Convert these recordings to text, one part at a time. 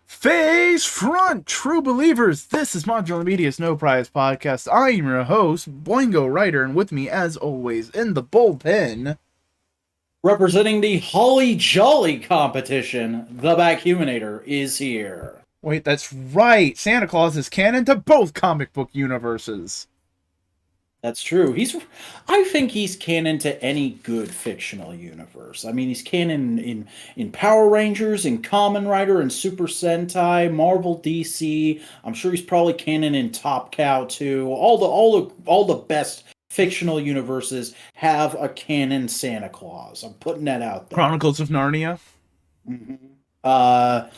Face front, true believers. This is Modular Media's No Prize Podcast. I am your host, Boingo Writer, and with me, as always, in the bullpen, representing the Holly Jolly competition, the Backhumanator is here. Wait, that's right. Santa Claus is canon to both comic book universes. That's true. I think he's canon to any good fictional universe. I mean, he's canon in Power Rangers, in Kamen Rider, in Super Sentai, Marvel, DC. I'm sure he's probably canon in Top Cow too. All the best fictional universes have a canon Santa Claus. I'm putting that out there. Chronicles of Narnia. Has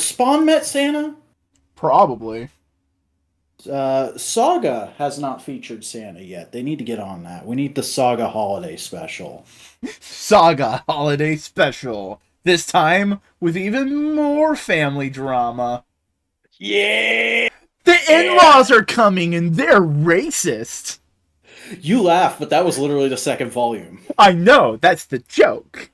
Spawn met Santa? Probably. Saga has not featured Santa yet. They need to get on that. We need the Saga Holiday Special. Saga Holiday Special. This time with even more family drama. Yeah! The in-laws are coming and they're racist. You laugh, but that was literally the second volume. I know, that's the joke.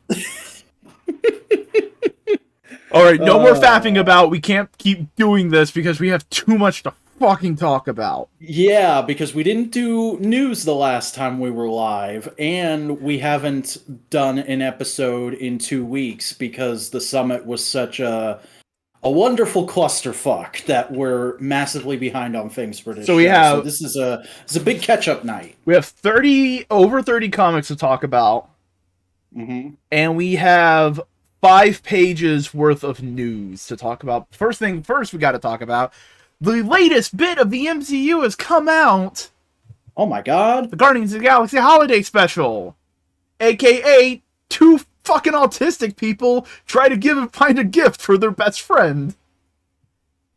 Alright, no more faffing about. We can't keep doing this because we have too much to fucking talk about. Yeah, because we didn't do news the last time we were live, and we haven't done an episode in 2 weeks because the summit was such a wonderful clusterfuck that we're massively behind on things for this. So this is a big catch-up night. We have over 30 comics to talk about, and we have 5 pages worth of news to talk about. First thing first, we got to talk about the latest bit of the MCU has come out. Oh my god. The Guardians of the Galaxy Holiday Special. AKA 2 fucking autistic people try to find a gift for their best friend.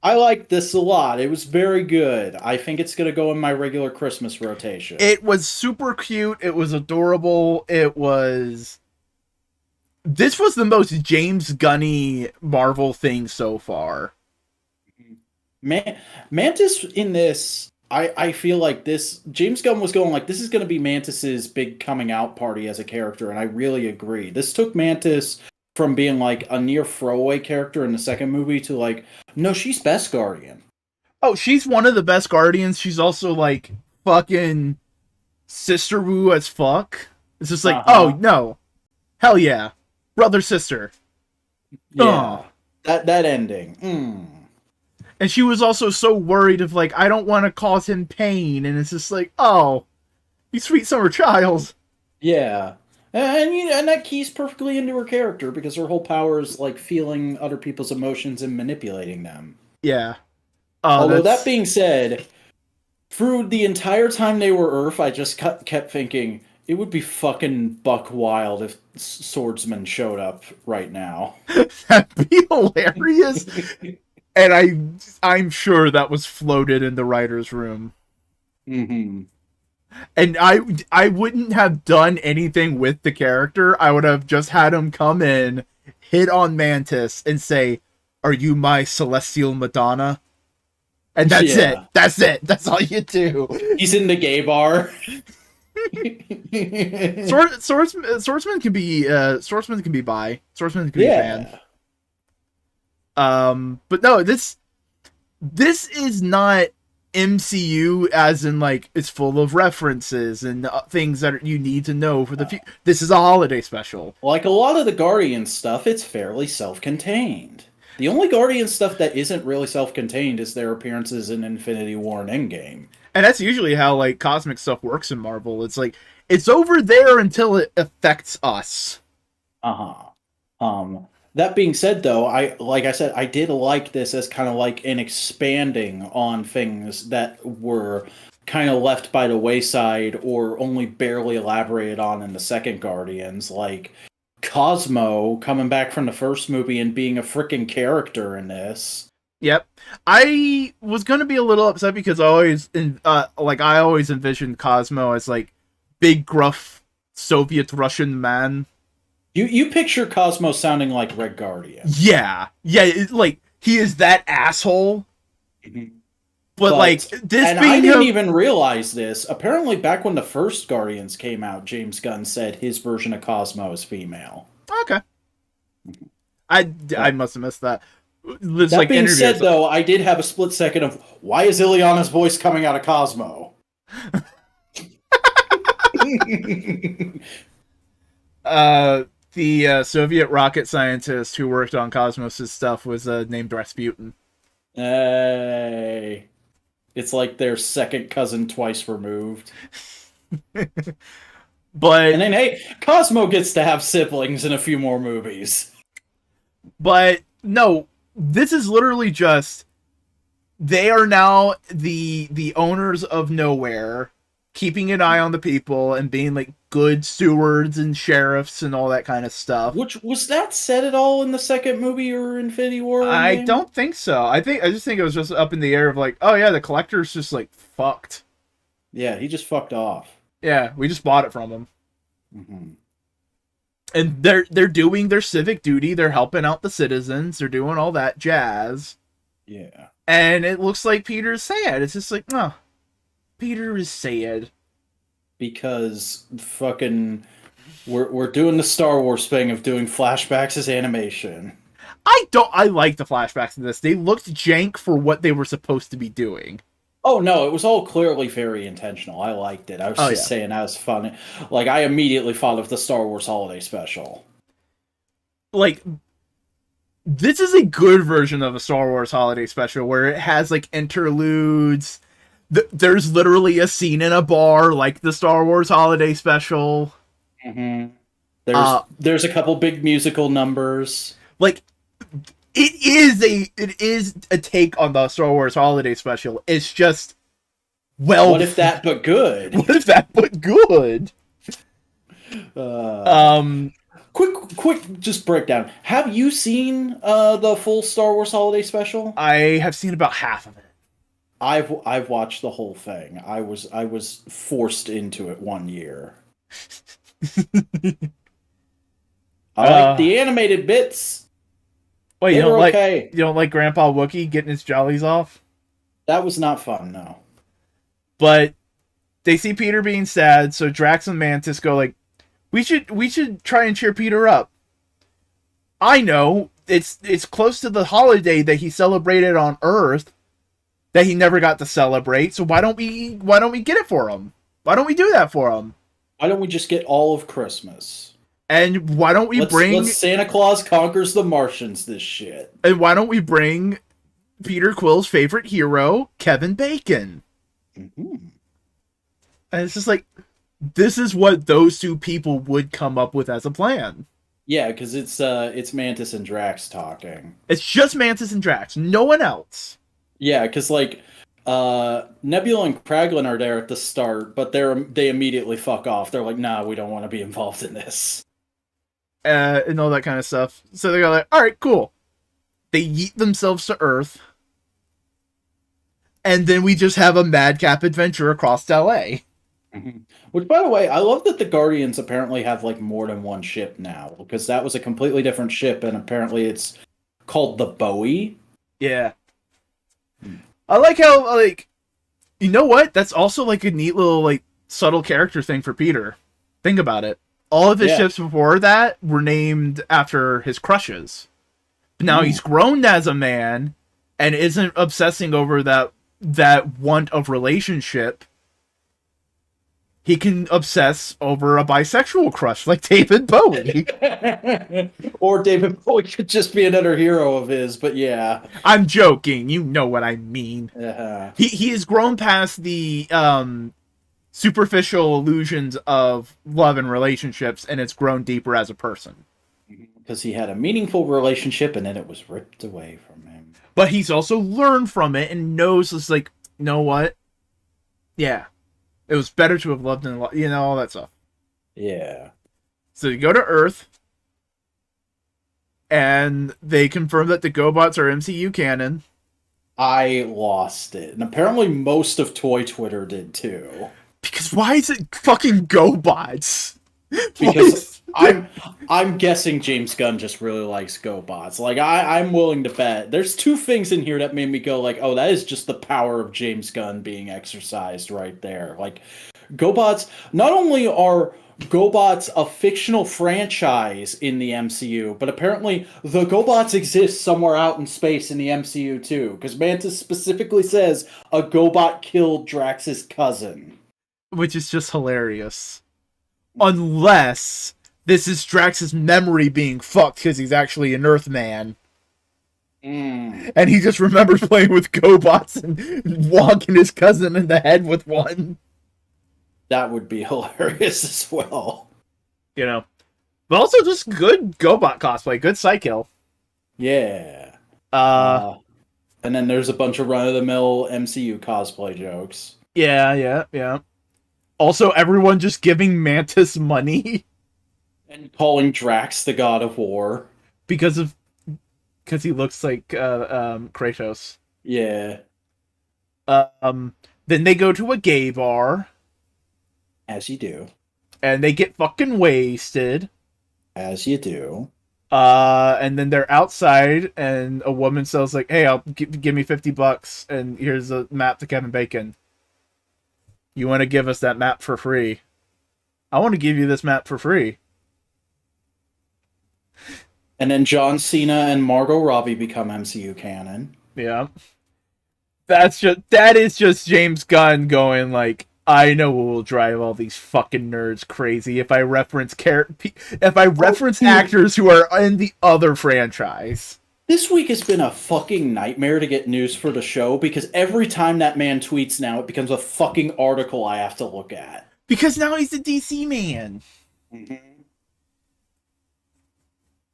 I like this a lot. It was very good. I think it's going to go in my regular Christmas rotation. It was super cute. It was adorable. This was the most James Gunny Marvel thing so far. Mantis in this, I feel like this, James Gunn was going like, this is going to be Mantis's big coming out party as a character, and I really agree. This took Mantis from being like a near throwaway character in the second movie to like, no, she's best Guardian. Oh, she's one of the best Guardians. She's also like fucking sister woo as fuck. It's just like, oh no, hell yeah, brother sister. Yeah, that ending. And she was also so worried of, like, I don't want to cause him pain. And it's just like, oh, you sweet summer child. Yeah. And that keys perfectly into her character because her whole power is, like, feeling other people's emotions and manipulating them. Yeah. Although, that being said, through the entire time they were Earth, I just kept thinking, it would be fucking buck wild if Swordsman showed up right now. That'd be hilarious. And I'm sure that was floated in the writer's room. And I wouldn't have done anything with the character. I would have just had him come in, hit on Mantis, and say, "Are you my celestial Madonna?" And that's it. That's it. That's all you do. He's in the gay bar. Swordsman can be bi. Swordsman can be fan. But no, this is not MCU as in, like, it's full of references and things that you need to know for the future. This is a holiday special. Like a lot of the Guardian stuff, it's fairly self-contained. The only Guardian stuff that isn't really self-contained is their appearances in Infinity War and Endgame. And that's usually how, like, cosmic stuff works in Marvel. It's like, it's over there until it affects us. That being said, though, like I said, I did like this as kind of like an expanding on things that were kind of left by the wayside or only barely elaborated on in the second Guardians, like Cosmo coming back from the first movie and being a freaking character in this. Yep. I was going to be a little upset because I always envisioned Cosmo as, like, big, gruff Soviet Russian man. You picture Cosmo sounding like Red Guardian. Yeah, like, he is that asshole. But like, this and I didn't even realize this. Apparently, back when the first Guardians came out, James Gunn said his version of Cosmo is female. Okay. I must have missed that. This That like being interview. said, though, I did have a split second of why is Ileana's voice coming out of Cosmo? The Soviet rocket scientist who worked on Cosmos' stuff was named Rasputin. Hey. It's like their second cousin twice removed. But and then, hey, Cosmo gets to have siblings in a few more movies. But no, this is literally just they are now the owners of nowhere, keeping an eye on the people and being like good stewards and sheriffs and all that kind of stuff. Which was that said at all in the second movie or Infinity War? I don't think so. I just think it was just up in the air of like, oh yeah, the collector's just like fucked. Yeah, he just fucked off. Yeah, we just bought it from him. Mm-hmm. And they're doing their civic duty. They're helping out the citizens. They're doing all that jazz. Yeah. And it looks like Peter's sad. It's just like, oh, Peter is sad. Because fucking we're doing the Star Wars thing of doing flashbacks as animation. I like the flashbacks in this. They looked jank for what they were supposed to be doing. Oh no, it was all clearly very intentional. I liked it. I was just saying that was fun. Like I immediately thought of the Star Wars Holiday Special. Like this is a good version of a Star Wars Holiday Special where it has like interludes. There's literally a scene in a bar like the Star Wars Holiday Special. Mm-hmm. There's a couple big musical numbers. Like it is a take on the Star Wars Holiday Special. It's just what if that but good? What if that but good? Quick, just breakdown. Have you seen the full Star Wars Holiday Special? I have seen about half of it. I've watched the whole thing. I was forced into it one year. I like the animated bits. Wait, you don't like Grandpa Wookiee getting his jollies off? That was not fun, no. But they see Peter being sad, so Drax and Mantis go like, we should try and cheer Peter up. I know it's close to the holiday that he celebrated on Earth that he never got to celebrate. So why don't we get it for him? Why don't we do that for him? Why don't we just get all of Christmas? And why don't we bring Santa Claus Conquers the Martians this shit? And why don't we bring Peter Quill's favorite hero, Kevin Bacon? Mm-hmm. And it's just like, this is what those two people would come up with as a plan. Yeah, because it's Mantis and Drax talking. It's just Mantis and Drax, no one else. Yeah, because like Nebula and Kraglin are there at the start, but they immediately fuck off. They're like, nah, we don't want to be involved in this. And all that kind of stuff. So they go like, all right, cool. They yeet themselves to Earth. And then we just have a madcap adventure across LA. Mm-hmm. Which, by the way, I love that the Guardians apparently have like more than one ship now, because that was a completely different ship, and apparently it's called the Bowie. Yeah. I like how, like, you know what? That's also like a neat little, like, subtle character thing for Peter. Think about it. All of his ships before that were named after his crushes. But now he's grown as a man and isn't obsessing over that want of relationship. He can obsess over a bisexual crush like David Bowie. Or David Bowie could just be another hero of his, but yeah. I'm joking. You know what I mean. Uh-huh. He has grown past the superficial illusions of love and relationships, and it's grown deeper as a person. Because he had a meaningful relationship, and then it was ripped away from him. But he's also learned from it and knows it's like, you know what? Yeah. It was better to have loved and you know, all that stuff. Yeah. So you go to Earth, and they confirm that the GoBots are MCU canon. I lost it. And apparently most of Toy Twitter did too. Because why is it fucking GoBots? Because I'm guessing James Gunn just really likes GoBots. Like I'm willing to bet. There's two things in here that made me go like, oh, that is just the power of James Gunn being exercised right there. Like GoBots not only are GoBot's a fictional franchise in the MCU, but apparently the GoBots exist somewhere out in space in the MCU too, because Mantis specifically says a GoBot killed Drax's cousin. Which is just hilarious. Unless this is Drax's memory being fucked because he's actually an Earthman. And he just remembers playing with GoBots and wonking his cousin in the head with one. That would be hilarious as well. You know. But also just good GoBot cosplay. Good Psykill. Yeah. And then there's a bunch of run-of-the-mill MCU cosplay jokes. Yeah. Also, everyone just giving Mantis money. And calling Drax the God of War. Because he looks like Kratos. Yeah. Then they go to a gay bar. As you do. And they get fucking wasted. As you do. And then they're outside, and a woman says, like, hey, I'll give me $50, and here's a map to Kevin Bacon. You want to give us that map for free? I want to give you this map for free. And then John Cena and Margot Robbie become MCU canon. Yeah. That is just James Gunn going, like, I know what will drive all these fucking nerds crazy if I reference actors who are in the other franchise. This week has been a fucking nightmare to get news for the show because every time that man tweets now, it becomes a fucking article I have to look at. Because now he's a DC man. Mm-hmm.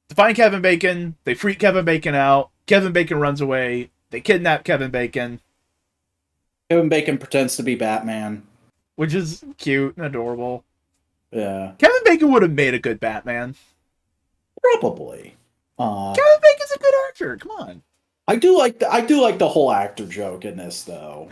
To find Kevin Bacon, they freak Kevin Bacon out. Kevin Bacon runs away. They kidnap Kevin Bacon. Kevin Bacon pretends to be Batman. Which is cute and adorable. Yeah. Kevin Bacon would have made a good Batman. Probably. Kevin Bacon's a good actor. Come on. I do like the whole actor joke in this though.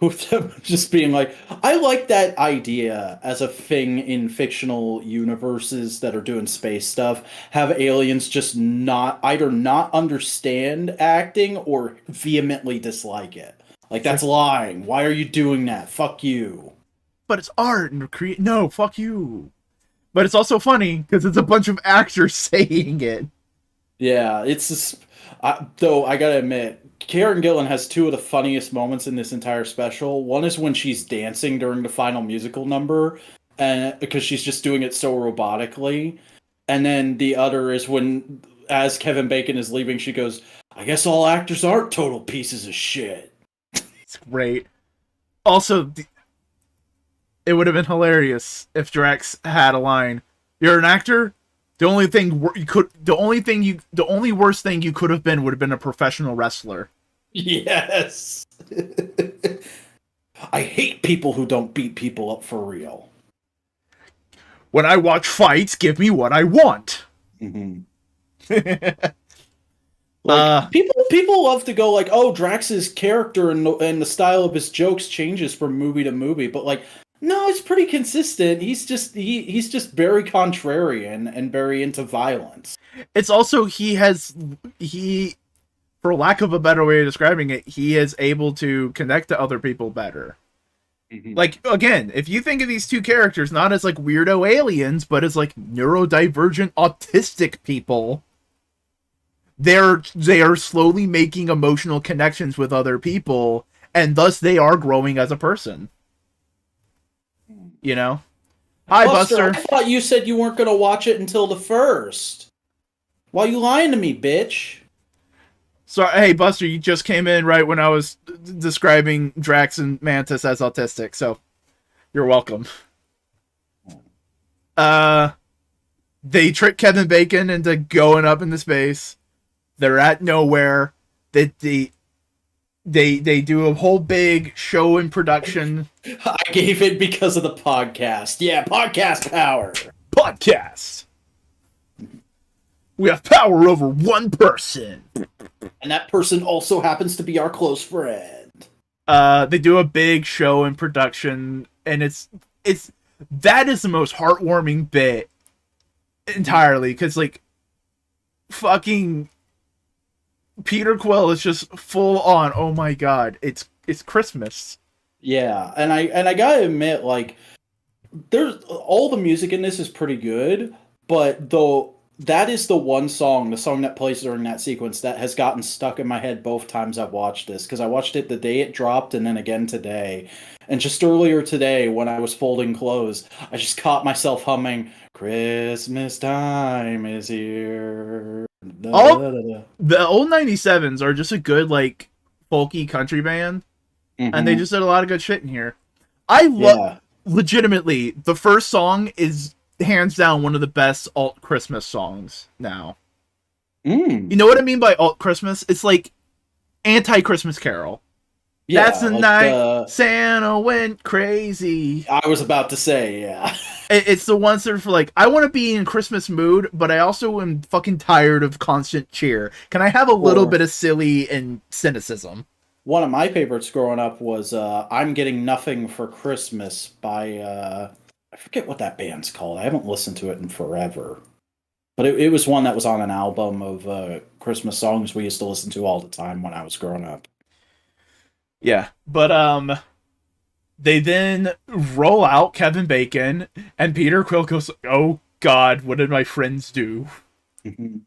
With them just being like, I like that idea as a thing in fictional universes that are doing space stuff. Have aliens just either not understand acting or vehemently dislike it. Like, that's lying. Why are you doing that? Fuck you. But it's art and no, fuck you. But it's also funny because it's a bunch of actors saying it. Yeah, it's just... though, I gotta admit, Karen Gillan has two of the funniest moments in this entire special. One is when she's dancing during the final musical number, and because she's just doing it so robotically. And then the other is when, as Kevin Bacon is leaving, she goes, I guess all actors aren't total pieces of shit. It's great. Also, it would have been hilarious if Drax had a line. You're an actor? The only worst thing you could have been would have been a professional wrestler. Yes. I hate people who don't beat people up for real. When I watch fights, give me what I want. Mm-hmm. People love to go like, oh, Drax's character and the style of his jokes changes from movie to movie, but like, no, it's pretty consistent. He's just very contrarian and very into violence. It's also he, for lack of a better way of describing it, he is able to connect to other people better. Mm-hmm. Like, again, if you think of these two characters not as like weirdo aliens, but as like neurodivergent autistic people, they are slowly making emotional connections with other people, and thus they are growing as a person. You know? Hi, Buster. I thought you said you weren't going to watch it until the first. Why are you lying to me, bitch? Sorry, hey, Buster, you just came in right when I was describing Drax and Mantis as autistic, so you're welcome. They trick Kevin Bacon into going up into space. They're at nowhere. They do a whole big show and production. I gave it because of the podcast. Yeah, podcast power. Podcast. We have power over one person. And that person also happens to be our close friend. They do a big show and production, and that is the most heartwarming bit entirely, because like fucking Peter Quill is just full on, oh my god, it's Christmas. Yeah, and I gotta admit, like, there's all the music in this is pretty good, but though that is the one song, the song that plays during that sequence that has gotten stuck in my head both times I've watched this, because I watched it the day it dropped and then again today. And just earlier today when I was folding clothes, I just caught myself humming Christmas time is here. Da, All da, da, da. the old 97s are just a good like folky country band, and they Mhm. just did a lot of good shit in here. I love Yeah. legitimately the first song is hands down one of the best alt Christmas songs now. You Mm. know what I mean by alt Christmas? It's like anti Christmas Carol. That's Yeah, the like night the Santa went crazy. I was about to say, yeah. It's the ones that are for like, I want to be in Christmas mood, but I also am fucking tired of constant cheer. Can I have a little Or bit of silly and cynicism? one of my favorites growing up was I'm Getting Nothing for Christmas by I forget what that band's called. I haven't listened to it in forever. But it was one that was on an album of Christmas songs we used to listen to all the time when I was growing up. Yeah, but they then roll out Kevin Bacon, and Peter Quill goes, "Oh God, what did my friends do?" Mhm.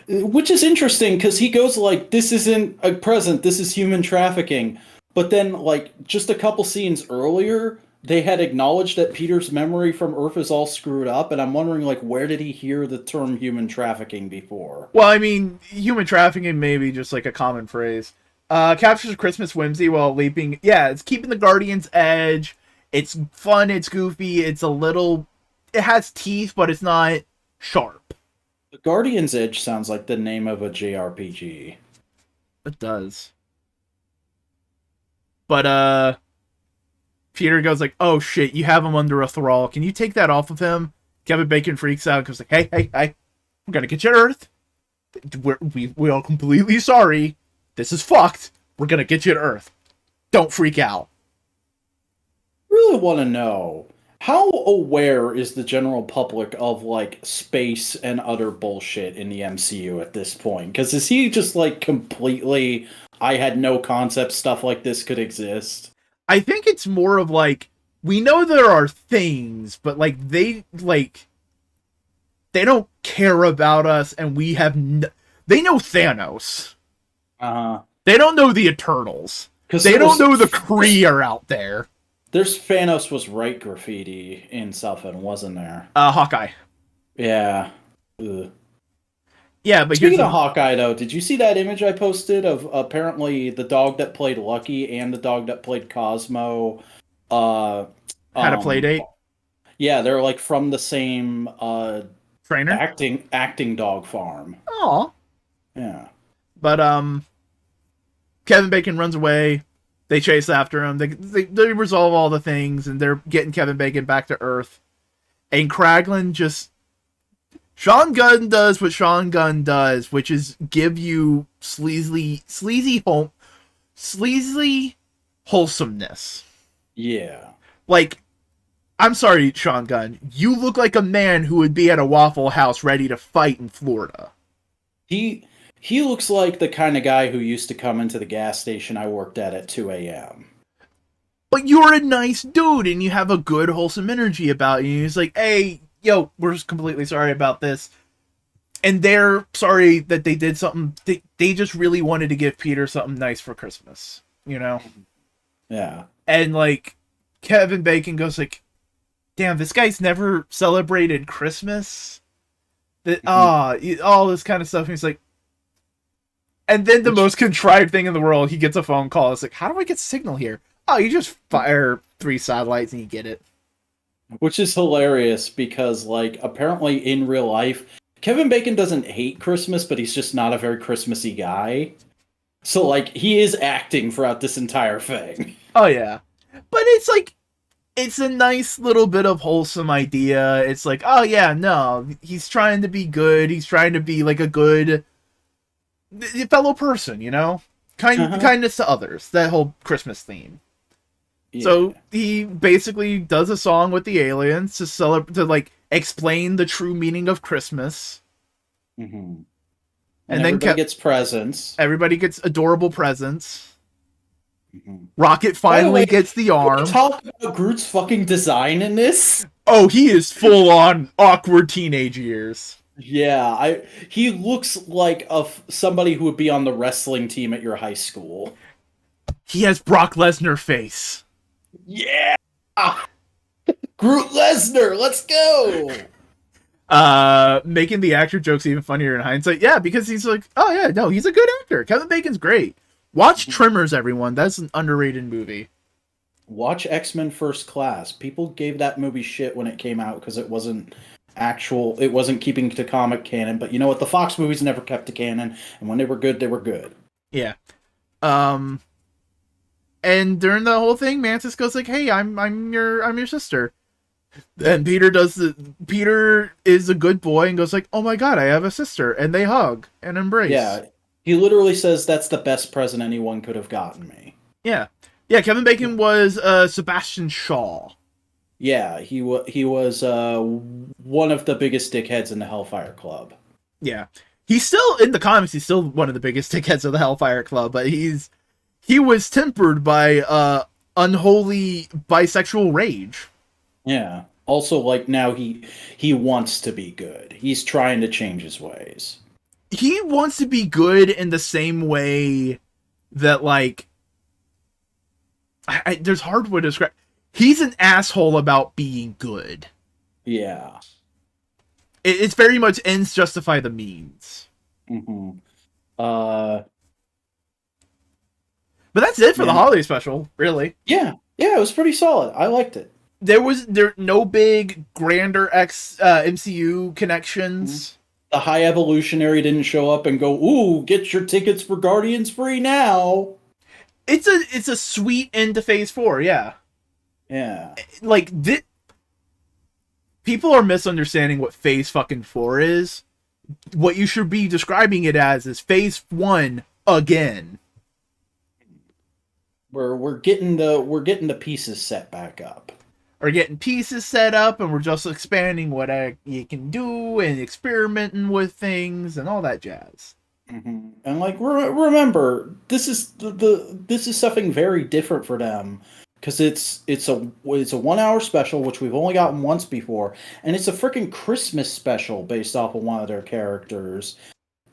Which is interesting because he goes like, "This isn't a present. This is human trafficking." But then, like just a couple scenes earlier, they had acknowledged that Peter's memory from Earth is all screwed up, and I'm wondering like, where did he hear the term human trafficking before? Well, I mean, human trafficking may be just like a common phrase. Captures Christmas whimsy while leaping. Yeah, it's keeping the Guardian's edge. It's fun. It's goofy. It's a little. It has teeth, but it's not sharp. The Guardian's Edge sounds like the name of a JRPG. It does. But Peter goes like, "Oh shit, you have him under a thrall. Can you take that off of him?" Kevin Bacon freaks out and goes like, "Hey, hey, hey, we're gonna get you to Earth. We are completely sorry. This is fucked. We're gonna get you to Earth. Don't freak out." Really want to know how aware is the general public of like space and other bullshit in the MCU at this point? Because is he just like completely, I had no concept stuff like this could exist? I think it's more of like, we know there are things, but they don't care about us, and we have they know Thanos. Uh-huh. They don't know the Eternals. Because They don't know the Kree are out there. There's Thanos was right graffiti in something, wasn't there? Hawkeye. Yeah. Ugh. Yeah, but Speaking of Hawkeye, though, did you see that image I posted of apparently the dog that played Lucky and the dog that played Cosmo? Had a play date. Yeah, they're like from the same Trainer. acting dog farm. Aw. Yeah. But Kevin Bacon runs away. They chase after him. They resolve all the things, and they're getting Kevin Bacon back to Earth. And Kraglin just, Sean Gunn does what Sean Gunn does, which is give you sleazy wholesomeness. Yeah. Like, I'm sorry, Sean Gunn. You look like a man who would be at a Waffle House ready to fight in Florida. He looks like the kind of guy who used to come into the gas station I worked at 2 a.m. But you're a nice dude, and you have a good, wholesome energy about you. He's like, "Hey, yo, we're just completely sorry about this." And they're sorry that they did something. They just really wanted to give Peter something nice for Christmas, you know? Yeah. And, like, Kevin Bacon goes like, "Damn, this guy's never celebrated Christmas?" All this kind of stuff. And he's like, and then the most contrived thing in the world, he gets a phone call. It's like, "How do I get signal here?" "Oh, you just fire 3 satellites and you get it." Which is hilarious because, like, apparently in real life, Kevin Bacon doesn't hate Christmas, but he's just not a very Christmassy guy. So, like, he is acting throughout this entire thing. Oh, yeah. But it's like, it's a nice little bit of wholesome idea. It's like, oh, yeah, no, he's trying to be good. He's trying to be, like, a good fellow person, you know? Kindness to others. That whole Christmas theme. Yeah. So he basically does a song with the aliens to like explain the true meaning of Christmas. Mm-hmm. And then everybody gets presents. Everybody gets adorable presents. Rocket finally gets the arm. Talk about Groot's fucking design in this. Oh, he is full on awkward teenage years. Yeah, he looks like somebody who would be on the wrestling team at your high school. He has Brock Lesnar face. Yeah, Groot Lesnar, let's go. Making the actor jokes even funnier in hindsight. Yeah, because he's like, oh yeah, no, he's a good actor. Kevin Bacon's great. Watch Tremors, everyone. That's an underrated movie. Watch X-Men First Class. People gave that movie shit when it came out because it wasn't keeping to comic canon. But you know what? The Fox movies never kept to canon, and when they were good, they were good. Yeah. And during the whole thing, Mantis goes like, "Hey, I'm your sister." And Peter is a good boy and goes like, "Oh my god, I have a sister," and they hug and embrace. Yeah, he literally says that's the best present anyone could have gotten me. Yeah. Kevin Bacon was Sebastian Shaw. Yeah, he was one of the biggest dickheads in the Hellfire Club. Yeah, he's still in the comics. He's still one of the biggest dickheads of the Hellfire Club, but he was tempered by unholy bisexual rage. Yeah. Also, like, now he wants to be good. He's trying to change his ways. He wants to be good in the same way that, like, there's hard way to describe. He's an asshole about being good. Yeah. It's very much ends justify the means. Mm-hmm. But that's it for the holiday special, really. Yeah, it was pretty solid. I liked it. There no big grander MCU connections. The High Evolutionary didn't show up and go, "Ooh, get your tickets for Guardians free now." It's a sweet end to Phase 4, yeah. Yeah. Like, people are misunderstanding what Phase fucking 4 is. What you should be describing it as is Phase 1 again. We're getting the pieces set back up. We're getting pieces set up, and we're just expanding what you can do and experimenting with things and all that jazz. Mm-hmm. And like, remember, this is something very different for them because it's a 1 hour special, which we've only gotten once before, and it's a freaking Christmas special based off of one of their characters,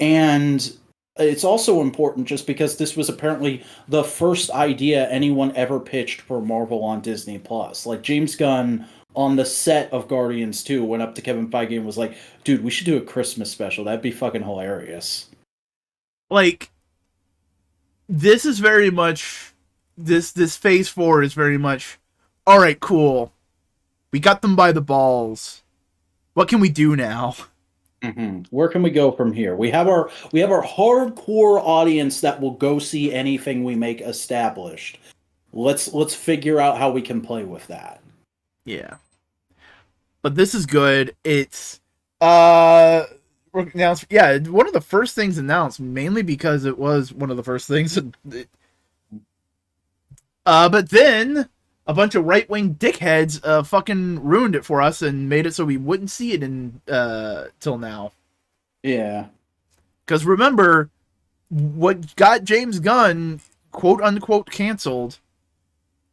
and it's also important just because this was apparently the first idea anyone ever pitched for Marvel on Disney Plus. Like, James Gunn on the set of Guardians 2 went up to Kevin Feige and was like, "Dude, we should do a Christmas special. That'd be fucking hilarious." Like, this is very much this Phase 4 is very much, all right, cool. We got them by the balls. What can we do now? Mm-hmm. Where can we go from here? We have our hardcore audience that will go see anything we make established. Let's figure out how we can play with that. Yeah. But this is good. It's announced, yeah, one of the first things announced, mainly because it was one of the first things. But then a bunch of right-wing dickheads fucking ruined it for us and made it so we wouldn't see it in till now. Yeah. Because remember, what got James Gunn quote-unquote canceled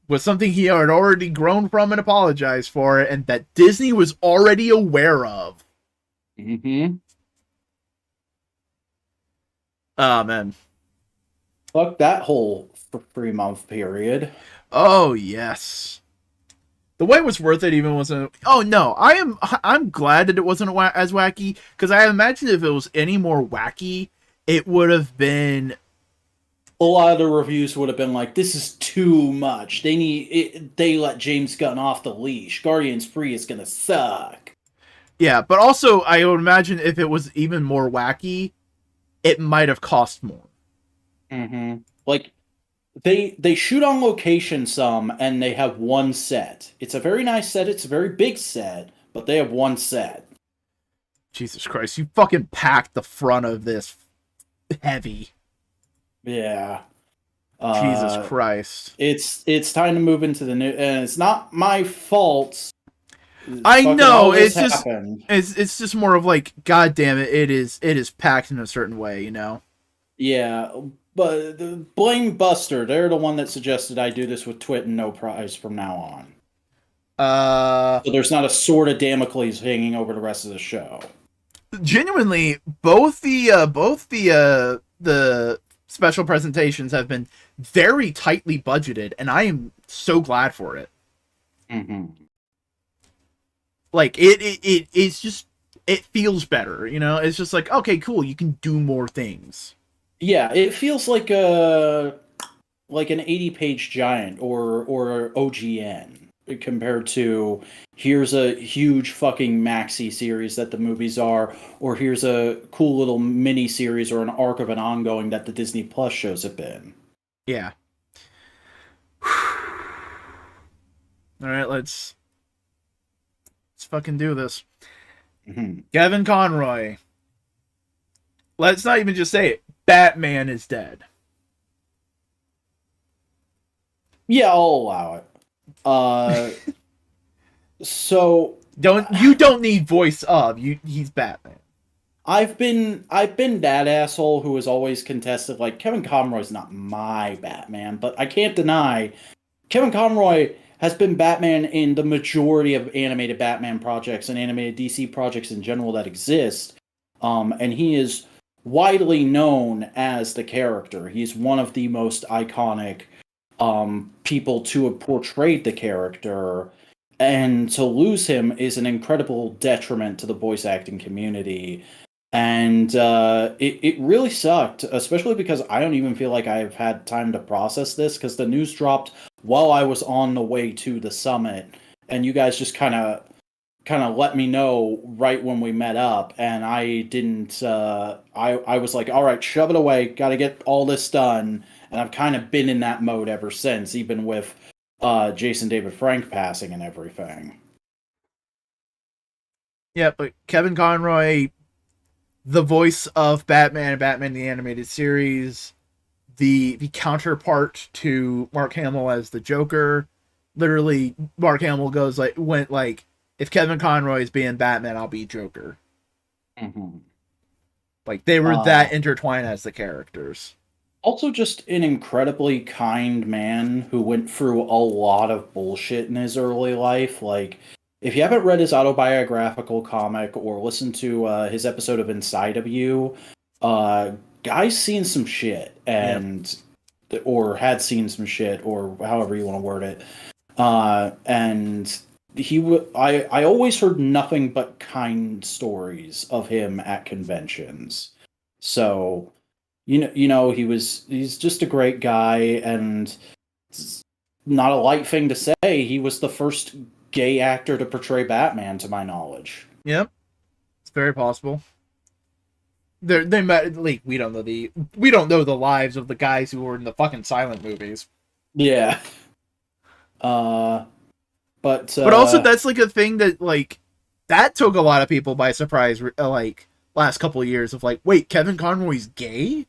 was something he had already grown from and apologized for, and that Disney was already aware of. Mm-hmm. Oh, man. Fuck that whole 3-month period. Oh, yes. The wait was worth it, even wasn't. Oh no, I'm glad that it wasn't as wacky, because I imagine if it was any more wacky, it would have been. A lot of the reviews would have been like, "This is too much. They let James Gunn off the leash. Guardians 3 is gonna suck." Yeah, but also I would imagine if it was even more wacky, it might have cost more. Mm-hmm. Like, they shoot on location some, and they have one set. It's a very nice set. It's a very big set, but they have one set. Jesus Christ, you fucking packed the front of this heavy. Yeah. Jesus Christ. It's time to move into the new, and it's not my fault. I know, it's just more of like, god damn it, it is packed in a certain way, you know? Yeah, But blame Buster. They're the one that suggested I do this with Twit and no prize from now on. So there's not a sword of Damocles hanging over the rest of the show. Genuinely, both the special presentations have been very tightly budgeted, and I am so glad for it. Mm-hmm. Like it's just, it feels better, you know. It's just like, okay, cool, you can do more things. Yeah, it feels like an 80-page giant or OGN compared to here's a huge fucking maxi series that the movies are, or here's a cool little mini series or an arc of an ongoing that the Disney Plus shows have been. Yeah. All right, let's fucking do this. Mm-hmm. Kevin Conroy. Let's not even just say it. Batman is dead. Yeah, I'll allow it. So you don't need voice of he's Batman. I've been that asshole who has always contested, like, Kevin Conroy's not my Batman, but I can't deny Kevin Conroy has been Batman in the majority of animated Batman projects and animated DC projects in general that exist. And he is widely known as the character. He's one of the most iconic people to have portrayed the character. And to lose him is an incredible detriment to the voice acting community. And it really sucked, especially because I don't even feel like I've had time to process this, because the news dropped while I was on the way to the summit, and you guys just kind of let me know right when we met up, and I didn't. I was like, all right, shove it away, got to get all this done, and I've kind of been in that mode ever since, even with Jason David Frank passing and everything. Yeah, but Kevin Conroy, the voice of Batman and Batman the Animated Series, the counterpart to Mark Hamill as the Joker. Literally, Mark Hamill went like, if Kevin Conroy is being Batman, I'll be Joker. Mm-hmm. Like, they were that intertwined as the characters. Also, just an incredibly kind man who went through a lot of bullshit in his early life. Like, if you haven't read his autobiographical comic or listened to his episode of Inside of You, guy's seen some shit, and or had seen some shit, or however you want to word it. And I always heard nothing but kind stories of him at conventions. So, he's just a great guy, and it's not a light thing to say. He was the first gay actor to portray Batman, to my knowledge. Yep, it's very possible. They met, like, we don't know the lives of the guys who were in the fucking silent movies. Yeah. But also, that's like a thing that, like, that took a lot of people by surprise, like, last couple of years of like, wait, Kevin Conroy's gay?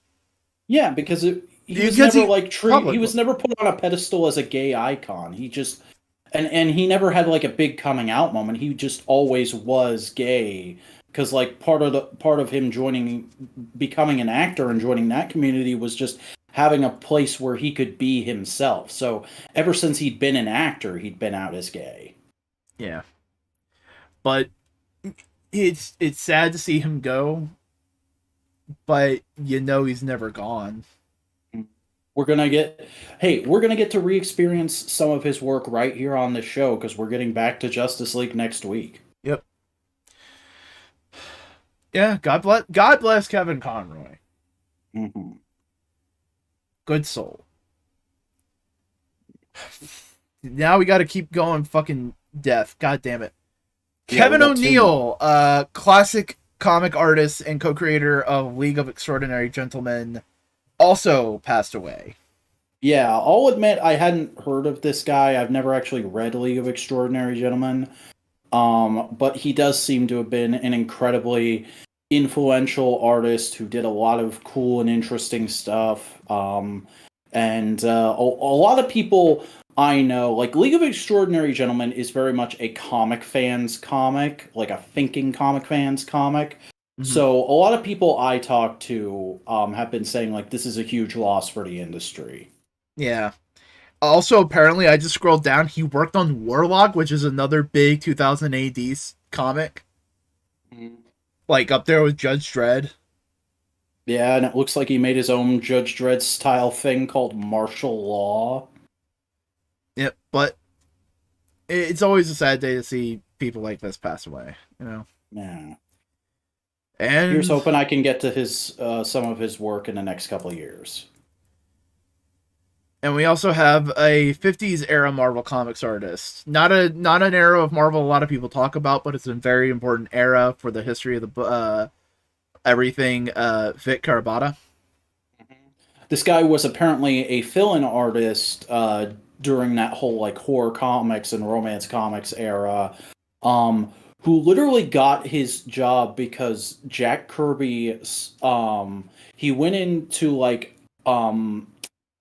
Yeah, because he was never put on a pedestal as a gay icon. He just and he never had like a big coming out moment. He just always was gay, because like part of him becoming an actor and joining that community was just having a place where he could be himself. So ever since he'd been an actor, he'd been out as gay. Yeah. But it's sad to see him go, but he's never gone. We're gonna get to re-experience some of his work right here on this show, because we're getting back to Justice League next week. Yep. Yeah, God bless Kevin Conroy. Mm-hmm. Good soul. Now we got to keep going. Fucking death. God damn it. Yeah, Kevin O'Neill, classic comic artist and co-creator of League of Extraordinary Gentlemen, also passed away. Yeah, I'll admit I hadn't heard of this guy. I've never actually read League of Extraordinary Gentlemen. But he does seem to have been an incredibly influential artist who did a lot of cool and interesting stuff. And a lot of people I know, like, League of Extraordinary Gentlemen is very much a comic fan's comic, like a thinking comic fan's comic. Mhm. So a lot of people I talk to have been saying like this is a huge loss for the industry. Yeah. Also, apparently, I just scrolled down. He worked on Warlock, which is another big 2000 AD comic, Mhm. like up there with Judge Dredd. Yeah, and it looks like he made his own Judge Dredd style thing called martial law. Yep, but it's always a sad day to see people like this pass away, you know. Yeah. Here's And hoping I can get to his some of his work in the next couple of years. we also have a 50s era Marvel Comics artist. Not an era of Marvel a lot of people talk about, but it's a very important era for the history of the everything. Vic Carabata. This guy was apparently a fill-in artist during that whole like horror comics and romance comics era, who literally got his job because Jack Kirby, he went into like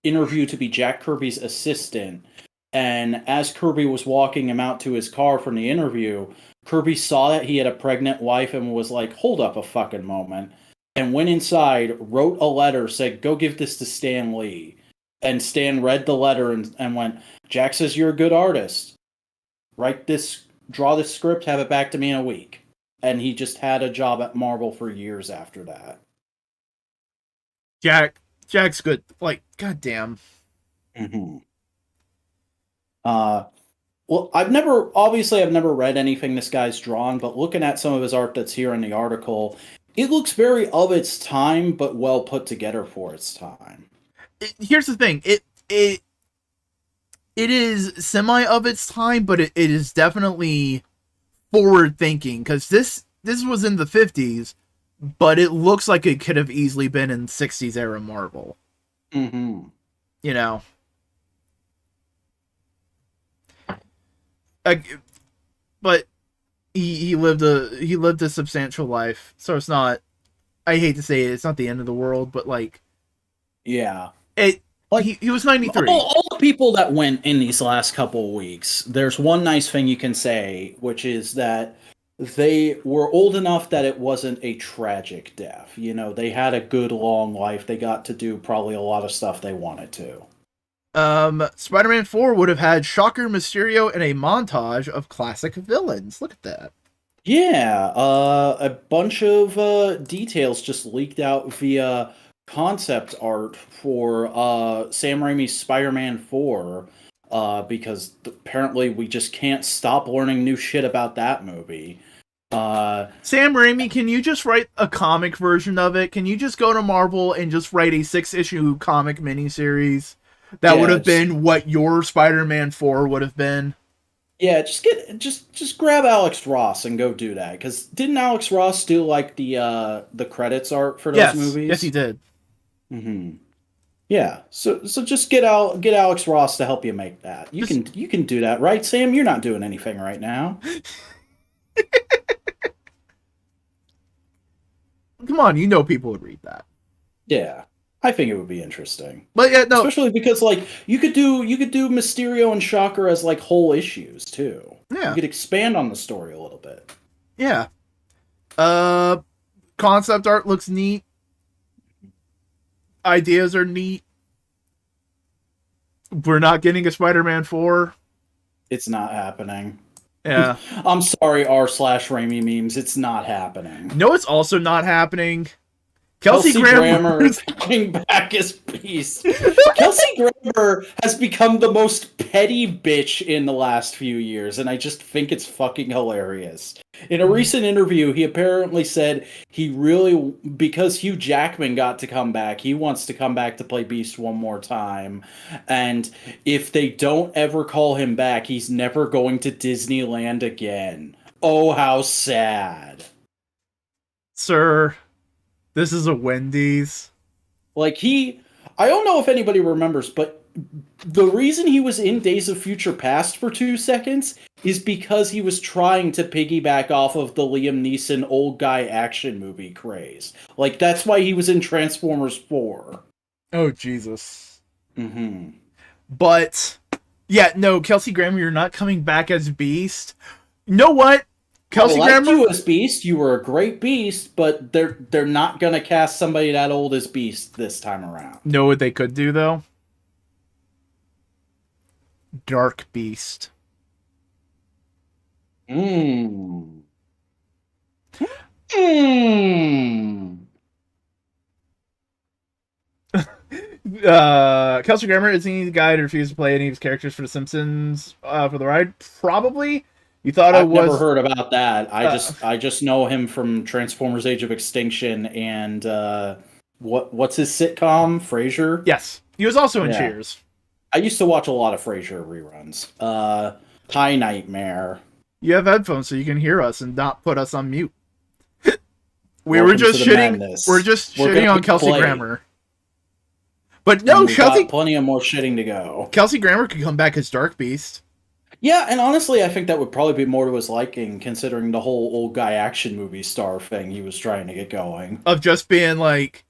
interview to be Jack Kirby's assistant, and as Kirby was walking him out to his car from the interview, Kirby saw that he had a pregnant wife and was like, "Hold up a fucking moment." And went inside, wrote a letter, said, "Go give this to Stan Lee." And Stan read the letter and went, "Jack says you're a good artist. Write this, draw this script, have it back to me in a week." And he just had a job at Marvel for years after that. Jack's good. Like, goddamn. Mm-hmm. Uh, well, I've never read anything this guy's drawn, but looking at some of his art that's here in the article, it looks very of its time, but well put together for its time. Here's the thing. It is semi of its time, but it is definitely forward thinking because this was in the 50s, but it looks like it could have easily been in 60s era Marvel. Mm-hmm. You know, but he lived a substantial life, so it's not. I hate to say it, it's not the end of the world, but like Yeah. it. Like He was 93. all the people that went in these last couple of weeks, there's one nice thing you can say, which is that they were old enough that it wasn't a tragic death. You know, they had a good long life. They got to do probably a lot of stuff they wanted to. Spider-Man 4 would have had Shocker, Mysterio, and a montage of classic villains. Look at that. Yeah, a bunch of details just leaked out via concept art for Sam Raimi's Spider-Man 4, because apparently we just can't stop learning new shit about that movie. Sam Raimi, can you just write a comic version of it? Can you just go to Marvel and just write a 6-issue comic miniseries? That would Yeah, have been what your Spider-Man 4 would have been. yeah, just grab Alex Ross and go do that. Because didn't Alex Ross do like the credits art for those Yes, movies? yes, he did. Mm-hmm. Yeah, so just get Alex Ross to help you make that. You can do that, right, Sam? You're not doing anything right now. Come on, you know people would read that. Yeah, I think it would be interesting, But yeah, no, especially because like you could do Mysterio and Shocker as like whole issues too. You yeah, could expand on the story a little bit. yeah. Uh, Concept art looks neat. Ideas are neat. We're not getting a Spider-Man 4. It's not happening. Yeah. I'm sorry, r/Raimi memes. It's not happening. No, it's also not happening. Kelsey Grammer Grammer coming back as Beast. Kelsey Grammer has become the most petty bitch in the last few years, and I just think it's fucking hilarious. In a recent interview, he apparently said he really, because Hugh Jackman got to come back, he wants to come back to play Beast one more time. And if they don't ever call him back, he's never going to Disneyland again. Oh, how sad. Sir, this is a Wendy's. Like I don't know if anybody remembers, but the reason he was in Days of Future Past for 2 seconds is because he was trying to piggyback off of the Liam Neeson old guy action movie craze. Like that's why he was in Transformers 4. Oh, Jesus. Mm-hmm. But, yeah, no, Kelsey Grammer, you're not coming back as Beast. You know what? Kelsey I liked Grammer? you as Beast. You were a great Beast, but they're not gonna cast somebody that old as Beast this time around. Know what they could do though? Dark Beast. Mmm. Mmm. Kelsey Grammer, is he the guy to refuse to play any of his characters for The Simpsons for the ride? Probably. You thought I've it was... never heard about that. I just know him from Transformers: Age of Extinction and what's his sitcom, Frasier? Yes, he was also in Yeah. Cheers. I used to watch a lot of Frasier reruns. High Nightmare. You have headphones so you can hear us and not put us on mute. We're Welcome just to the shitting. madness. We're just We're shitting gonna on Kelsey play. Grammer. But no, We've Kelsey got plenty of more shitting to go. Kelsey Grammer could come back as Dark Beast. Yeah, and honestly, I think that would probably be more to his liking, considering the whole old guy action movie star thing he was trying to get going. Of just being like,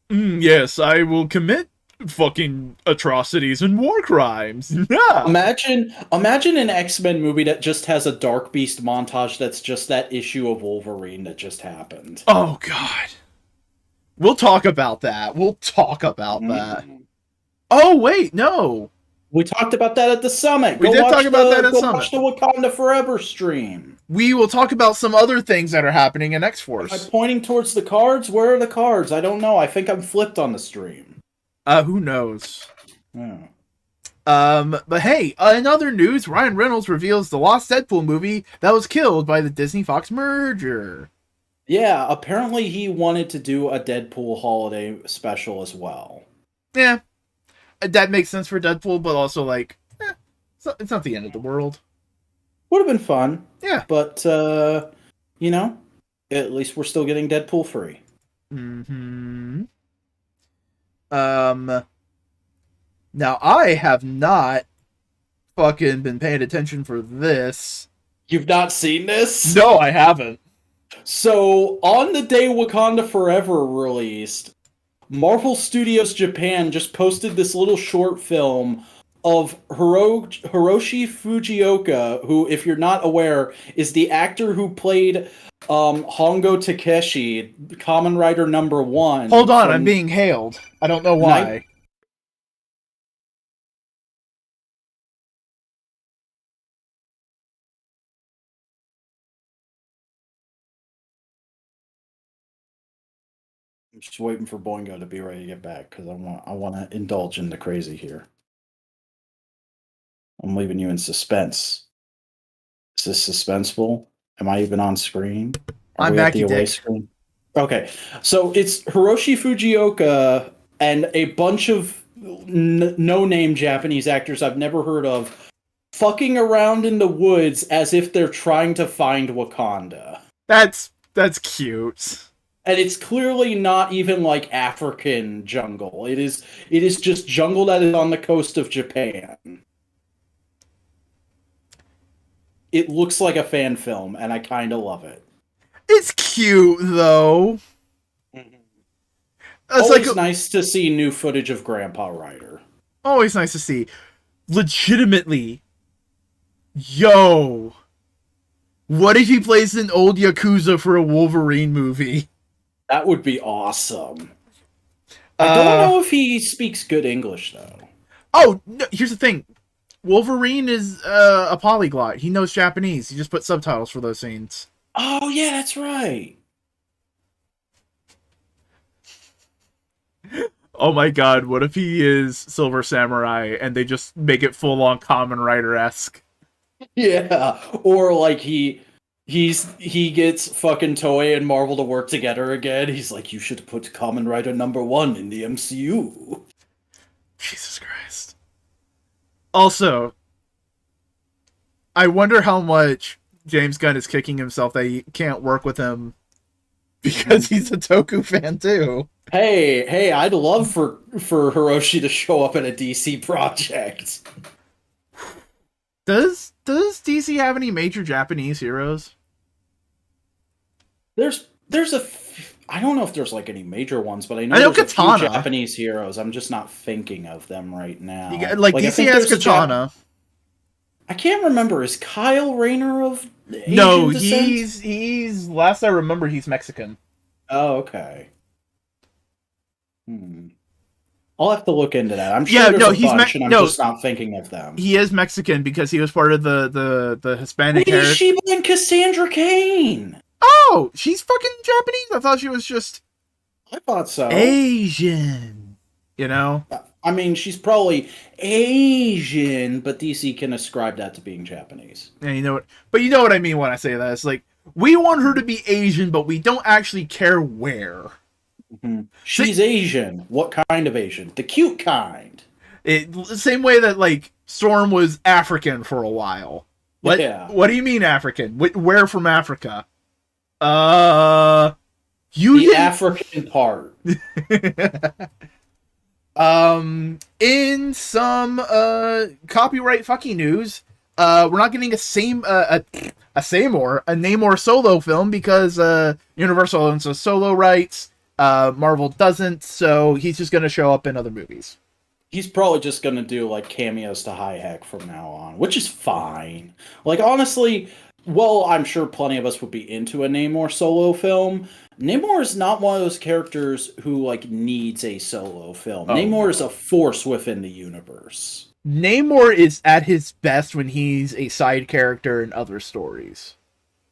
yes, I will commit fucking atrocities and war crimes. Yeah. Imagine an X-Men movie that just has a Dark Beast montage that's just that issue of Wolverine that just happened. Oh god. We'll talk about that. We'll talk about that. Oh wait, no. We talked about that at the summit. We did talk about that at Go Summit. watch the Wakanda Forever stream. We will talk about some other things that are happening in Am I X-Force. pointing towards the cards? Where are the cards? I don't know. I think I'm flipped on the stream. Who knows? Yeah. But hey, in other news, Ryan Reynolds reveals the lost Deadpool movie that was killed by the Disney-Fox merger. Yeah, apparently he wanted to do a Deadpool holiday special as well. Yeah. That makes sense for Deadpool, but also, like, it's not the end of the world. Would have been fun. Yeah. But, you know, at least we're still getting Deadpool free. Mm-hmm. Now, I have not fucking been paying attention for this. You've not seen this? No, I haven't. So, on the day Wakanda Forever released, Marvel Studios Japan just posted this little short film of Hiroshi Fujioka, who, if you're not aware, is the actor who played Hongo Takeshi, Kamen Rider #1. Hold on, I'm being hailed. I don't know why. I'm just waiting for Boingo to be ready to get back because I want to indulge in the crazy here. I'm leaving you in suspense. Is this suspenseful? Am I even on screen? I'm we back, at the you away dick. screen? Okay, so it's Hiroshi Fujioka and a bunch of no-name Japanese actors I've never heard of fucking around in the woods as if they're trying to find Wakanda. That's cute. And it's clearly not even like African jungle. It is just jungle that is on the coast of Japan. It looks like a fan film, and I kind of love it. It's cute, though. It's Always like nice to see new footage of Grandpa Ryder. always nice to see. Legitimately. Yo. What if he plays an old Yakuza for a Wolverine movie? That would be awesome. I don't know if he speaks good English, though. Oh, no, here's the thing. Wolverine is a polyglot. He knows Japanese. He just put subtitles for those scenes. Oh, yeah, that's right. Oh my god, what if he is Silver Samurai and they just make it full-on Kamen Rider-esque? Yeah, or like he gets fucking Toei and Marvel to work together again. He's like, you should put Kamen Rider #1 in the MCU. Jesus Christ. Also, I wonder how much James Gunn is kicking himself that he can't work with him because he's a Toku fan too. Hey, I'd love for Hiroshi to show up in a DC project. Does DC have any major Japanese heroes? I don't know if there's like any major ones, but I know there's Katana. a few Japanese heroes. I'm just not thinking of them right now. Like DC I think has there's Katana. I can't remember. Is Kyle Rayner of No, Asian descent? he's last I remember he's Mexican. Oh, okay. Hmm. I'll have to look into that. I'm sure Yeah, there's no, a bunch, and I'm no, just not thinking of them. he is Mexican because he was part of the Hispanic Lady heritage. Sheba and Cassandra Cain. Oh, she's fucking Japanese. I thought she was just I thought so. Asian. You know? I mean, she's probably Asian, but DC can ascribe that to being Japanese. Yeah, you know what? But you know what I mean when I say that. It's like we want her to be Asian, but we don't actually care where. Mm-hmm. She's Asian. What kind of Asian? The cute kind. The same way that like Storm was African for a while. What? Yeah. What do you mean African? Where from Africa? You the African part. In some copyright fucking news, we're not getting a Namor solo film because Universal owns the solo rights. Marvel doesn't, so he's just gonna show up in other movies. He's probably just gonna do like cameos to High Heck from now on, which is fine. Like honestly, well, I'm sure plenty of us would be into a Namor solo film. Namor is not one of those characters who like needs a solo film. Namor is a force within the universe. Namor is at his best when he's a side character in other stories.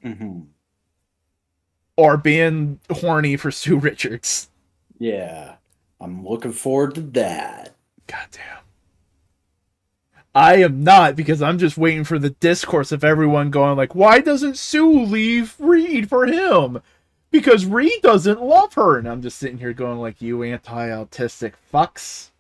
Mm-hmm. Or being horny for Sue Richards. Yeah. I'm looking forward to that. Goddamn. I am not, because I'm just waiting for the discourse of everyone going like, why doesn't Sue leave Reed for him? Because Reed doesn't love her. And I'm just sitting here going like, you anti-autistic fucks.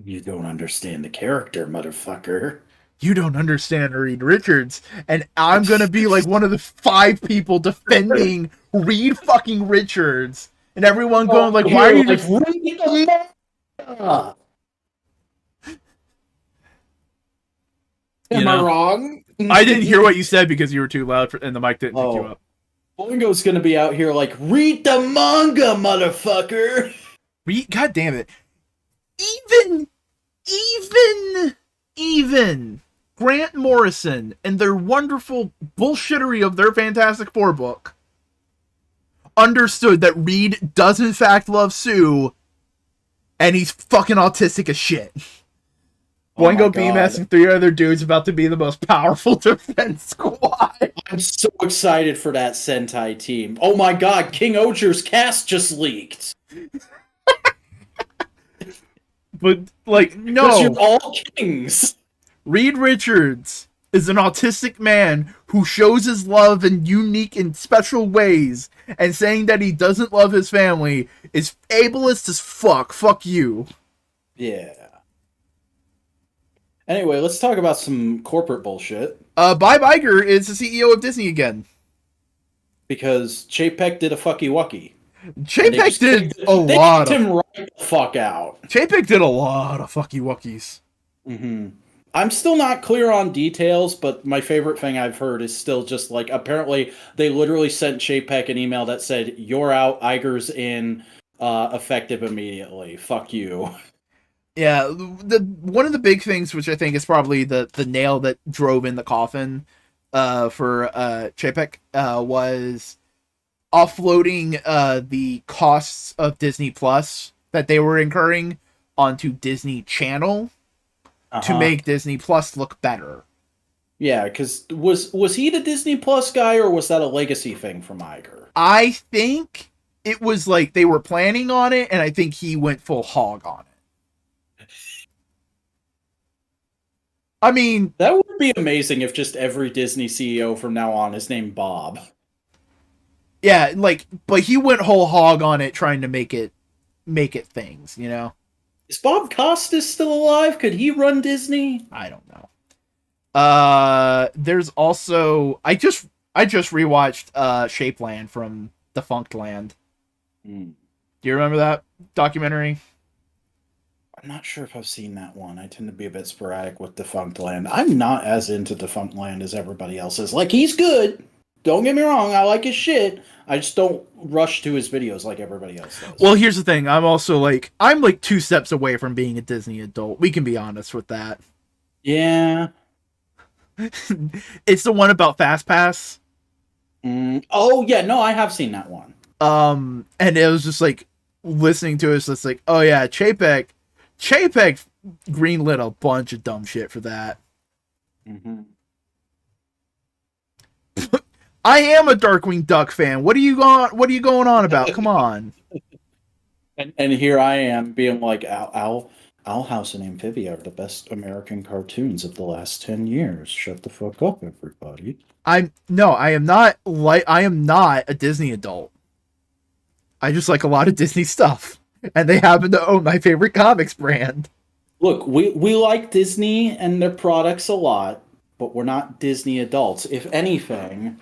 You don't understand the character, motherfucker. You don't understand Reed Richards. And I'm going to be like one of the 5 people defending Reed fucking Richards. And everyone going like, why are you just... Am I wrong? I didn't hear what you said because you were too loud and the mic didn't pick you up. Boingo's gonna be out here like, read the manga, motherfucker! God damn it. Even Grant Morrison and their wonderful bullshittery of their Fantastic Four book understood that Reed does in fact love Sue, and he's fucking autistic as shit. Boingo BMS and 3 other dudes about to be the most powerful defense squad. I'm so excited for that Sentai team. Oh my god, King Oger's cast just leaked. But, like, no. You're all kings. Reed Richards is an autistic man who shows his love in unique and special ways, and saying that he doesn't love his family is ableist as fuck. Fuck you. Yeah. Anyway, let's talk about some corporate bullshit. Bob Iger is the CEO of Disney again. Because Chapek did a fucky wucky. Chapek did a lot of... him right the fuck out. Chapek did a lot of fucky wuckies. Mm-hmm. I'm still not clear on details, but my favorite thing I've heard is still just like, apparently they literally sent Chapek an email that said, "You're out, Iger's in, effective immediately. Fuck you." Yeah, one of the big things, which I think is probably the nail that drove in the coffin for Chapek, was offloading the costs of Disney Plus that they were incurring onto Disney Channel to make Disney Plus look better. Yeah, because was he the Disney Plus guy, or was that a legacy thing from Iger? I think it was like they were planning on it, and I think he went full hog on it. I mean, that would be amazing if just every Disney CEO from now on is named Bob. Yeah, like, but he went whole hog on it, trying to make it things, you know? Is Bob Costas still alive? Could he run Disney? I don't know. There's also, I just rewatched Shapeland from Defunct Land. Do you remember that documentary? I'm not sure if I've seen that one. I tend to be a bit sporadic with Defunct Land. I'm not as into Defunct Land as everybody else is. Like, he's good. Don't get me wrong. I like his shit. I just don't rush to his videos like everybody else does. Well, here's the thing. I'm like 2 steps away from being a Disney adult. We can be honest with that. Yeah. It's the one about Fast Pass. Oh yeah, no, I have seen that one. And it was just like listening to it, so it's like, oh yeah, Chapek greenlit a bunch of dumb shit for that. Mm-hmm. I am a Darkwing Duck fan. What are you going on about? Come on. And here I am being like, Owl House and Amphibia are the best American cartoons of the last 10 years. Shut the fuck up, everybody. I am not a Disney adult. I just like a lot of Disney stuff. And they happen to own my favorite comics brand. Look, we like Disney and their products a lot, but we're not Disney adults. If anything,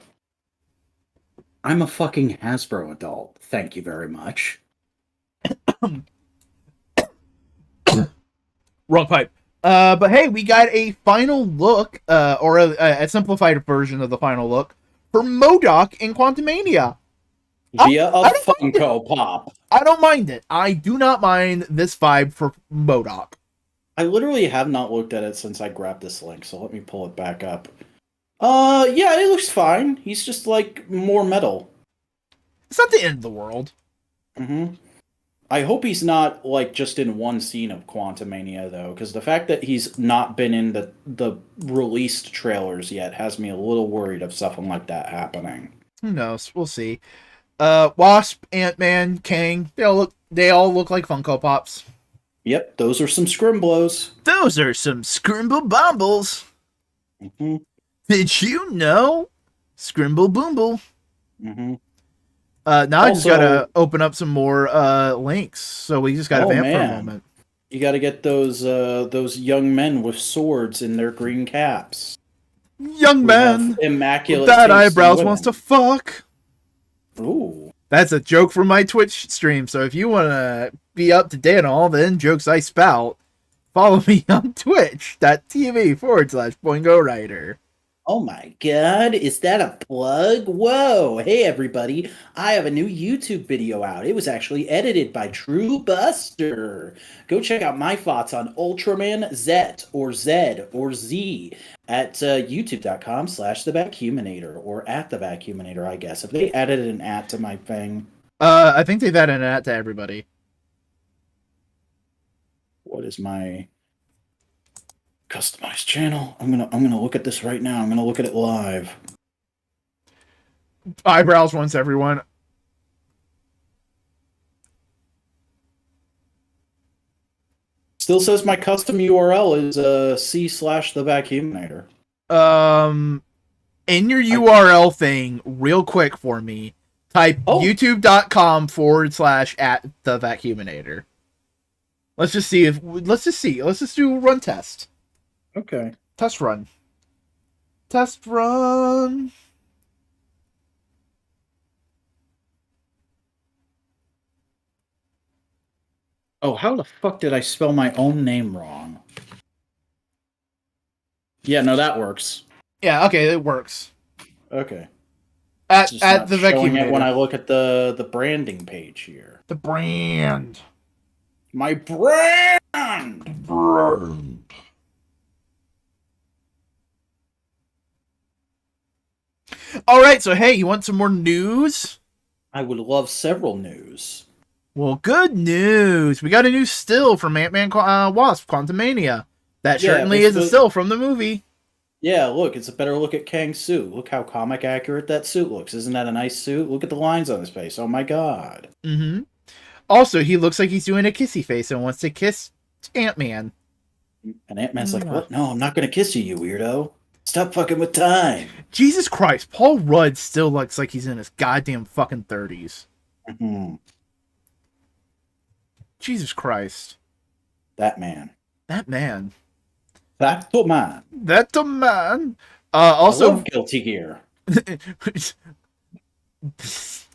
I'm a fucking Hasbro adult. Thank you very much. Wrong pipe. But hey, we got a final look, or a simplified version of the final look for MODOK in Quantumania. Via a Funko Pop. I don't mind it. I do not mind this vibe for MODOK. I literally have not looked at it since I grabbed this link, so let me pull it back up. Yeah, it looks fine. He's just like more metal. It's not the end of the world. Mm-hmm. I hope he's not like just in one scene of Quantumania though, because the fact that he's not been in the released trailers yet has me a little worried of something like that happening. Who knows? We'll see. Wasp, Ant-Man, Kang, they all look like Funko Pops. Yep, those are some Scrimblos. Those are some Scrimble Bombles. Mm-hmm. Did you know? Scrimble Boomble. Mm-hmm. Now I just gotta open up some more links, so we just gotta vamp for a moment. You gotta get those young men with swords in their green caps. Young man, immaculate that eyebrows wants to fuck. Ooh, that's a joke from my Twitch stream. So if you want to be up to date on all the jokes I spout, follow me on twitch.tv/BoingoWriter. Oh my god, is that a plug? Whoa, hey everybody, I have a new YouTube video out. It was actually edited by True Buster. Go check out my thoughts on Ultraman Z or Z at youtube.com/thevacuuminator or at thevacuuminator, I guess. Have they added an at to my thing? I think they've added an at to everybody. What is my customized channel? I'm gonna look at this right now. I'm gonna look at it live. Eyebrows once everyone. Still says my custom URL is c/thevacuuminator. In your URL thing, real quick for me, type youtube.com/@thevacuuminator. Let's just see. Let's just do a run test. Okay. Test run. Test run. Oh, how the fuck did I spell my own name wrong? Yeah, no, that works. Yeah, okay, it works. Okay. At the Vacuuminator. When I look at the branding page here. The brand. My brand! Alright, so hey, you want some more news? I would love several news. Well, good news. We got a new still from Ant-Man Wasp, Quantumania. That certainly is a still from the movie. Yeah, look, it's a better look at Kang's suit. Look how comic accurate that suit looks. Isn't that a nice suit? Look at the lines on his face. Oh my god. Mm-hmm. Also, he looks like he's doing a kissy face and wants to kiss Ant-Man. And Ant-Man's like, what? No, I'm not going to kiss you, you weirdo. Stop fucking with time. Jesus Christ, Paul Rudd still looks like he's in his goddamn fucking 30s. Mm-hmm. Jesus Christ. That man. That man. That's the man. That's the man. Also, I love Guilty Gear.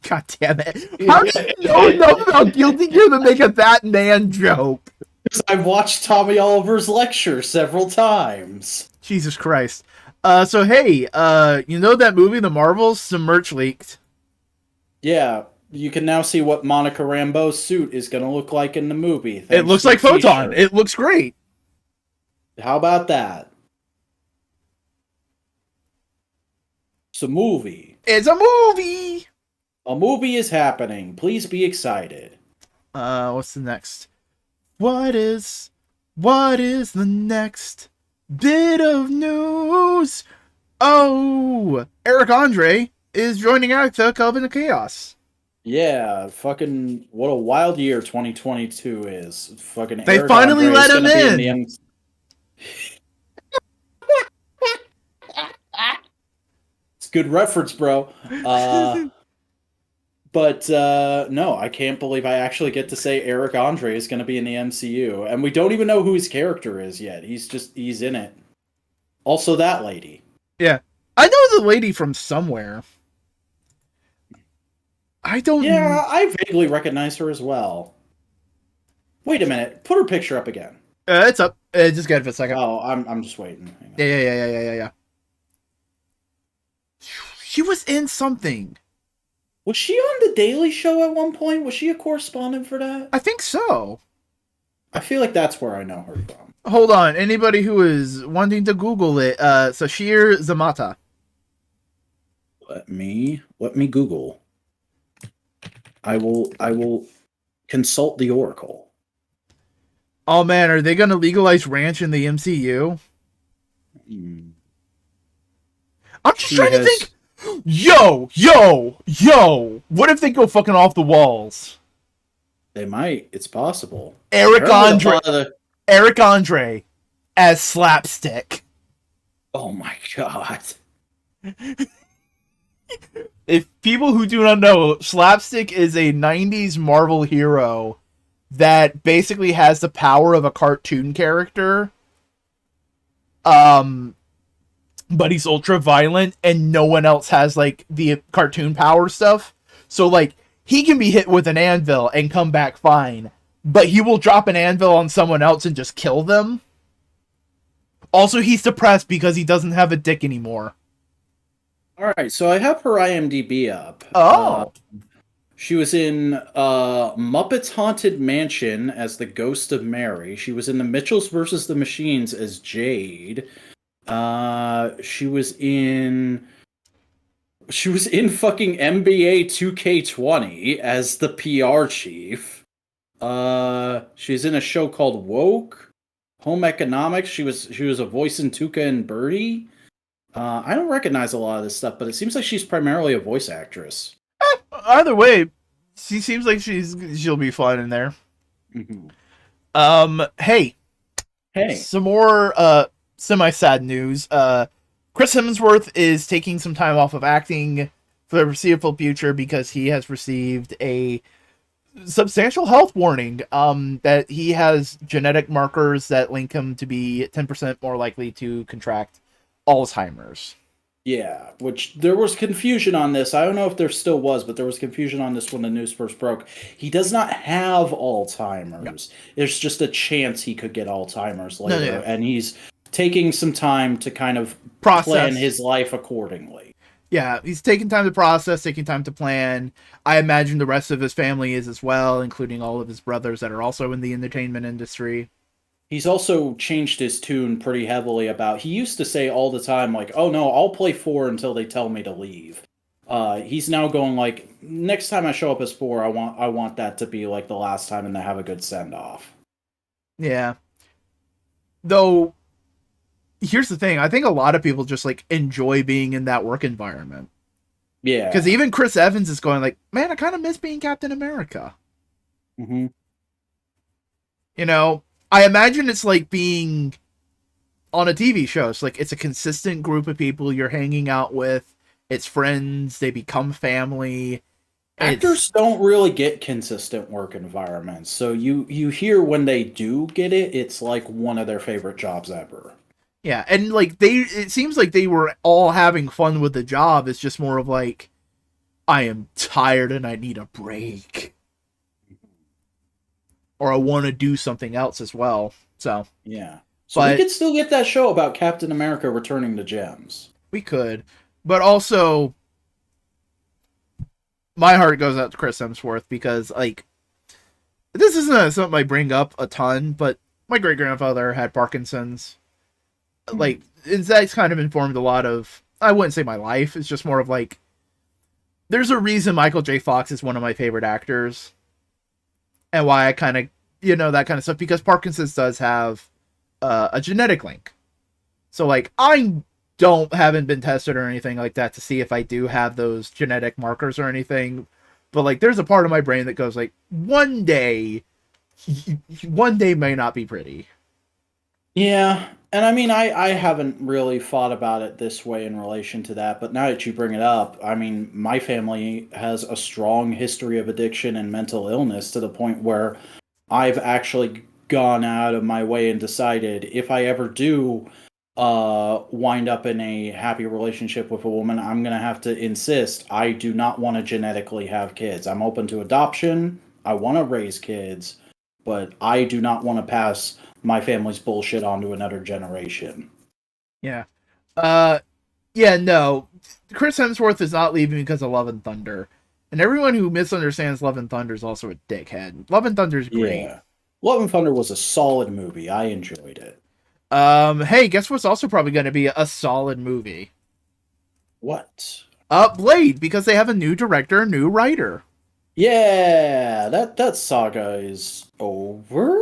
God damn it. How do you know about Guilty Gear to make a that man joke? Because I've watched Tommy Oliver's lecture several times. Jesus Christ. So hey, you know that movie, The Marvels? Some merch leaked. Yeah, you can now see what Monica Rambeau's suit is going to look like in the movie. It looks like Photon. It looks great. How about that? a movie. It's a movie. A movie is happening. Please be excited. What's the next? What is the next bit of news? Oh, Eric Andre is joining Acta Coven of Chaos. Yeah, fucking what a wild year 2022 is. Fucking They Eric finally Andre let is him gonna be in. It's good reference, bro. But no, I can't believe I actually get to say Eric Andre is going to be in the MCU, and we don't even know who his character is yet. He's in it. Also, that lady. Yeah, I know the lady from somewhere. I don't. Yeah, I vaguely recognize her as well. Wait a minute, put her picture up again. It's up. Just get it for a second. Oh, I'm just waiting. Yeah. She was in something. Was she on The Daily Show at one point? Was she a correspondent for that? I think so. I feel like that's where I know her from. Hold on. Anybody who is wanting to Google it, Sashir Zamata. Let me Google. I will consult the Oracle. Oh man, are they gonna legalize ranch in the MCU? I'm just trying to think. Yo! What if they go fucking off the walls? They might. It's possible. Eric Andre as Slapstick. Oh my god. If people who do not know, Slapstick is a 90s Marvel hero that basically has the power of a cartoon character. But he's ultra violent and no one else has like the cartoon power stuff. So like he can be hit with an anvil and come back fine, but he will drop an anvil on someone else and just kill them. Also, he's depressed because he doesn't have a dick anymore. All right, so I have her IMDb up. Oh. She was in Muppets Haunted Mansion as the Ghost of Mary. She was in The Mitchells versus the Machines as Jade. She was in fucking NBA 2K20 as the PR chief. She's in a show called Woke, Home Economics. She was a voice in Tuca and Birdie. I don't recognize a lot of this stuff, but it seems like she's primarily a voice actress. Either way, she seems like she'll be fine in there. Mm-hmm. Hey, some more semi-sad news. Chris Hemsworth is taking some time off of acting for the foreseeable future because he has received a substantial health warning that he has genetic markers that link him to be 10% more likely to contract Alzheimer's. Yeah, which there was confusion on this. I don't know if there still was, but there was confusion on this when the news first broke. He does not have Alzheimer's. No. There's just a chance he could get Alzheimer's later, and he's taking some time to kind of plan his life accordingly. Yeah, he's taking time to process, taking time to plan. I imagine the rest of his family is as well, including all of his brothers that are also in the entertainment industry. He's also changed his tune pretty heavily about, he used to say all the time, like, oh no, I'll play 4 until they tell me to leave. He's now going like, next time I show up as 4, I want that to be like the last time and to have a good send-off. Yeah. Though, here's the thing. I think a lot of people just like enjoy being in that work environment. Yeah. Because even Chris Evans is going like, man, I kind of miss being Captain America. Mm-hmm. You know, I imagine it's like being on a TV show. It's like it's a consistent group of people you're hanging out with. It's friends. They become family. Actors don't really get consistent work environments. So you hear when they do get it, it's like one of their favorite jobs ever. Yeah, and like it seems like they were all having fun with the job. It's just more of like, I am tired and I need a break. Or I want to do something else as well. So yeah. So we could still get that show about Captain America returning to Gems. We could. But also, my heart goes out to Chris Hemsworth because, like, this isn't something I bring up a ton, but my great-grandfather had Parkinson's. Like, that's kind of informed a lot of I wouldn't say my life. It's just more of like, there's a reason Michael J. Fox is one of my favorite actors, and why I kind of, that kind of stuff, because Parkinson's does have a genetic link. So like, haven't been tested or anything like that to see if I do have those genetic markers or anything, but like, there's a part of my brain that goes like, one day may not be pretty. Yeah, and I mean, I haven't really thought about it this way in relation to that, but now that you bring it up, I mean, my family has a strong history of addiction and mental illness, to the point where I've actually gone out of my way and decided, if I ever do wind up in a happy relationship with a woman, I'm going to have to insist I do not want to genetically have kids. I'm open to adoption. I want to raise kids, but I do not want to pass my family's bullshit onto another generation. Yeah. No. Chris Hemsworth is not leaving because of Love and Thunder. And everyone who misunderstands Love and Thunder is also a dickhead. Love and Thunder is great. Yeah. Love and Thunder was a solid movie. I enjoyed it. Hey, guess what's also probably going to be a solid movie? What? Blade, because they have a new director, new writer. Yeah, that saga is over.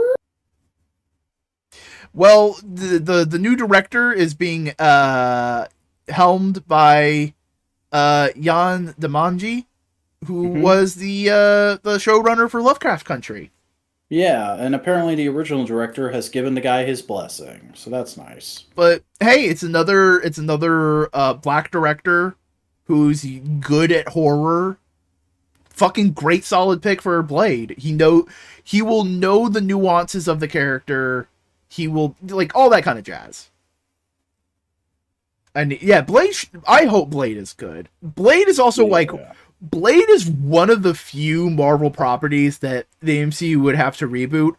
Well, the new director is being helmed by Jan Demanji, who was the showrunner for Lovecraft Country. Yeah, and apparently the original director has given the guy his blessing, so that's nice. But hey, it's another black director who's good at horror. Fucking great, solid pick for Blade. He will know the nuances of the character. He will, like, all that kind of jazz. And yeah, Blade. I hope Blade is good. Blade is also Blade is one of the few Marvel properties that the MCU would have to reboot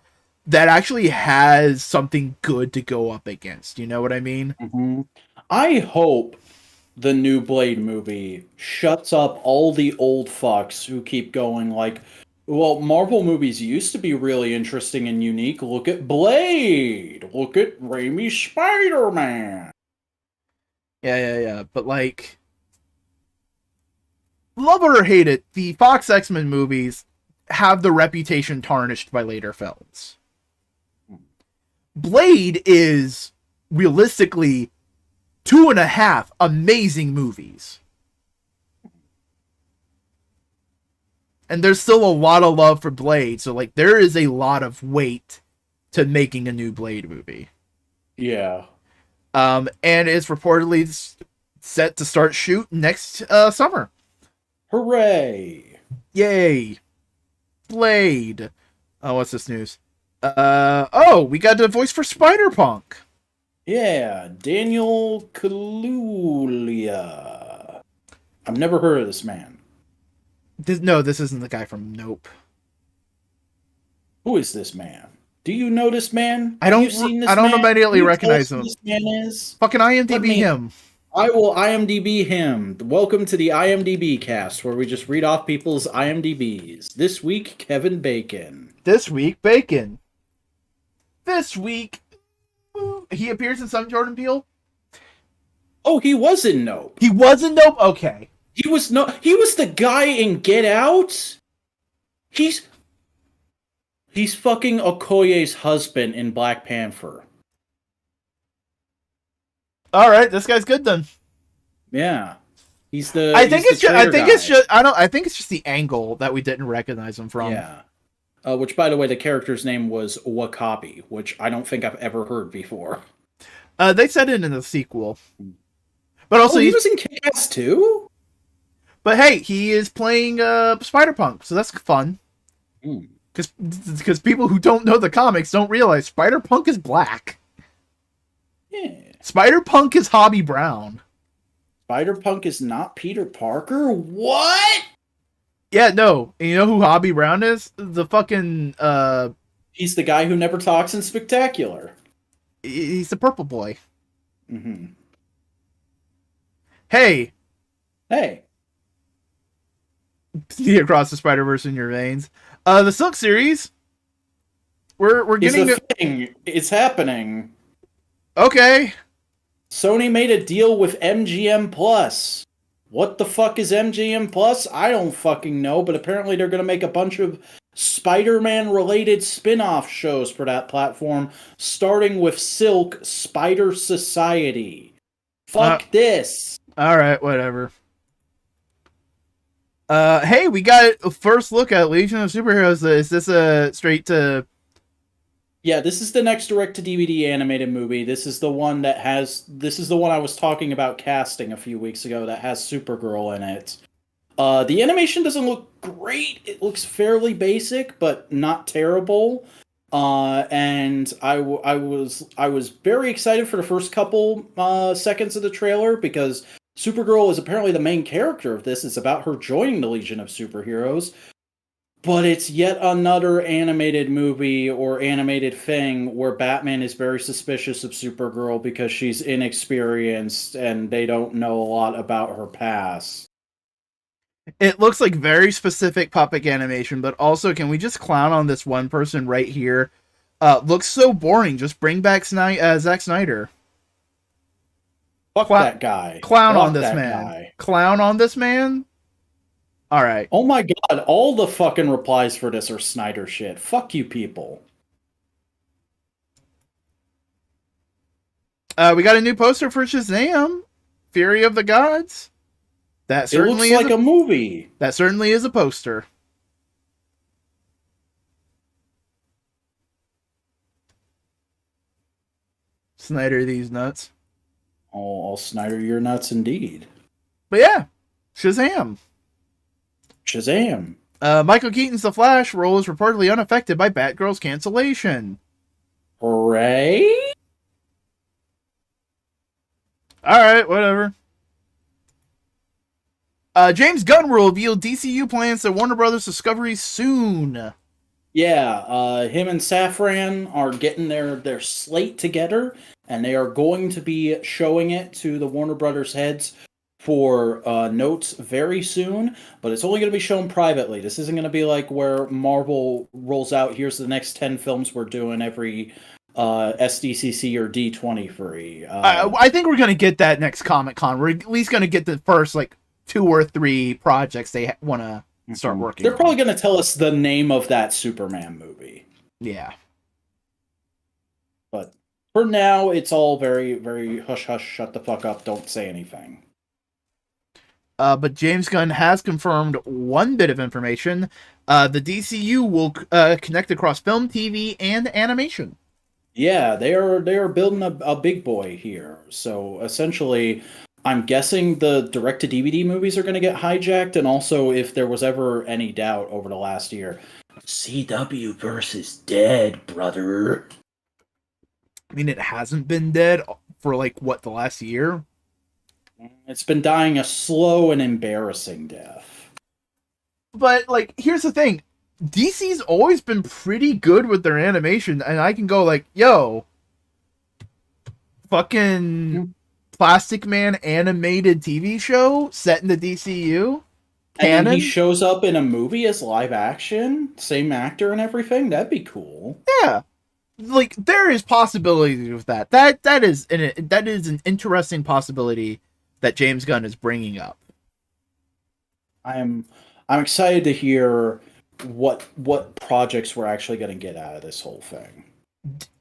that actually has something good to go up against. You know what I mean? Mm-hmm. I hope the new Blade movie shuts up all the old fucks who keep going like, well, Marvel movies used to be really interesting and unique. Look at Blade. Look at Raimi's Spider-Man. Yeah. But like, love it or hate it, the Fox X-Men movies have the reputation tarnished by later films. Blade is realistically 2.5 amazing movies. And there's still a lot of love for Blade, so like, there is a lot of weight to making a new Blade movie. Yeah. And it's reportedly set to start shoot next summer. Hooray! Yay! Blade. Oh, what's this news? We got the voice for Spider-Punk. Yeah, Daniel Kaluuya. I've never heard of this man. This isn't the guy from Nope. Who is this man? Do you know this man? I don't immediately recognize him. This man is? Fucking IMDb him. I will IMDb him. Welcome to the IMDb cast, where we just read off people's IMDbs. This week, Kevin Bacon. This week, Bacon. This week, he appears in some Jordan Peele. Oh, he was in Nope. He was in Nope? Okay. He was the guy in Get Out. He's fucking Okoye's husband in Black Panther. All right, this guy's good then. Yeah, he's the. I think it's just the angle that we didn't recognize him from. Yeah. Which, by the way, the character's name was Wakabi, which I don't think I've ever heard before. They said it in the sequel, but also he was in Kick-Ass too. But hey, he is playing Spider-Punk, so that's fun. Because people who don't know the comics don't realize Spider-Punk is black. Yeah. Spider-Punk is Hobie Brown. Spider-Punk is not Peter Parker? What? Yeah, no. And you know who Hobie Brown is? The fucking... He's the guy who never talks in Spectacular. He's the purple boy. Mm-hmm. Hey. See across the Spider-Verse in your veins. The Silk series. We're getting... It's a thing. It's happening. Okay. Sony made a deal with MGM Plus. What the fuck is MGM Plus? I don't fucking know, but apparently they're going to make a bunch of Spider-Man related spin-off shows for that platform, starting with Silk Spider Society. Fuck this. All right, whatever. Hey, we got a first look at Legion of Superheroes. Is this a straight to... Yeah, this is the next direct-to-DVD animated movie. This is the one I was talking about casting a few weeks ago that has Supergirl in it. The animation doesn't look great. It looks fairly basic, but not terrible. And I was very excited for the first couple seconds of the trailer because Supergirl is apparently the main character of this. It's about her joining the Legion of Superheroes. But it's yet another animated movie or animated thing where Batman is very suspicious of Supergirl because she's inexperienced and they don't know a lot about her past. It looks like very specific puppet animation, but also, can we just clown on this one person right here? Looks so boring. Just bring back Zack Snyder. Fuck that guy. Clown on this man. Clown on this man? Alright. Oh my god, all the fucking replies for this are Snyder shit. Fuck you people. We got a new poster for Shazam! Fury of the Gods. That certainly looks like a movie. That certainly is a poster. Snyder these nuts. Oh, Snyder, you're nuts indeed. But yeah, Shazam. Shazam. Michael Keaton's The Flash role is reportedly unaffected by Batgirl's cancellation. Hooray! Alright, whatever. James Gunn will reveal DCU plans to Warner Brothers Discovery soon. Yeah, him and Safran are getting their slate together, and they are going to be showing it to the Warner Brothers heads for notes very soon, but it's only going to be shown privately. This isn't going to be like where Marvel rolls out, here's the next 10 films we're doing every SDCC or D23. I think we're going to get that next Comic-Con. We're at least going to get the first, 2 or 3 projects they want to start working They're on. probably going to tell us the name of that Superman movie. Yeah. But for now, it's all very, very hush-hush, shut the fuck up, don't say anything. But James Gunn has confirmed one bit of information. The DCU will connect across film, TV, and animation. Yeah, they are building a big boy here. So essentially, I'm guessing the direct-to-DVD movies are going to get hijacked, and also, if there was ever any doubt over the last year, CW versus dead, brother. I mean, it hasn't been dead for, the last year? It's been dying a slow and embarrassing death. But, here's the thing. DC's always been pretty good with their animation, and I can go, yo, fucking Plastic Man animated TV show set in the DCU? Canon? And he shows up in a movie as live action? Same actor and everything? That'd be cool. Yeah. There is possibilities with that. That is an interesting possibility that James Gunn is bringing up. I'm excited to hear what projects we're actually going to get out of this whole thing.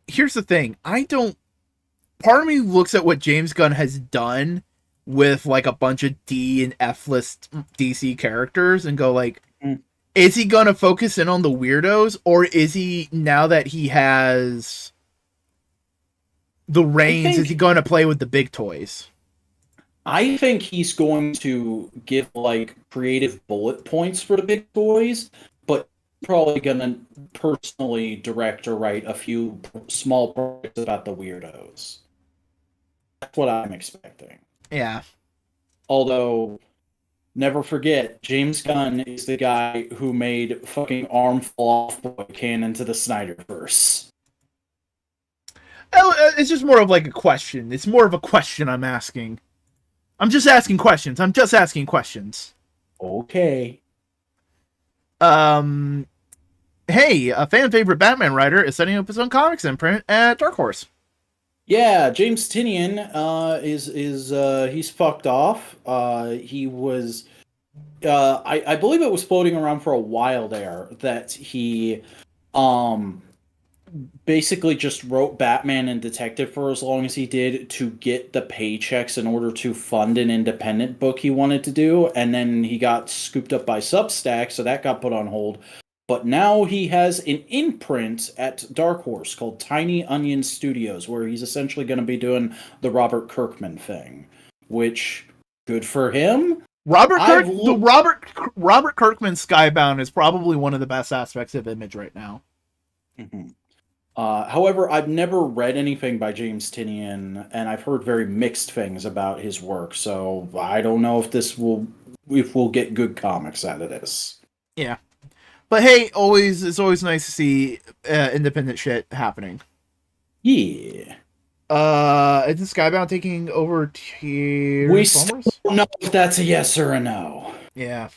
Here's the thing. Part of me looks at what James Gunn has done with a bunch of D and F list DC characters and go is he going to focus in on the weirdos, or is he, now that he has the reins, is he going to play with the big toys? I think he's going to give creative bullet points for the big toys, but probably going to personally direct or write a few small projects about the weirdos. That's what I'm expecting. Yeah. Although, never forget, James Gunn is the guy who made fucking Arm Fall Off Boy canon to the Snyderverse. It's just more of a question. It's more of a question I'm asking. I'm just asking questions. Okay. Hey, a fan favorite Batman writer is setting up his own comics imprint at Dark Horse. Yeah, James Tinian is he's fucked off. He was I believe it was floating around for a while there that he um basically just wrote Batman and Detective for as long as he did to get the paychecks in order to fund an independent book he wanted to do, and then he got scooped up by Substack, so that got put on hold. But now he has an imprint at Dark Horse called Tiny Onion Studios, where he's essentially going to be doing the Robert Kirkman thing, which good for him. Robert Kirkman Skybound is probably one of the best aspects of Image right now. Mm-hmm. However, I've never read anything by James Tinian, and I've heard very mixed things about his work. So I don't know if we'll get good comics out of this. Yeah, but hey, it's always nice to see independent shit happening. Yeah. Isn't Skybound taking over We still don't know if that's a yes or a no. Yeah.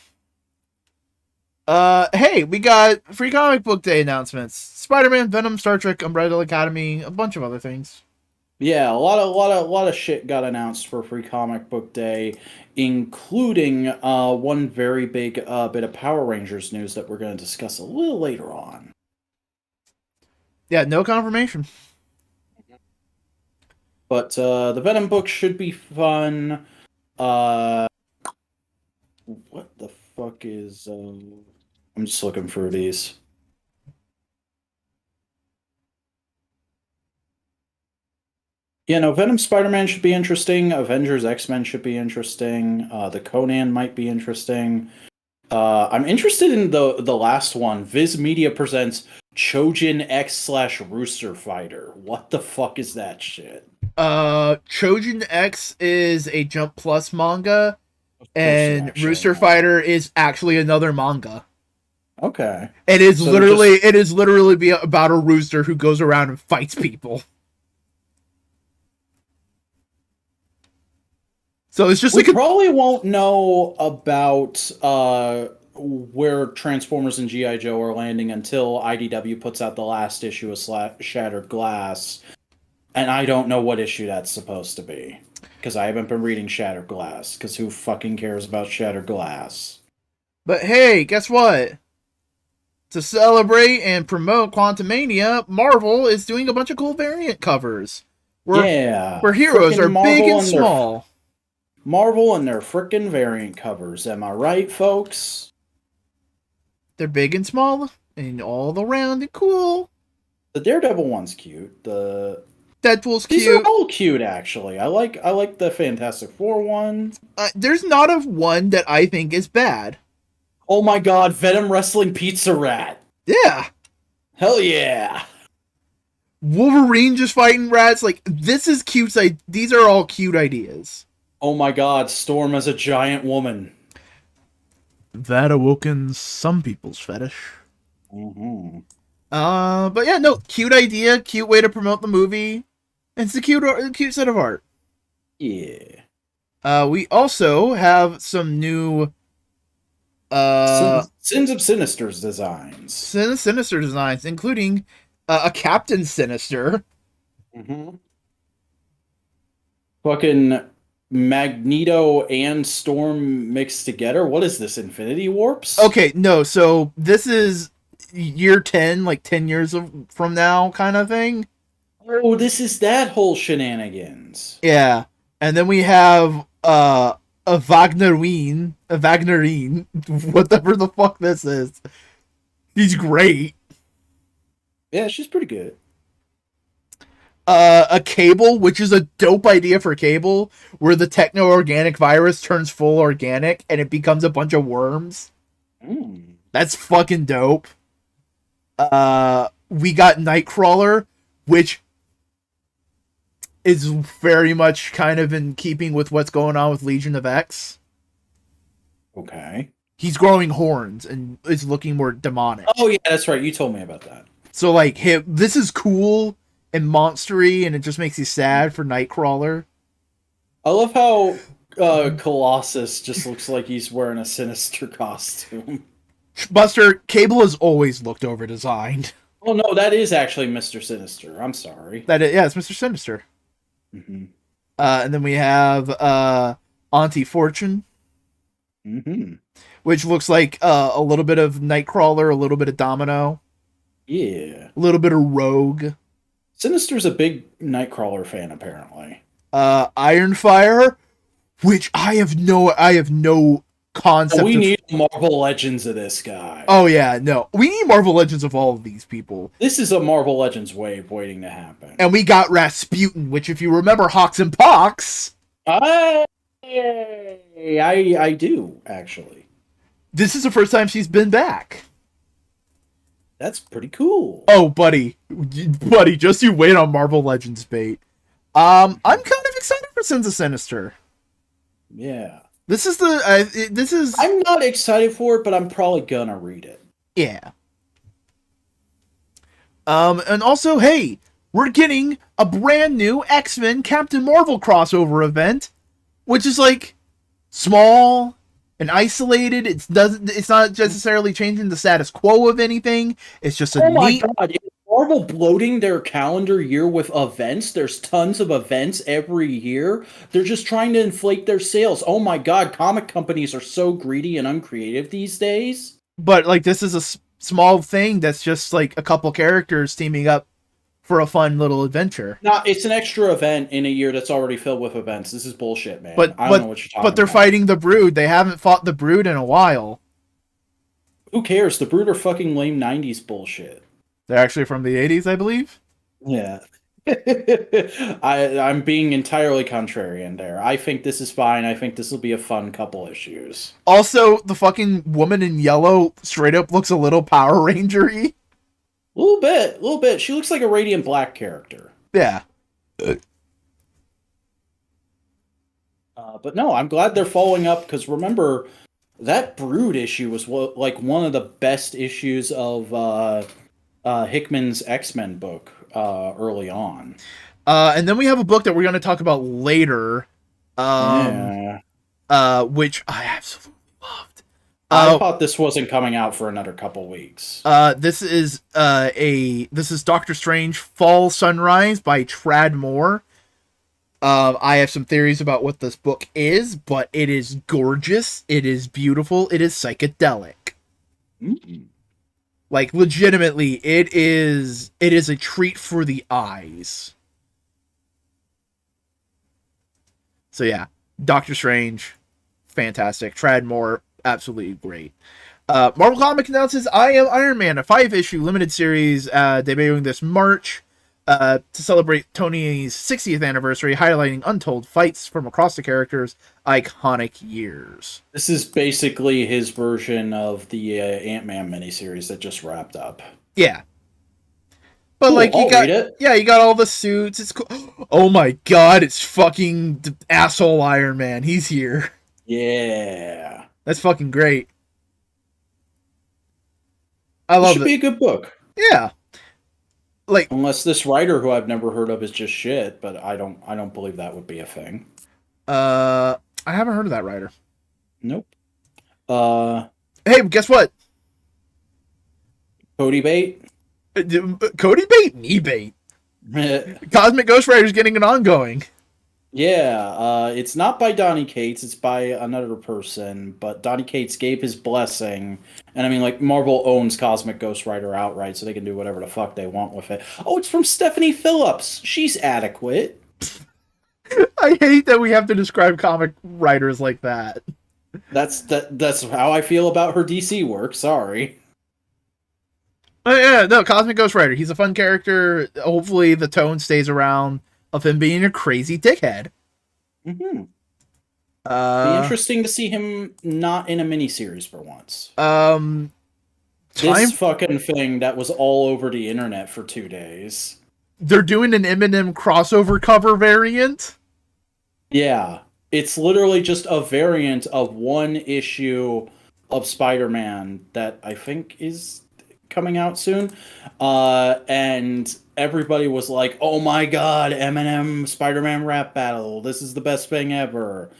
Hey, we got Free Comic Book Day announcements. Spider-Man, Venom, Star Trek, Umbrella Academy, a bunch of other things. Yeah, a lot of shit got announced for Free Comic Book Day, including one very big bit of Power Rangers news that we're going to discuss a little later on. Yeah, no confirmation. But the Venom book should be fun. What the fuck is... I'm just looking for these. Yeah, no, Venom Spider-Man should be interesting. Avengers X-Men should be interesting. The Conan might be interesting. I'm interested in the last one. Viz Media presents Chojin X/Rooster Fighter. What the fuck is that shit? Chojin X is a Jump Plus manga, and Rooster Fighter is actually another manga. Okay. It is literally about a rooster who goes around and fights people. So it's just we probably won't know about where Transformers and G.I. Joe are landing until IDW puts out the last issue of Shattered Glass. And I don't know what issue that's supposed to be. Because I haven't been reading Shattered Glass. Because who fucking cares about Shattered Glass? But hey, guess what? To celebrate and promote Quantumania, Marvel is doing a bunch of cool variant covers. Where heroes are big and small. Marvel and their frickin' variant covers. Am I right, folks? They're big and small and all around and cool. The Daredevil one's cute. The Deadpool's cute. These are all cute, actually. I like the Fantastic Four one. There's not a one that I think is bad. Oh my god, Venom wrestling Pizza Rat. Yeah. Hell yeah. Wolverine just fighting rats. Like, this is cute. These are all cute ideas. Oh my god, Storm as a giant woman. That awokens some people's fetish. Mm-hmm. But yeah, no, cute idea, cute way to promote the movie. It's a cute set of art. Yeah. We also have some new Sins of Sinister's designs. Sinister designs, including a Captain Sinister. Mm-hmm. Fucking Magneto and Storm mixed together. What is this, Infinity Warps? Okay, no, so this is year 10, like 10 years from now kind of thing. Oh, this is that whole shenanigans. Yeah. And then we have a Wagnerine, whatever the fuck this is. He's great. Yeah, she's pretty good. A Cable, which is a dope idea for Cable, where the techno-organic virus turns full organic and it becomes a bunch of worms. That's fucking dope. We got Nightcrawler, which is very much kind of in keeping with what's going on with Legion of X. Okay. He's growing horns and is looking more demonic. Oh yeah, that's right. You told me about that. So like, this is cool and monstery, and it just makes you sad for Nightcrawler. I love how Colossus just looks like he's wearing a Sinister costume. Buster, Cable has always looked over designed. Oh no, that is actually Mr. Sinister. I'm sorry. Yeah, it's Mr. Sinister. Mm-hmm. And then we have Auntie Fortune, Mm-hmm. which looks like a little bit of Nightcrawler, a little bit of Domino, Yeah. a little bit of Rogue. Sinister's a big Nightcrawler fan, apparently. Ironfire, which I have no concept. We need Marvel Legends of this guy. Oh yeah, no, we need Marvel Legends of all of these people. This is a Marvel Legends wave waiting to happen. And we got Rasputin, which, if you remember Hawks and Pox, I do actually. This is the first time she's been back. That's pretty cool. Oh, buddy, just you wait on Marvel Legends bait. I'm kind of excited for Sins of Sinister. Yeah. This is. I'm not excited for it, but I'm probably gonna read it. Yeah. And also, hey, we're getting a brand new X-Men Captain Marvel crossover event, which is like small and isolated. It's not necessarily changing the status quo of anything. It's just a my god. Is Marvel bloating their calendar year with events? There's tons of events every year. They're just trying to inflate their sales. Oh my god, comic companies are so greedy and uncreative these days. But like, this is a small thing that's just like a couple characters teaming up for a fun little adventure. No, it's an extra event in a year that's already filled with events. This is bullshit, man. I don't know what you're talking about. But they're fighting the Brood. They haven't fought the Brood in a while. Who cares? The Brood are fucking lame 90s bullshit. They're actually from the 80s, I believe. Yeah. I'm being entirely contrarian there. I think this is fine. I think this will be a fun couple issues. Also, the fucking woman in yellow straight up looks a little Power Ranger-y. A little bit. She looks like a Radiant Black character. Yeah. But no, I'm glad they're following up, because remember, that Brood issue was like one of the best issues of Hickman's X-Men book early on. And then we have a book that we're going to talk about later, which I absolutely loved. I thought this wasn't coming out for another couple weeks. This is Doctor Strange Fall Sunrise by Trad Moore. I have some theories about what this book is, but it is gorgeous. It is beautiful. It is psychedelic. Mm-hmm. Like, legitimately, it is a treat for the eyes. So yeah, Doctor Strange, fantastic. Trad Moore, absolutely great. Marvel Comics announces I Am Iron Man, a 5-issue limited series debuting this March to celebrate Tony's 60th anniversary, highlighting untold fights from across the character's iconic years. This is basically his version of the Ant-Man miniseries that just wrapped up. Yeah. But cool, like, you got all the suits. It's cool. Oh my god, it's fucking asshole Iron Man. He's here. Yeah. That's fucking great. I love it. Should be a good book. Yeah. Like, unless this writer who I've never heard of is just shit, but I don't believe that would be a thing. I haven't heard of that writer. Nope. Hey, guess what? Cody Bait. Cody Bait? Knee Bait. Cosmic Ghost Rider is getting an ongoing. Yeah, it's not by Donny Cates, it's by another person, but Donny Cates gave his blessing, and I mean, like, Marvel owns Cosmic Ghost Rider outright, so they can do whatever the fuck they want with it. Oh, it's from Stephanie Phillips! She's adequate! I hate that we have to describe comic writers like that. That's how I feel about her DC work, sorry. Yeah, no, Cosmic Ghost Rider, he's a fun character. Hopefully the tone stays around of him being a crazy dickhead. Mm-hmm. Be interesting to see him not in a miniseries for once. This fucking thing that was all over the internet for 2 days. They're doing an Eminem crossover cover variant? Yeah. It's literally just a variant of one issue of Spider-Man that I think is coming out soon. And everybody was like, oh my god, Eminem Spider-Man rap battle. This is the best thing ever.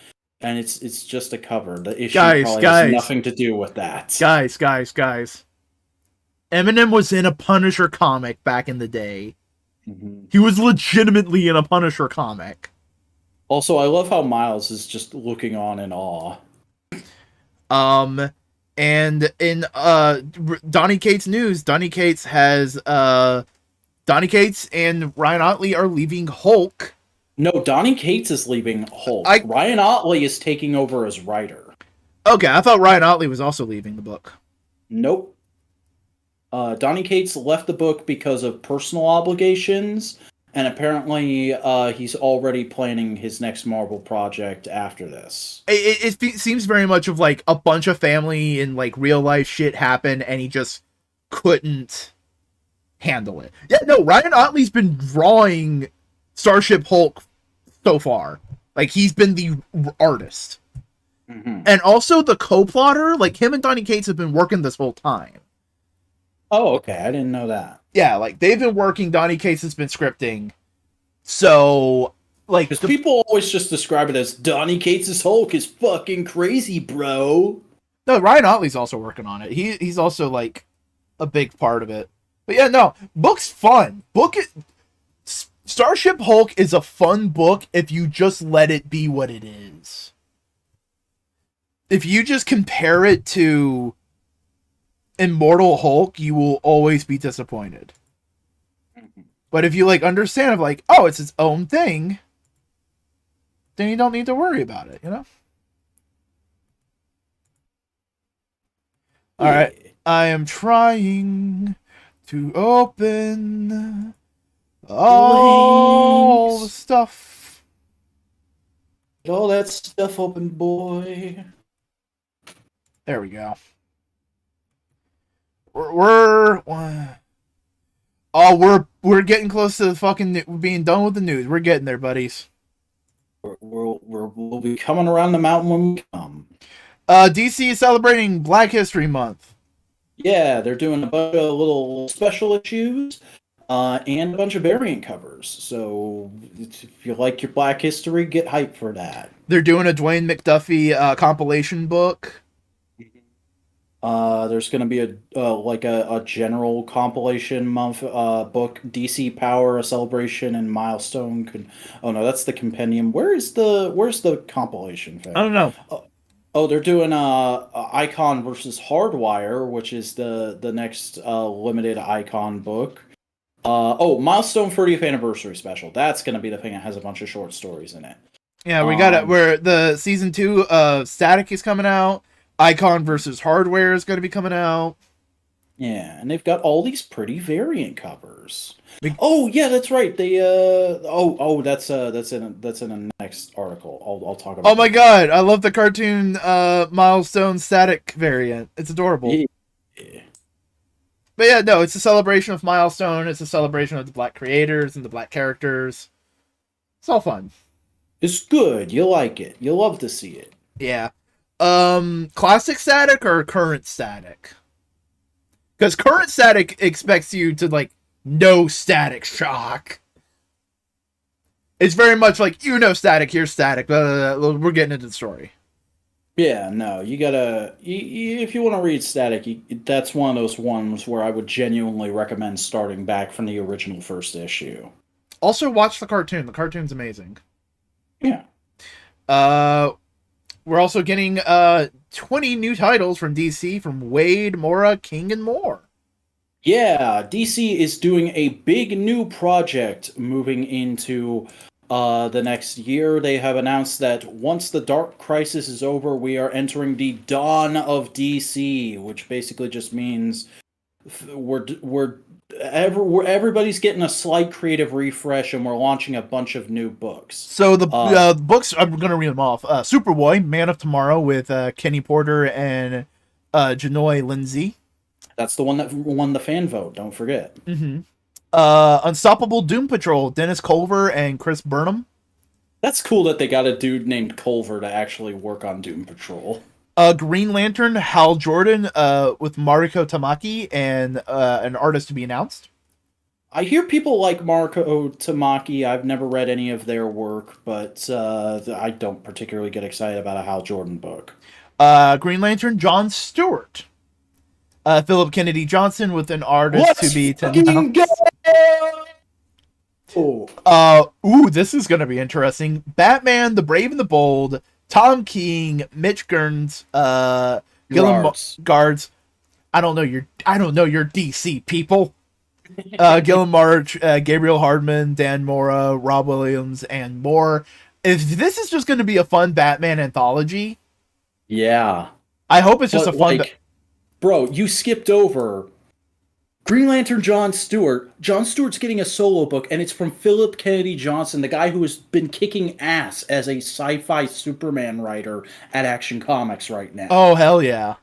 And it's just a cover. The issue probably has nothing to do with that. Guys. Eminem was in a Punisher comic back in the day. Mm-hmm. He was legitimately in a Punisher comic. Also, I love how Miles is just looking on in awe. And in Donny Cates news, Donny Cates and Ryan Ottley are leaving Hulk. No, Donny Cates is leaving Hulk. Ryan Ottley is taking over as writer. Okay, I thought Ryan Ottley was also leaving the book. Nope. Donny Cates left the book because of personal obligations, and apparently he's already planning his next Marvel project after this. It seems very much of like a bunch of family and like real life shit happened, and he just couldn't handle it. Yeah, no, Ryan Ottley's been drawing Starship Hulk so far. Like, he's been the artist. Mm-hmm. And also the co-plotter, like, him and Donny Cates have been working this whole time. Oh, okay. I didn't know that. Yeah, like, they've been working, Donny Cates has been scripting. So, like... Because people always just describe it as, Donny Cates' Hulk is fucking crazy, bro. No, Ryan Ottley's also working on it. He's also, like, a big part of it. But yeah, no, book's fun. Starship Hulk is a fun book if you just let it be what it is. If you just compare it to Immortal Hulk, you will always be disappointed. But if you like understand, like, oh, it's its own thing, then you don't need to worry about it, you know? All right, I am trying to open all the stuff. Get all that stuff open, boy. There we go. We're getting close to the fucking being done with the news. We're getting there, buddies. We'll be coming around the mountain when we come. DC is celebrating Black History Month. Yeah, they're doing a bunch of little special issues and a bunch of variant covers. So if you like your Black History, get hyped for that. They're doing a Dwayne McDuffie compilation book. There's going to be a general compilation month book, DC Power, a celebration, and milestone. Oh no, that's the compendium. Where's the compilation thing? I don't know. Oh, they're doing Icon versus Hardwire, which is the next limited Icon book. Milestone 30th anniversary special. That's going to be the thing that has a bunch of short stories in it. Yeah, we got it. Where the season 2 of Static is coming out. Icon versus Hardware is going to be coming out. Yeah, and they've got all these pretty variant covers. Oh yeah, that's right. They that's in the next article. I'll talk about. Oh my god, I love the cartoon Milestone Static variant. It's adorable. Yeah. But yeah, no, it's a celebration of Milestone. It's a celebration of the Black creators and the Black characters. It's all fun. It's good. You'll like it. You'll love to see it. Yeah. Classic Static or current Static? Because current Static expects you to, like, know Static shock. It's very much like, you know Static, here's Static. We're getting into the story. Yeah, no, you gotta... if you want to read Static, that's one of those ones where I would genuinely recommend starting back from the original first issue. Also, watch the cartoon. The cartoon's amazing. Yeah. We're also getting 20 new titles from DC from Wade, Mora, King, and more. Yeah, DC is doing a big new project moving into the next year. They have announced that once the Dark Crisis is over, we are entering the dawn of DC, which basically just means everybody's getting a slight creative refresh, and we're launching a bunch of new books. So the books, I'm going to read them off. Superboy, Man of Tomorrow with Kenny Porter and Janoy Lindsay. That's the one that won the fan vote, don't forget. Mm-hmm. Unstoppable Doom Patrol, Dennis Culver and Chris Burnham. That's cool that they got a dude named Culver to actually work on Doom Patrol. Green Lantern, Hal Jordan with Mariko Tamaki and an artist to be announced. I hear people like Mariko Tamaki. I've never read any of their work, but I don't particularly get excited about a Hal Jordan book. Green Lantern, John Stewart. Philip Kennedy Johnson with an artist to be announced. Oh, This is gonna be interesting. Batman, the Brave and the Bold, Tom King, Mitch Gern's, Gillen Gerards. Guards. I don't know your DC people. Gillen March, Gabriel Hardman, Dan Mora, Rob Williams, and more. If this is just going to be a fun Batman anthology, Yeah. I hope it's just But a fun. like, bro, you skipped over Green Lantern John Stewart. John Stewart's getting a solo book, and it's from Philip Kennedy Johnson, the guy who has been kicking ass as a sci-fi Superman writer at Action Comics right now. Oh hell yeah!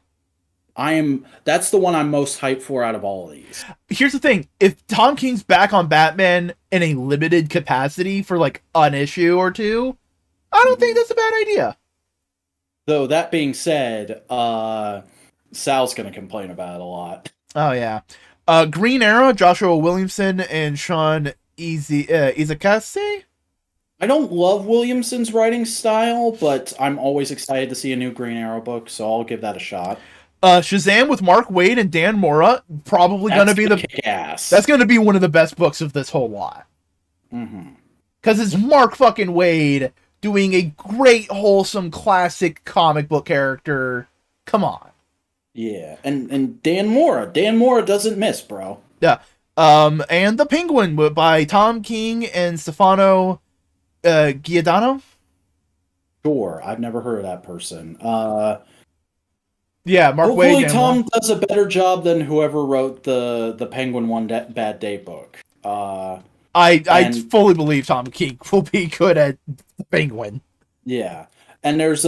That's the one I'm most hyped for out of all of these. Here's the thing: if Tom King's back on Batman in a limited capacity for like an issue or two, I don't think that's a bad idea. Though that being said, Sal's gonna complain about it a lot. Oh yeah. Green Arrow, Joshua Williamson and Sean Izakase. I don't love Williamson's writing style, but I'm always excited to see a new Green Arrow book, so I'll give that a shot. Shazam with Mark Waid and Dan Mora, probably going to be the kick-ass. That's going to be one of the best books of this whole lot. Because it's Mark fucking Waid doing a great, wholesome, classic comic book character. Come on. Yeah, and Dan Mora. Dan Mora doesn't miss, bro. Yeah. And The Penguin by Tom King and Stefano Giordano. Sure, I've never heard of that person. Yeah, Mark Waid. Hopefully Tom does a better job than whoever wrote the Penguin One Bad Day book. I fully believe Tom King will be good at The Penguin. Yeah, and there's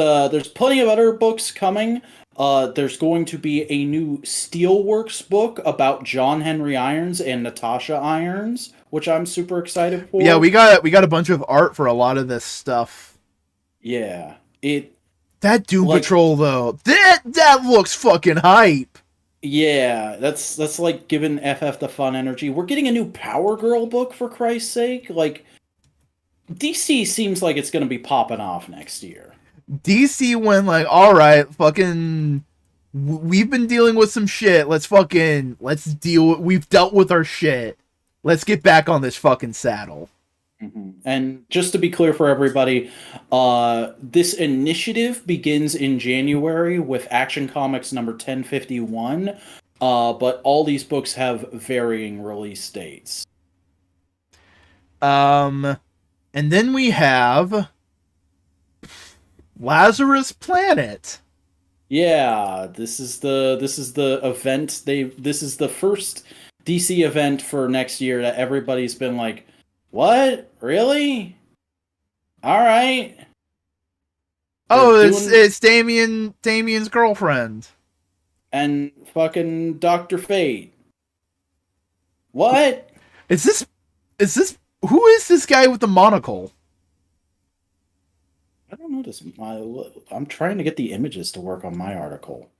plenty of other books coming. There's going to be a new Steelworks book about John Henry Irons and Natasha Irons, which I'm super excited for. Yeah, we got a bunch of art for a lot of this stuff. Yeah, that Doom Patrol though, that looks fucking hype. Yeah, that's like giving FF the fun energy. We're getting a new Power Girl book for Christ's sake. Like, DC seems like it's gonna be popping off next year. DC went like, all right, fucking, we've been dealing with some shit. Let's deal. We've dealt with our shit. Let's get back on this fucking saddle. And just to be clear for everybody, this initiative begins in January with Action Comics number 1051, but all these books have varying release dates. And then we have Lazarus Planet. Yeah, this is the event. This is the first DC event for next year that everybody's been like, what? Really? All right. Oh, it's Damien's girlfriend. And fucking Dr. Fate. What? Is this who is this guy with the monocle? I don't know I'm trying to get the images to work on my article.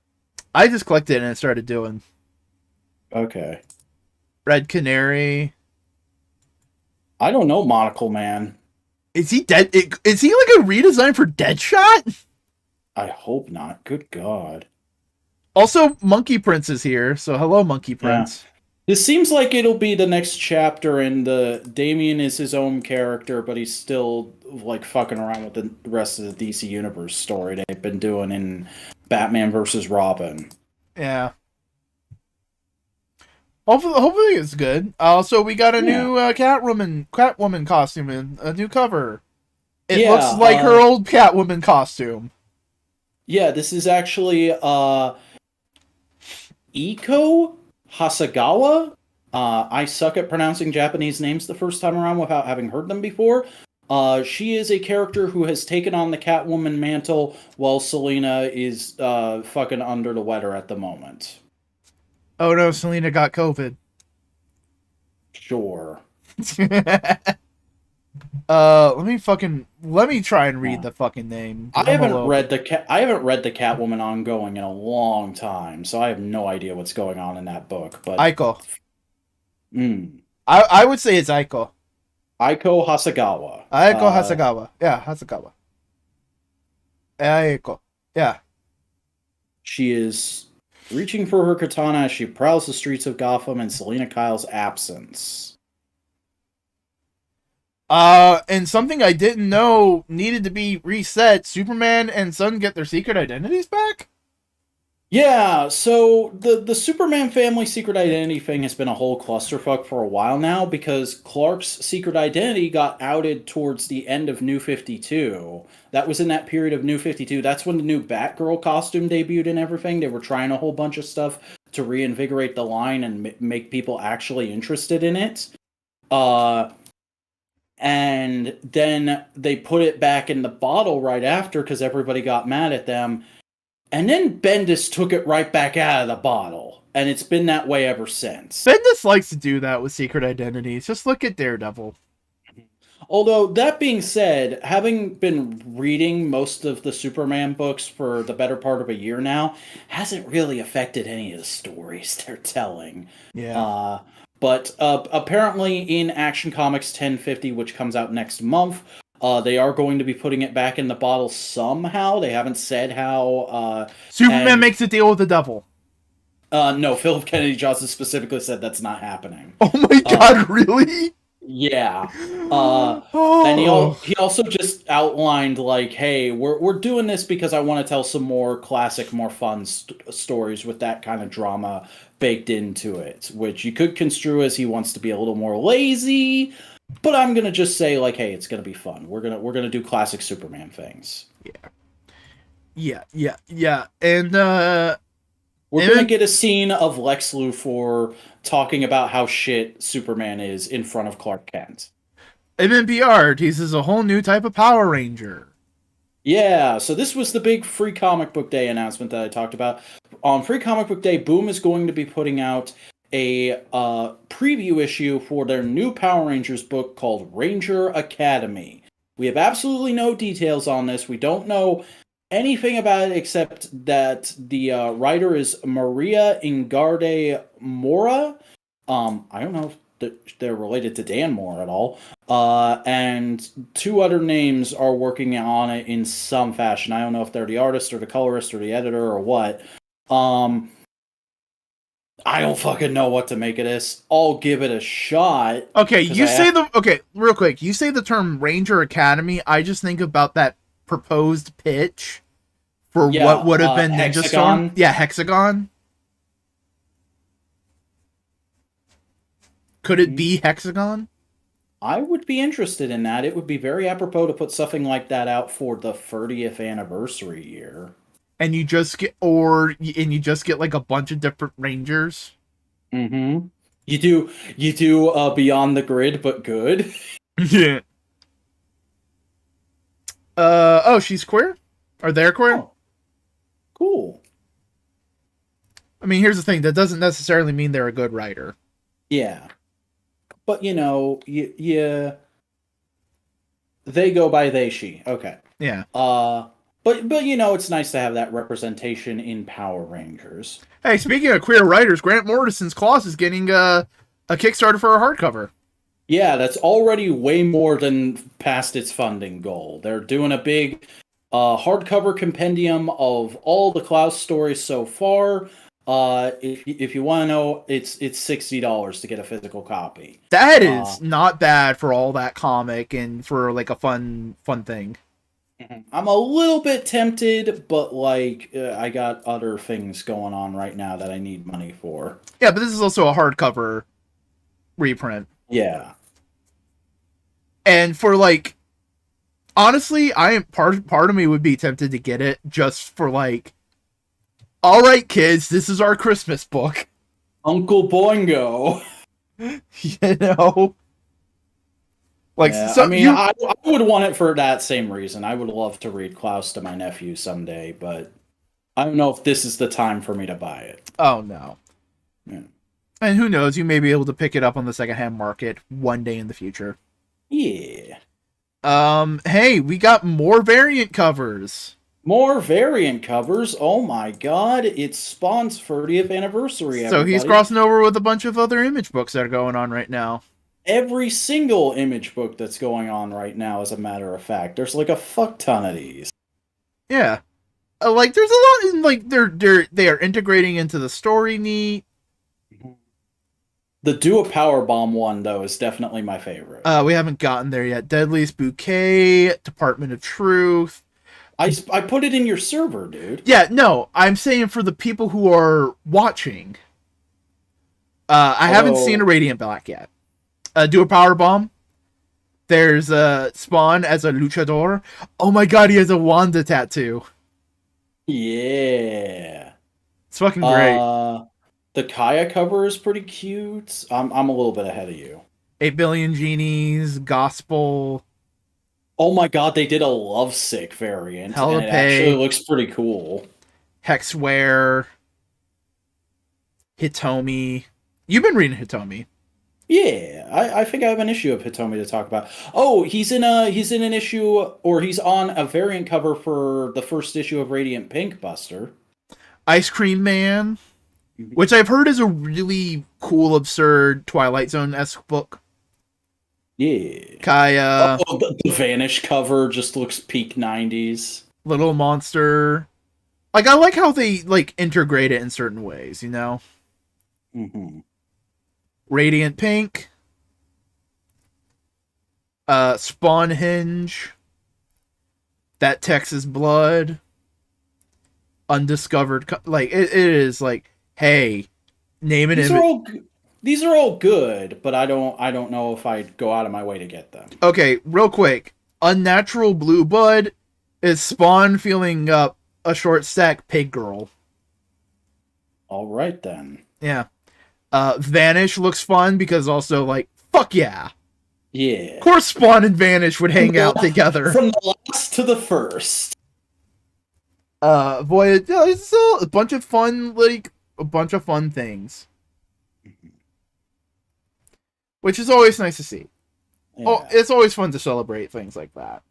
I just clicked it and it started doing. Okay. Red Canary. I don't know, Monocle Man. Is he dead? Is he like a redesign for Deadshot? I hope not. Good God. Also, Monkey Prince is here, so hello, Monkey Prince. Yeah. This seems like it'll be the next chapter in the Damien is his own character, but he's still like fucking around with the rest of the DC Universe story they've been doing in Batman versus Robin. Yeah. Hopefully it's good. Also, we got a new Catwoman costume and a new cover. It looks like her old Catwoman costume. Yeah, this is actually Iko Hasagawa. I suck at pronouncing Japanese names the first time around without having heard them before. She is a character who has taken on the Catwoman mantle while Selina is fucking under the weather at the moment. Oh no, Selina got COVID. Sure. Let me try and read the fucking name. I haven't read the Catwoman ongoing in a long time, so I have no idea what's going on in that book. But Aiko. I would say it's Aiko. Aiko Hasagawa. Aiko Hasagawa. Yeah, Hasagawa. Aiko. Yeah. She is reaching for her katana as she prowls the streets of Gotham in Selina Kyle's absence. And something I didn't know needed to be reset. Superman and Son get their secret identities back? Yeah, so the Superman family secret identity thing has been a whole clusterfuck for a while now because Clark's secret identity got outed towards the end of New 52. That was in that period of New 52. That's when the new Batgirl costume debuted and everything. They were trying a whole bunch of stuff to reinvigorate the line and make people actually interested in it. And then they put it back in the bottle right after because everybody got mad at them. And then Bendis took it right back out of the bottle. And it's been that way ever since. Bendis likes to do that with secret identities. Just look at Daredevil. Although, that being said, having been reading most of the Superman books for the better part of a year now, hasn't really affected any of the stories they're telling. Yeah. But apparently in Action Comics 1050, which comes out next month, they are going to be putting it back in the bottle somehow. They haven't said how. Superman makes a deal with the devil. No, Philip Kennedy Johnson specifically said that's not happening. Oh my god, really? Yeah. And he also just outlined, like, hey, we're doing this because I want to tell some more classic, more fun stories with that kind of drama baked into it, which you could construe as he wants to be a little more lazy, but I'm gonna just say, like, hey, it's gonna be fun. We're gonna do classic Superman things. Yeah. And we're gonna get a scene of Lex Luthor talking about how shit Superman is in front of Clark Kent. MNPR teases a whole new type of Power Ranger. Yeah, so this was the big Free Comic Book Day announcement that I talked about. On Free Comic Book Day, Boom is going to be putting out a preview issue for their new Power Rangers book called Ranger Academy. We have absolutely no details on this. We don't know anything about it except that the writer is Maria Ingarde Mora. I don't know if they're related to Dan Moore at all. And two other names are working on it in some fashion. I don't know if they're the artist or the colorist or the editor or what. I don't fucking know what to make of this. I'll give it a shot. Okay, real quick. You say the term Ranger Academy, I just think about that proposed pitch for what would have been Ninja Storm. Yeah, Hexagon. Could it be Hexagon? I would be interested in that. It would be very apropos to put something like that out for the 30th anniversary year. And you just get like a bunch of different Rangers. Mm-hmm. You do Beyond the Grid, but good. Yeah. She's queer? Or they're queer? Oh. Cool. I mean, here's the thing. That doesn't necessarily mean they're a good writer. Yeah. But, you know, they go by they, she. Okay. Yeah. But you know, it's nice to have that representation in Power Rangers. Hey, speaking of queer writers, Grant Morrison's Claws is getting a Kickstarter for a hardcover. Yeah, that's already way more than past its funding goal. They're doing a big hardcover compendium of all the Klaus stories so far. If you want to know, it's $60 to get a physical copy. That is not bad for all that comic and for like a fun thing. I'm a little bit tempted, but like I got other things going on right now that I need money for. Yeah, but this is also a hardcover reprint. Yeah. And for like, honestly, I am part of me would be tempted to get it just for like, all right, kids, this is our Christmas book. Uncle Boingo. You know? Like, yeah, so I mean, I would want it for that same reason. I would love to read Klaus to my nephew someday, but I don't know if this is the time for me to buy it. Oh, no. Yeah. And who knows, you may be able to pick it up on the secondhand market one day in the future. Yeah. Hey, we got more variant covers. More variant covers? Oh my god, it's Spawn's 30th anniversary, everybody. So he's crossing over with a bunch of other Image books that are going on right now. Every single Image book that's going on right now, as a matter of fact. There's like a fuck ton of these. Yeah. Like, there's a lot in, like, they are integrating into the story neat. The do a power bomb one though is definitely my favorite. We haven't gotten there yet. Deadliest Bouquet, Department of Truth. I put it in your server, dude. Yeah, no, I'm saying for the people who are watching. I haven't seen a Radiant Black yet. Do a power bomb. There's Spawn as a luchador. Oh my god, he has a Wanda tattoo. Yeah. It's fucking great. The Kaya cover is pretty cute. I'm a little bit ahead of you. 8 Billion Genies, Gospel. Oh my god, they did a Lovesick variant, Hell and to it Pay. actually looks pretty cool. Hexware. Hitomi. You've been reading Hitomi. Yeah, I think I have an issue of Hitomi to talk about. Oh, he's in an issue, or he's on a variant cover for the first issue of Radiant Pink Buster. Ice Cream Man, which I've heard is a really cool, absurd Twilight Zone-esque book. Yeah. Kaya. Oh, the Vanish cover just looks peak 90s. Little Monster. Like, I like how they, like, integrate it in certain ways, you know? Mm-hmm. Radiant Pink. Spawn Hinge. That Texas Blood. Undiscovered. Like, it is like, hey, name an image. These are all good, but I don't know if I'd go out of my way to get them. Okay, real quick. Unnatural Blue Blood is Spawn feeling up a short stack pig girl. All right, then. Yeah. Vanish looks fun because also, like, fuck yeah. Yeah. Of course Spawn and Vanish would hang out together. From the last to the first. Voyage, yeah, it's a bunch of fun, like, a bunch of fun things. Which is always nice to see. Yeah. Oh, it's always fun to celebrate things like that.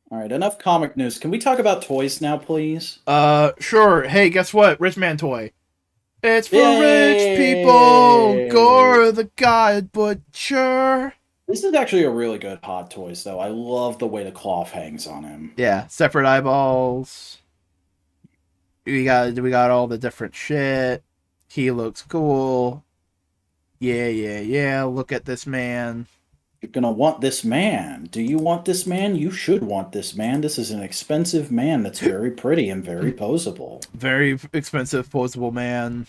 All right, enough comic news. Can we talk about toys now, please? Sure. Hey, guess what? Rich Man Toy. It's for rich people. Gore the God Butcher. This is actually a really good Hot Toys, though. I love the way the cloth hangs on him. Yeah, separate eyeballs. We got all the different shit. He looks cool. Yeah. Look at this man. You're gonna want this man. Do you want this man? You should want this man. This is an expensive man that's very pretty and very posable. Very expensive posable man.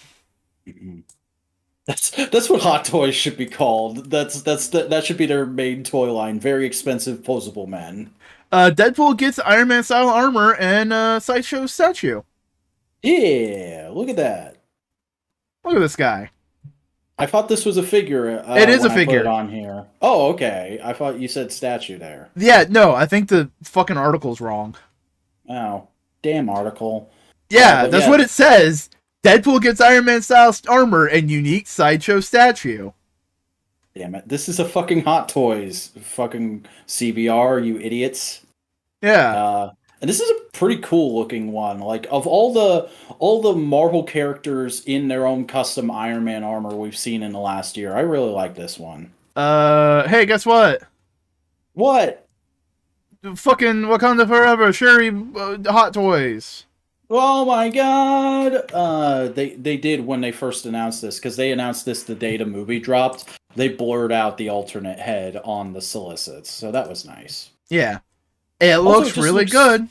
That's what Hot Toys should be called. That should be their main toy line. Very expensive posable men. Deadpool gets Iron Man style armor and Sideshow statue. Yeah, look at that. Look at this guy. I thought this was a figure. It is a figure. I put it on here. Oh, okay. I thought you said statue there. Yeah, no, I think the fucking article's wrong. Oh, damn article. Yeah, that's what it says. Deadpool gets Iron Man style armor and unique Sideshow statue. Damn it. This is a fucking Hot Toys. Fucking CBR, you idiots. Yeah. And this is a pretty cool looking one. Like, of all the Marvel characters in their own custom Iron Man armor we've seen in the last year, I really like this one. Hey, guess what? What? Fucking Wakanda Forever, Sherry Hot Toys. Oh my god! They did when they first announced this, because they announced this the day the movie dropped. They blurred out the alternate head on the solicits, so that was nice. Yeah. It looks really good.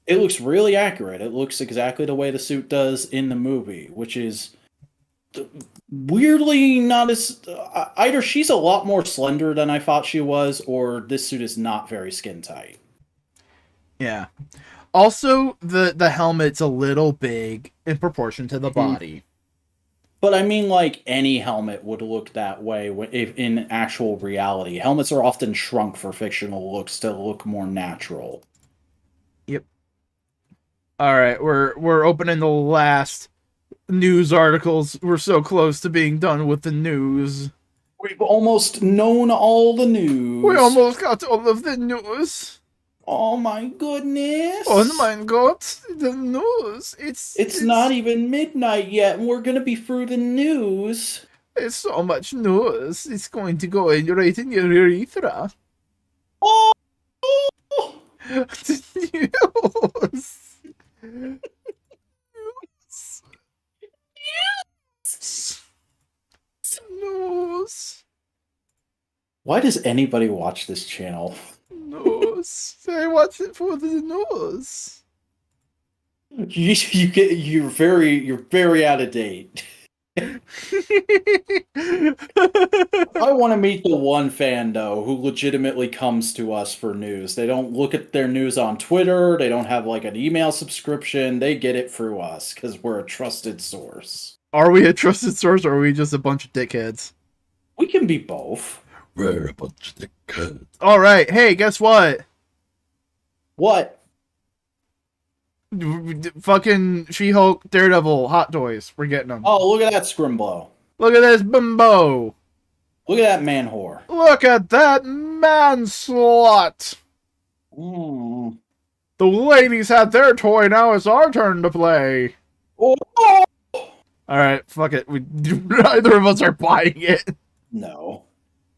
It looks really accurate. It looks exactly the way the suit does in the movie, which is weirdly not as... either she's a lot more slender than I thought she was, or this suit is not very skin tight. Yeah. Also, the helmet's a little big in proportion to the body. But I mean, like, any helmet would look that way if in actual reality. Helmets are often shrunk for fictional looks to look more natural. Yep. All right, we're opening the last news articles. We're so close to being done with the news. We've almost known all the news. We almost got all of the news. Oh my goodness. Oh my god, the news. It's not even midnight yet, and we're gonna be through the news. It's so much news. It's going to go in right in your urethra. Oh! The news. News. Why does anybody watch this channel? News. I watch it for the news. You're very out of date. I want to meet the one fan though who legitimately comes to us for news. They don't look at their news on Twitter. They don't have like an email subscription. They get it through us because we're a trusted source. Are we a trusted source or are we just a bunch of dickheads? We can be both. We're a bunch of dickheads. All right. Hey, guess what? What? Fucking She-Hulk, Daredevil, Hot Toys. We're getting them. Oh, look at that Scrimblow. Look at this bimbo. Look at that man whore. Look at that man slut. Mm. The ladies had their toy. Now it's our turn to play. Oh. All right, fuck it. Neither of us are buying it. No.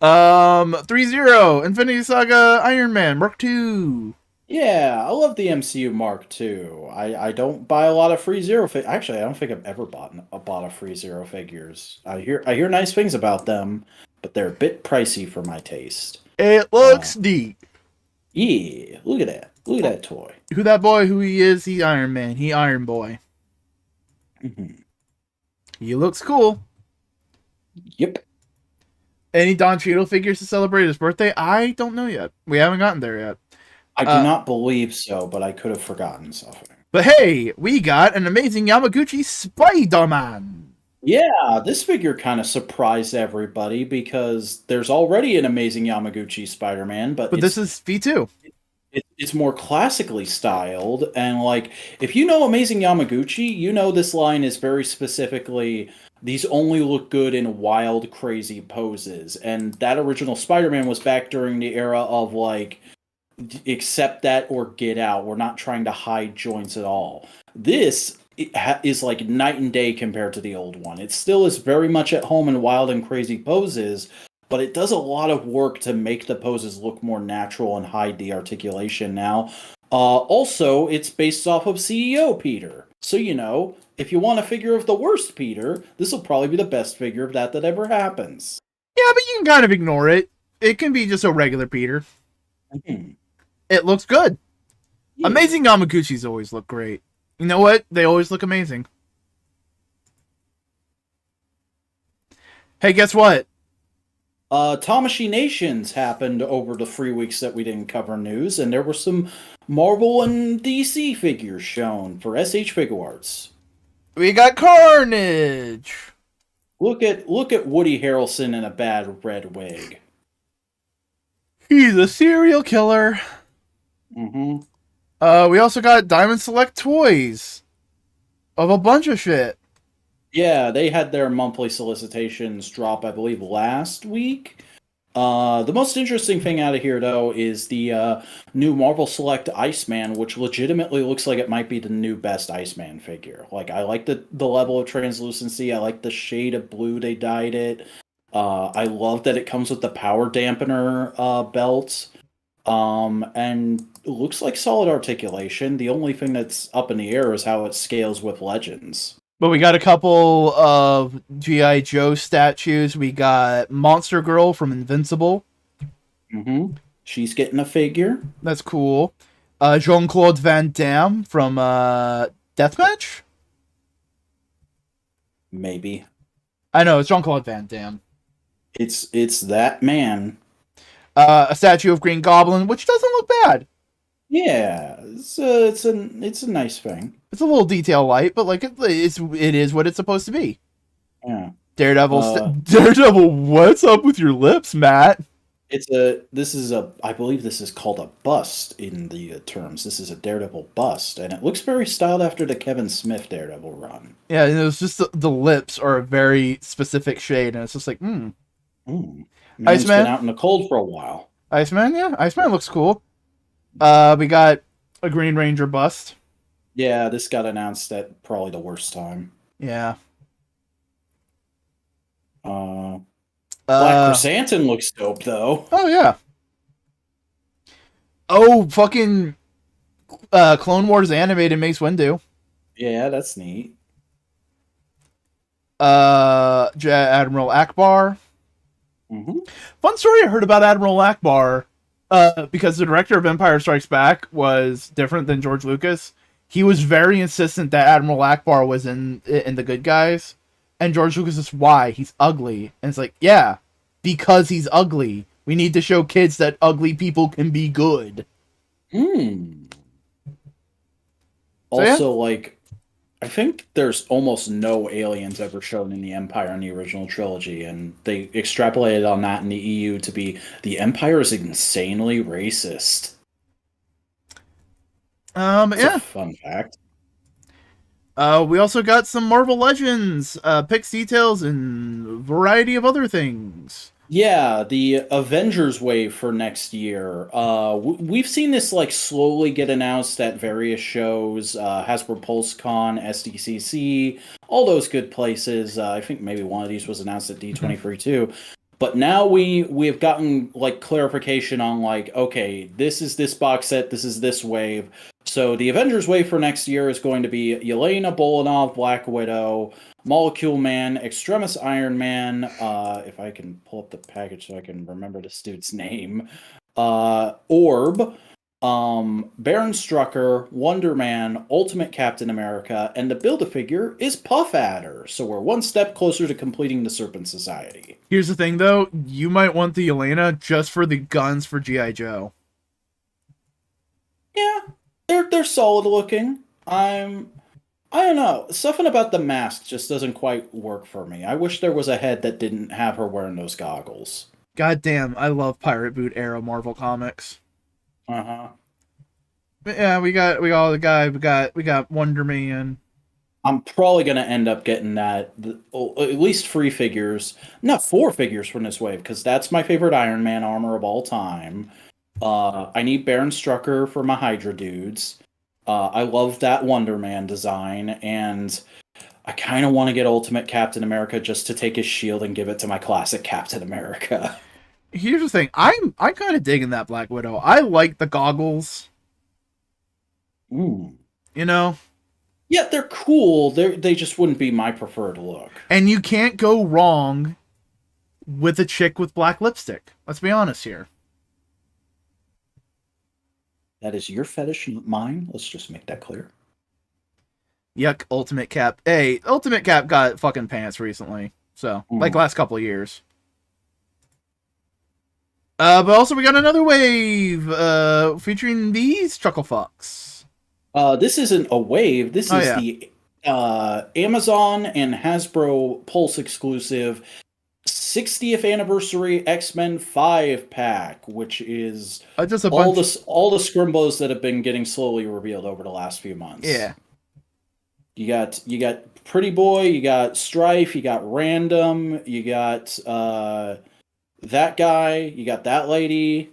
3-0 Infinity Saga Iron Man Mark II. Yeah, I love the MCU Mark II. I don't buy a lot of Free Zero. Actually, I don't think I've ever bought a Free Zero figures. I hear nice things about them, but they're a bit pricey for my taste. It looks neat. Yeah, look at that. Look at that toy. Who that boy? Who he is? He Iron Man. He Iron Boy. Mm-hmm. He looks cool. Yep. Any Don Cheadle figures to celebrate his birthday? I don't know yet. We haven't gotten there yet. I do not believe so, but I could have forgotten something. But hey, we got an amazing Yamaguchi Spider-Man. Yeah, this figure kind of surprised everybody because there's already an amazing Yamaguchi Spider-Man, but this is V2. It's more classically styled, and like if you know Amazing Yamaguchi, you know this line is very specifically these only look good in wild, crazy poses, and that original Spider-Man was back during the era of like accept that or get out. We're not trying to hide joints at all. This is like night and day compared to the old one. It still is very much at home in wild and crazy poses, but it does a lot of work to make the poses look more natural and hide the articulation now. Also, it's based off of CEO Peter. So, you know, if you want a figure of the worst Peter, this will probably be the best figure of that ever happens. Yeah, but you can kind of ignore it. It can be just a regular Peter. Mm-hmm. It looks good. Yeah. Amazing Yamaguchis always look great. You know what? They always look amazing. Hey, guess what? Tamashii Nations happened over the 3 weeks that we didn't cover news, and there were some Marvel and DC figures shown for SH Figuarts. We got Carnage. Look at Woody Harrelson in a bad red wig. He's a serial killer. Mm-hmm. We also got Diamond Select toys of a bunch of shit. Yeah, they had their monthly solicitations drop, I believe, last week. The most interesting thing out of here, though, is the new Marvel Select Iceman, which legitimately looks like it might be the new best Iceman figure. Like, I like the level of translucency. I like the shade of blue they dyed it. I love that it comes with the power dampener belt. And it looks like solid articulation. The only thing that's up in the air is how it scales with Legends. But we got a couple of G.I. Joe statues. We got Monster Girl from Invincible. Mm-hmm. She's getting a figure. That's cool. Jean-Claude Van Damme from Deathmatch? Maybe. I know, it's Jean-Claude Van Damme. It's that man. A statue of Green Goblin, which doesn't look bad. Yeah, it's a nice thing. It's a little detail light, but like it is what it's supposed to be. Yeah. Daredevil, what's up with your lips, Matt? I believe this is called a bust in the terms. This is a Daredevil bust, and it looks very styled after the Kevin Smith Daredevil run. Yeah, and it was just the lips are a very specific shade, and it's just like, Man's Iceman? been out in the cold for a while. Iceman, yeah. Iceman looks cool. We got a Green Ranger bust. Yeah, this got announced at probably the worst time. Yeah. Black Chrysanthemum looks dope, though. Oh, yeah. Oh, fucking Clone Wars animated Mace Windu. Yeah, that's neat. Admiral Akbar. Mm-hmm. Fun story I heard about Admiral Akbar, because the director of Empire Strikes Back was different than George Lucas. He was very insistent that Admiral Akbar was in the good guys, and George Lucas is why he's ugly, and it's like, yeah, because he's ugly. We need to show kids that ugly people can be good. Hmm. So yeah, Also, like, I think there's almost no aliens ever shown in the Empire in the original trilogy, and they extrapolated on that in the EU to be the Empire is insanely racist. It's a yeah. fun fact. We also got some Marvel Legends, picks, details, and a variety of other things. Yeah, the Avengers wave for next year. We've seen this like slowly get announced at various shows, Hasbro PulseCon, SDCC, all those good places. I think maybe one of these was announced at D23 too. But now we've gotten like clarification on like, okay, this is this box set, this is this wave. So the Avengers wave for next year is going to be Yelena, Bolonov, Black Widow, Molecule Man, Extremis Iron Man, if I can pull up the package so I can remember this dude's name, Orb, Baron Strucker, Wonder Man, Ultimate Captain America, and the Build-A-Figure is Puff Adder, so we're one step closer to completing the Serpent Society. Here's the thing, though. You might want the Yelena just for the guns for G.I. Joe. Yeah, they're solid looking. I don't know. Something about the mask just doesn't quite work for me. I wish there was a head that didn't have her wearing those goggles. God damn, I love Pirate Boot era Marvel Comics. Uh-huh. But yeah, we got the guy, we got Wonder Man. I'm probably gonna end up getting that at least 3 figures, not 4 figures from this wave, because that's my favorite Iron Man armor of all time. I need Baron Strucker for my Hydra dudes. I love that Wonder Man design, and I kind of want to get Ultimate Captain America just to take his shield and give it to my classic Captain America. Here's the thing, I'm kind of digging that Black Widow. I like the goggles. Ooh. You know? Yeah, they're cool. They just wouldn't be my preferred look. And you can't go wrong with a chick with black lipstick. Let's be honest here. That is your fetish, not mine. Let's just make that clear. Yuck, Ultimate Cap. Hey, Ultimate Cap got fucking pants recently. So, like last couple of years. But also we got another wave featuring these Chuckle Fucks. This isn't a wave. This is the Amazon and Hasbro Pulse exclusive 60th anniversary X-Men 5-pack, which is just all the scrimbos that have been getting slowly revealed over the last few months. Yeah. You got Pretty Boy, you got Strife, you got Random, you got that guy, you got that lady.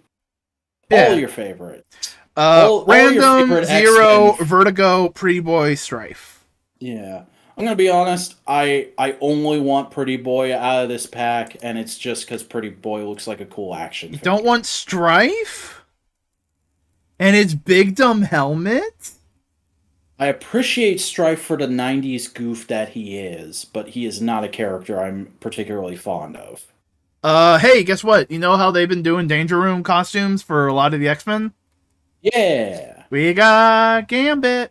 Yeah. All your favorites. Random, Zero, X-Men. Vertigo, Pretty Boy, Strife. Yeah. I'm going to be honest, I only want Pretty Boy out of this pack, and it's just because Pretty Boy looks like a cool action figure. Don't want Strife? And his big dumb helmet? I appreciate Strife for the 90s goof that he is, but he is not a character I'm particularly fond of. Hey, guess what? You know how they've been doing Danger Room costumes for a lot of the X-Men? Yeah. We got Gambit.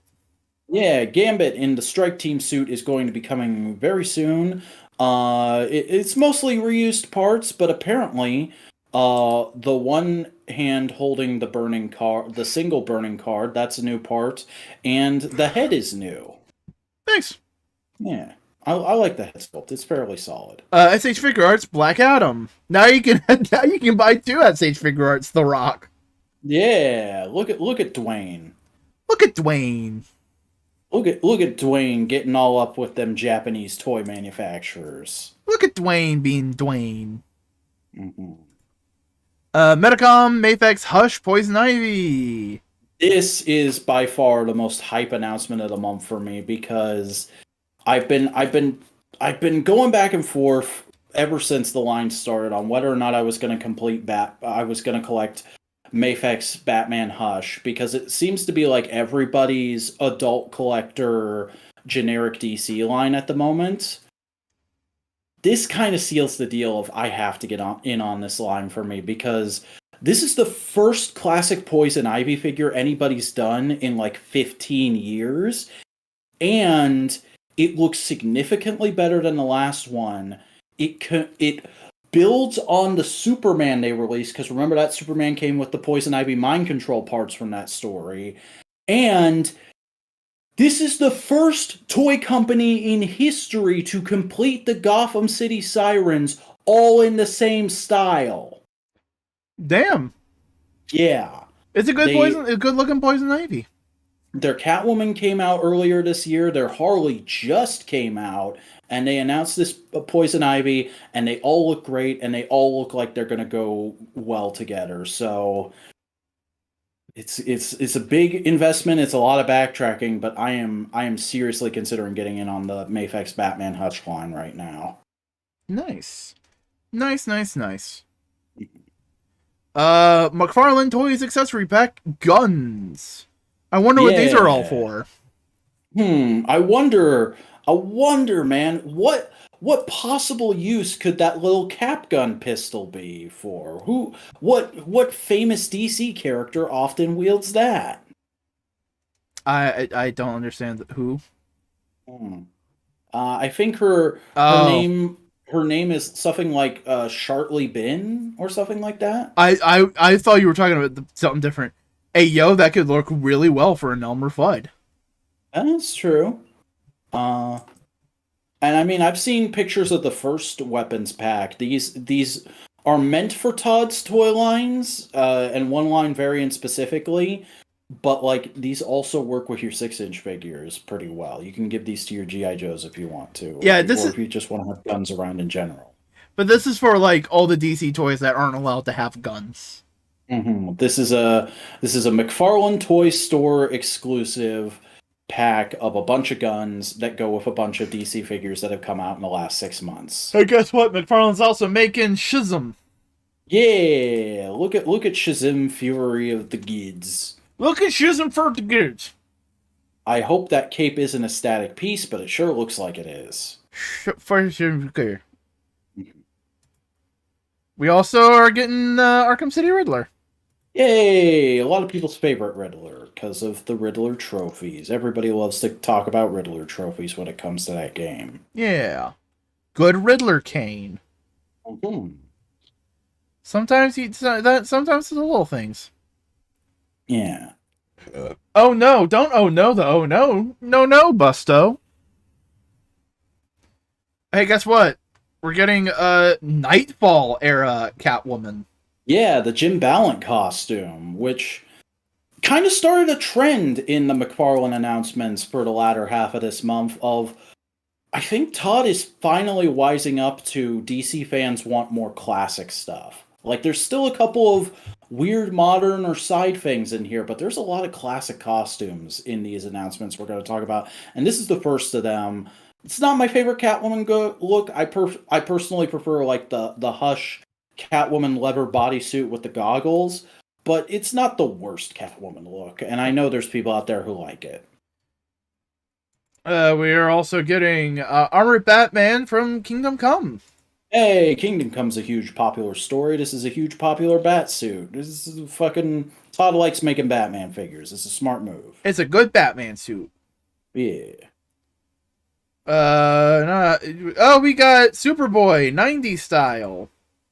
Yeah, Gambit in the Strike Team suit is going to be coming very soon. It's mostly reused parts, but apparently the one hand holding the burning card, the single burning card, that's a new part, and the head is new. Thanks. Yeah. I like the head sculpt. It's fairly solid. SH Figure Arts Black Adam. Now you can buy 2 SH Figure Arts The Rock. Yeah, look at Dwayne. Look at Dwayne. Look at Dwayne getting all up with them Japanese toy manufacturers. Look at Dwayne being Dwayne. Mm-hmm. Metacom, Mafex, Hush, Poison Ivy. This is by far the most hype announcement of the month for me because I've been going back and forth ever since the line started on whether or not I was going to collect Mafex Batman Hush, because it seems to be like everybody's adult collector generic DC line at the moment. this kind of seals the deal of I have to get in on this line for me, because this is the first classic Poison Ivy figure anybody's done in like 15 years, and it looks significantly better than the last one. It builds on the Superman they released, because remember that Superman came with the Poison Ivy mind control parts from that story, and this is the first toy company in history to complete the Gotham City Sirens all in the same style. Damn. Yeah. It's a good looking Poison Ivy. Their Catwoman came out earlier this year. Their Harley just came out, and they announced this Poison Ivy, and they all look great, and they all look like they're going to go well together. So it's a big investment. It's a lot of backtracking, but I am seriously considering getting in on the Mafex Batman Hutch line right now. Nice. McFarlane Toys accessory pack guns. I wonder what these are all for. I wonder, man, what possible use could that little cap gun pistol be for? What famous DC character often wields that? I don't understand who. I think her name is something like Shartley Bin or something like that. I thought you were talking about something different. Hey, yo, that could look really well for an Elmer Fudd. That's true. And I mean, I've seen pictures of the first weapons pack. These are meant for Todd's toy lines, and one line variant specifically. But like, these also work with your 6-inch figures pretty well. You can give these to your GI Joes if you want to. Yeah, if you just want to have guns around in general. But this is for like all the DC toys that aren't allowed to have guns. Mm-hmm. This is a McFarlane Toy Store exclusive pack of a bunch of guns that go with a bunch of DC figures that have come out in the last 6 months. Hey, guess what? McFarlane's also making Shazam. Yeah, look at Shazam Fury of the Gids. Look at Shazam for the Gids. I hope that cape isn't a static piece, but it sure looks like it is. We also are getting Arkham City Riddler. Yay! A lot of people's favorite Riddler because of the Riddler trophies. Everybody loves to talk about Riddler trophies when it comes to that game. Yeah. Good Riddler cane. Mm-hmm. Sometimes it's the little things. Yeah. Oh no, don't oh no the oh no. No, Busto. Hey, guess what? We're getting a Nightfall era Catwoman. Yeah, the Jim Ballant costume, which kind of started a trend in the McFarlane announcements for the latter half of this month of, I think Todd is finally wising up to DC fans want more classic stuff. Like, there's still a couple of weird modern or side things in here, but there's a lot of classic costumes in these announcements we're going to talk about, and this is the first of them. It's not my favorite Catwoman look. I personally prefer like the Hush Catwoman leather bodysuit with the goggles, but it's not the worst Catwoman look, and I know there's people out there who like it. We are also getting Armored Batman from Kingdom Come. Hey, Kingdom Come's a huge popular story. This is a huge popular Batsuit. This is fucking... Todd likes making Batman figures. It's a smart move. It's a good Batman suit. Yeah. We got Superboy, 90s style.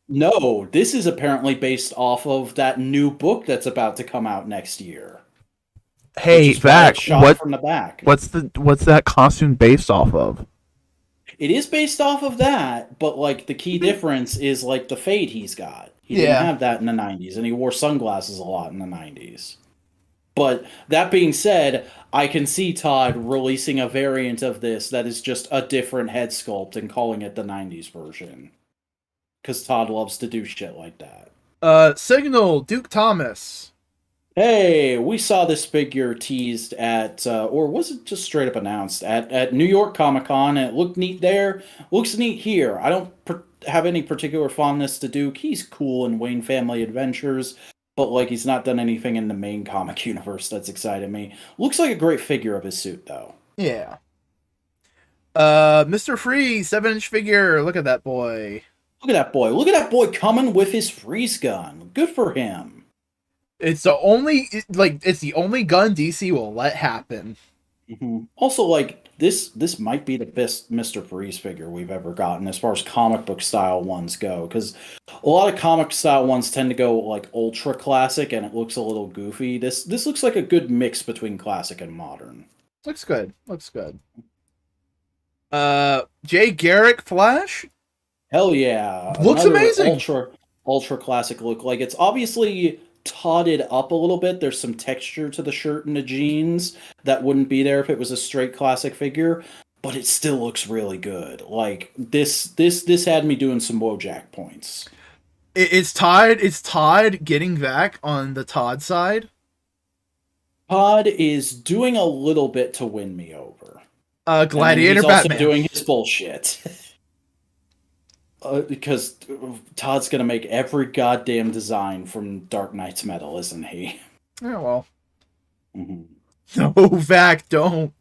No, this is apparently based off of that new book that's about to come out next year. Hey, Vac, from the back. What's that costume based off of? It is based off of that, but like the key difference is like the fade he's got. He didn't have that in the 90s, and he wore sunglasses a lot in the 90s. But that being said, I can see Todd releasing a variant of this that is just a different head sculpt and calling it the 90s version. Because Todd loves to do shit like that. Signal, Duke Thomas. Hey, we saw this figure teased at, or was it just straight up announced, at New York Comic Con, and it looked neat there. Looks neat here. I don't have any particular fondness to Duke. He's cool in Wayne Family Adventures, but like he's not done anything in the main comic universe that's excited me. Looks like a great figure of his suit, though. Yeah. Mr. Freeze, 7-inch figure. Look at that boy. Look at that boy. Look at that boy coming with his freeze gun. Good for him. It's the only gun DC will let happen. Also, like this might be the best Mr. Freeze figure we've ever gotten as far as comic book style ones go, because a lot of comic style ones tend to go like ultra classic and it looks a little goofy. This looks like a good mix between classic and modern. Looks good. Jay Garrick Flash. Hell yeah! Looks Another amazing. Ultra classic look. Like, it's obviously totted up a little bit. There's some texture to the shirt and the jeans that wouldn't be there if it was a straight classic figure, but it still looks really good. Like, this had me doing some Wojak points. It's Todd getting back on the Todd side. Todd is doing a little bit to win me over. Gladiator he's Batman. Also doing his bullshit. Because Todd's gonna make every goddamn design from Dark Knight's Metal, isn't he? Yeah, well. No, Vac, don't.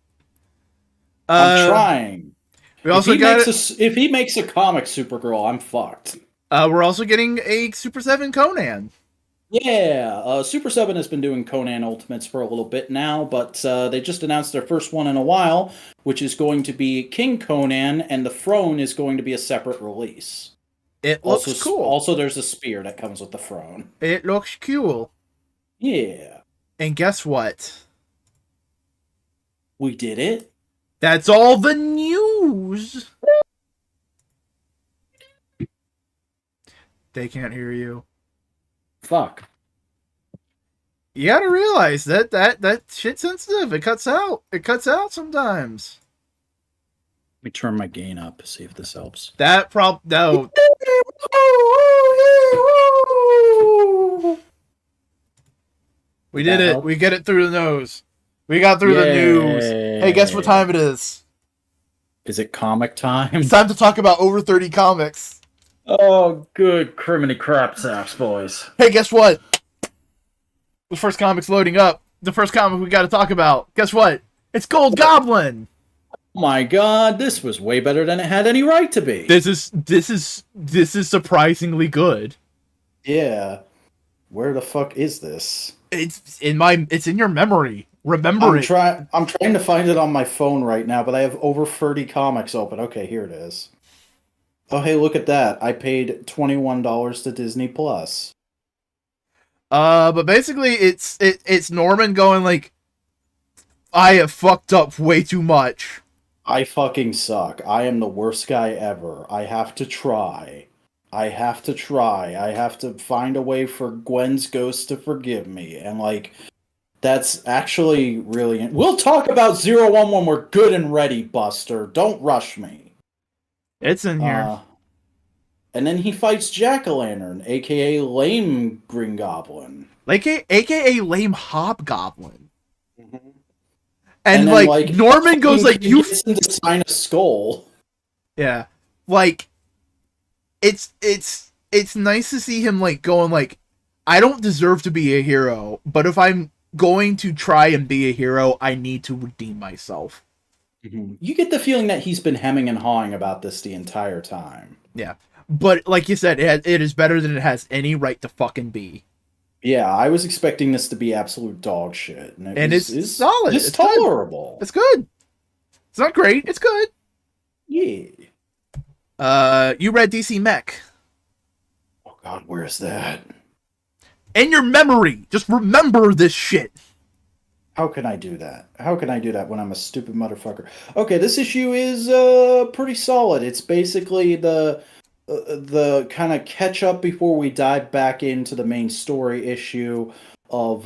I'm trying. We also if he makes a comic Supergirl, I'm fucked. We're also getting a Super 7 Conan. Yeah, Super 7 has been doing Conan Ultimates for a little bit now, but they just announced their first one in a while, which is going to be King Conan, and the throne is going to be a separate release. It looks cool. Also, there's a spear that comes with the throne. It looks cool. Yeah. And guess what? We did it. That's all the news. They can't hear you. Fuck. You gotta realize that shit's sensitive. It cuts out. It cuts out sometimes. Let me turn my gain up, see if this helps. No. We did it. We get it through the nose. We got through the news. Hey, guess what time it is? Is it comic time? It's time to talk about over 30 comics. Oh, good criminy crap sacks, boys. Hey, guess what? The first comic's loading up. The first comic we got to talk about. Guess what? It's Gold Goblin. Oh my god, this was way better than it had any right to be. This is surprisingly good. Yeah. Where the fuck is this? It's in your memory. Remember it. I'm trying to find it on my phone right now, but I have over 30 comics open. Okay, here it is. Oh, hey, look at that. I paid $21 to Disney Plus. But basically it's Norman going like, I have fucked up way too much. I fucking suck. I am the worst guy ever. I have to try. I have to find a way for Gwen's ghost to forgive me. And, like, that's actually really... We'll talk about 01 when we're good and ready, Buster. Don't rush me. It's in here. And then he fights Jack-o'-lantern, a.k.a. Lame Green Goblin. A.k.a. Lame Hobgoblin. Mm-hmm. And like, Norman goes like, you gets him to sign a skull. Yeah. Like, it's nice to see him, like, going like, I don't deserve to be a hero, but if I'm going to try and be a hero, I need to redeem myself. Mm-hmm. You get the feeling that he's been hemming and hawing about this the entire time. Yeah. But, like you said, it is better than it has any right to fucking be. Yeah, I was expecting this to be absolute dog shit. It's solid. It's tolerable. Good. It's good. It's not great. It's good. Yeah. You read DC Mech. Oh god, where is that? In your memory. Just remember this shit. How can I do that? How can I do that when I'm a stupid motherfucker? Okay, this issue is pretty solid. It's basically the kind of catch up before we dive back into the main story issue of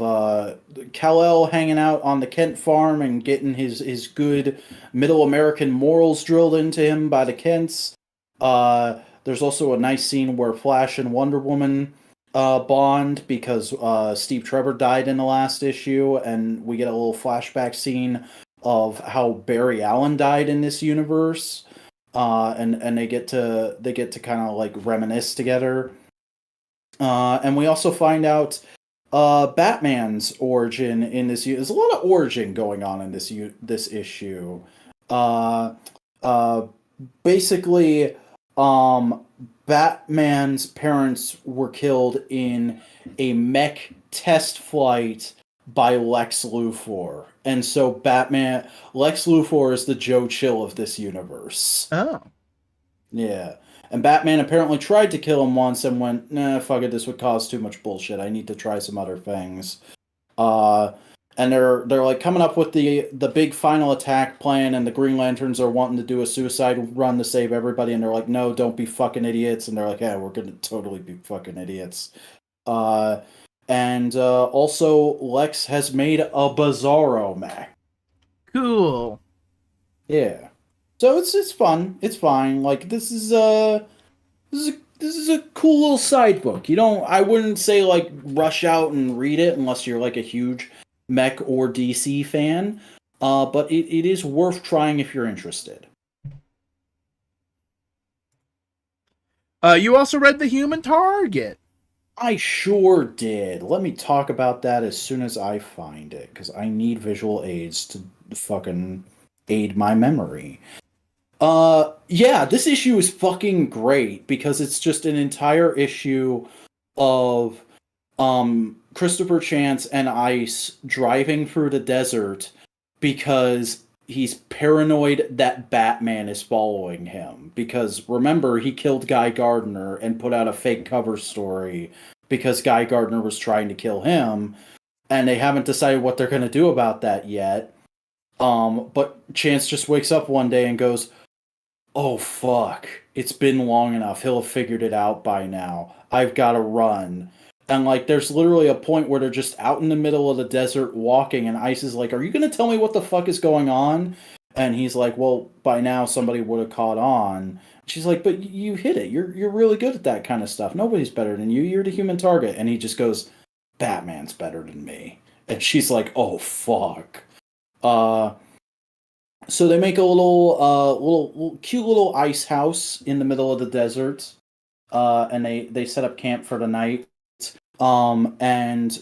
Kal-El hanging out on the Kent farm and getting his good middle American morals drilled into him by the Kents. There's also a nice scene where Flash and Wonder Woman bond because Steve Trevor died in the last issue, and we get a little flashback scene of how Barry Allen died in this universe. And they get to kind of like reminisce together. And we also find out Batman's origin in this. There's a lot of origin going on in this issue. Uh, basically, Batman's parents were killed in a mech test flight by Lex Luthor. And so Lex Luthor is the Joe Chill of this universe. Oh. Yeah. And Batman apparently tried to kill him once and went, nah, fuck it, this would cause too much bullshit. I need to try some other things. And they're like coming up with the big final attack plan, and the Green Lanterns are wanting to do a suicide run to save everybody, and they're like, no, don't be fucking idiots. And they're like, yeah, we're gonna totally be fucking idiots. And also Lex has made a Bizarro mech. Cool. Yeah. So it's fun. It's fine. Like this is a cool little side book. I wouldn't say like rush out and read it unless you're like a huge mech or DC fan. But it is worth trying if you're interested. You also read The Human Target. I sure did. Let me talk about that as soon as I find it, because I need visual aids to fucking aid my memory. Yeah, this issue is fucking great because it's just an entire issue of Christopher Chance and Ice driving through the desert because he's paranoid that Batman is following him. Because remember, he killed Guy Gardner and put out a fake cover story because Guy Gardner was trying to kill him, and they haven't decided what they're going to do about that yet. But Chance just wakes up one day and goes, oh fuck, it's been long enough. He'll have figured it out by now. I've got to run. And like, there's literally a point where they're just out in the middle of the desert walking, and Ice is like, are you going to tell me what the fuck is going on? And he's like, well, by now somebody would have caught on. She's like, but you hit it. You're really good at that kind of stuff. Nobody's better than you. You're the human target. And he just goes, Batman's better than me. And she's like, oh fuck. So they make a little cute little ice house in the middle of the desert, and they set up camp for the night. And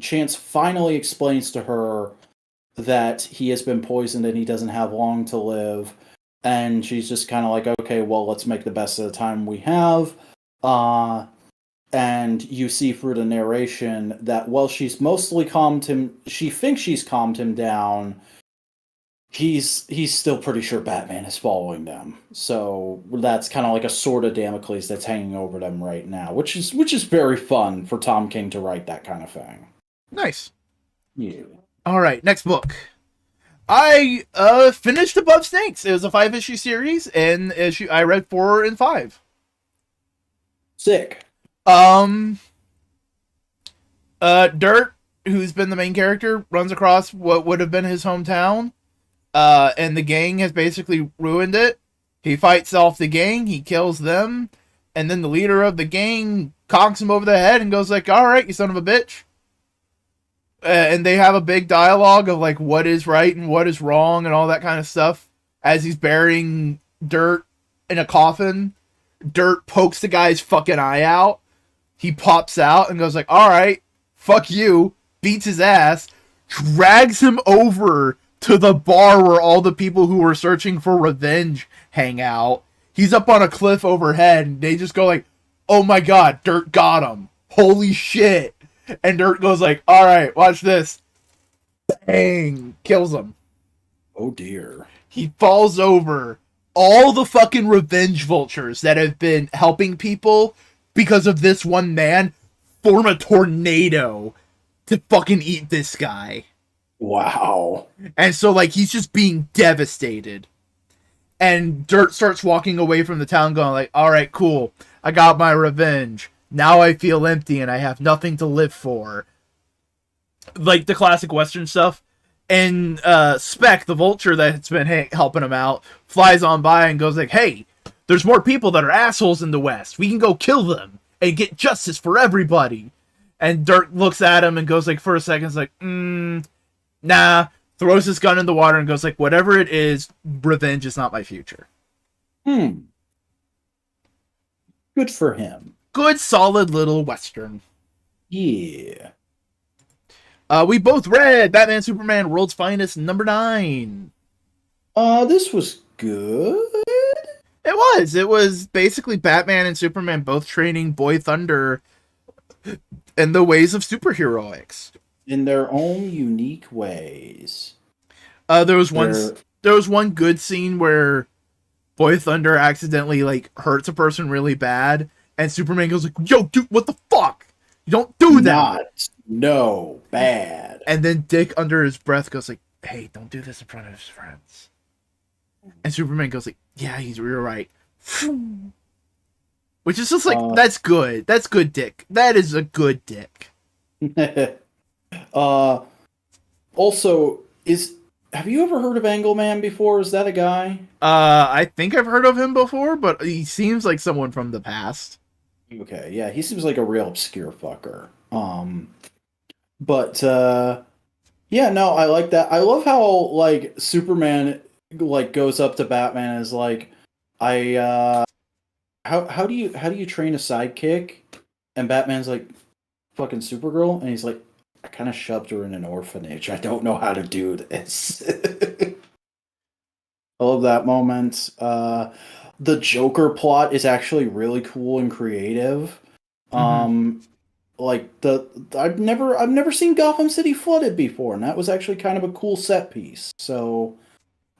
Chance finally explains to her that he has been poisoned and he doesn't have long to live. And she's just kind of like, okay, well, let's make the best of the time we have. And you see through the narration that while she's mostly calmed him, she thinks she's calmed him down. He's still pretty sure Batman is following them. So that's kind of like a sword of Damocles that's hanging over them right now, which is very fun for Tom King to write that kind of thing. Nice. Yeah. All right, next book. I finished Above Snakes. It was a 5-issue series, and I read 4 and 5. Sick. Dirt, who's been the main character, runs across what would have been his hometown. And the gang has basically ruined it. He fights off the gang, he kills them, and then the leader of the gang conks him over the head and goes like, alright, you son of a bitch. And they have a big dialogue of like what is right and what is wrong and all that kind of stuff. As he's burying Dirt in a coffin, Dirt pokes the guy's fucking eye out. He pops out and goes like, alright, fuck you, beats his ass, drags him over to the bar where all the people who were searching for revenge hang out. He's up on a cliff overhead, and they just go like, oh my god, Dirt got him. Holy shit. And Dirt goes like, alright, watch this. Bang! Kills him. Oh dear. He falls over. All the fucking revenge vultures that have been helping people because of this one man form a tornado to fucking eat this guy. Wow. And so, like, he's just being devastated. And Dirt starts walking away from the town going like, alright, cool. I got my revenge. Now I feel empty and I have nothing to live for. Like the classic Western stuff. And Spec, the vulture that's been helping him out, flies on by and goes like, hey, there's more people that are assholes in the West. We can go kill them and get justice for everybody. And Dirt looks at him and goes like, for a second, it's like, nah. Throws his gun in the water and goes like, whatever it is, revenge is not my future. Good for him. Good, solid little Western. Yeah. We both read Batman Superman World's Finest #9. This was good. It was. It was basically Batman and Superman both training Boy Thunder in the ways of superheroics. In their own unique ways. There was one good scene where Boy Thunder accidentally like hurts a person really bad, and Superman goes like, "Yo, dude, what the fuck? You don't do that." No, bad. And then Dick under his breath goes like, "Hey, don't do this in front of his friends." And Superman goes like, "Yeah, you're right." Which is just like, that's good. That's good Dick. That is a good Dick. Also, have you ever heard of Angleman before? Is that a guy? I think I've heard of him before, but he seems like someone from the past. Okay, yeah, he seems like a real obscure fucker. Yeah, no, I like that. I love how like Superman like goes up to Batman and is like, how do you train a sidekick? And Batman's like, fucking Supergirl, and he's like, I kind of shoved her in an orphanage. I don't know how to do this. I love that moment. The Joker plot is actually really cool and creative. Like I've never seen Gotham City flooded before, and that was actually kind of a cool set piece. So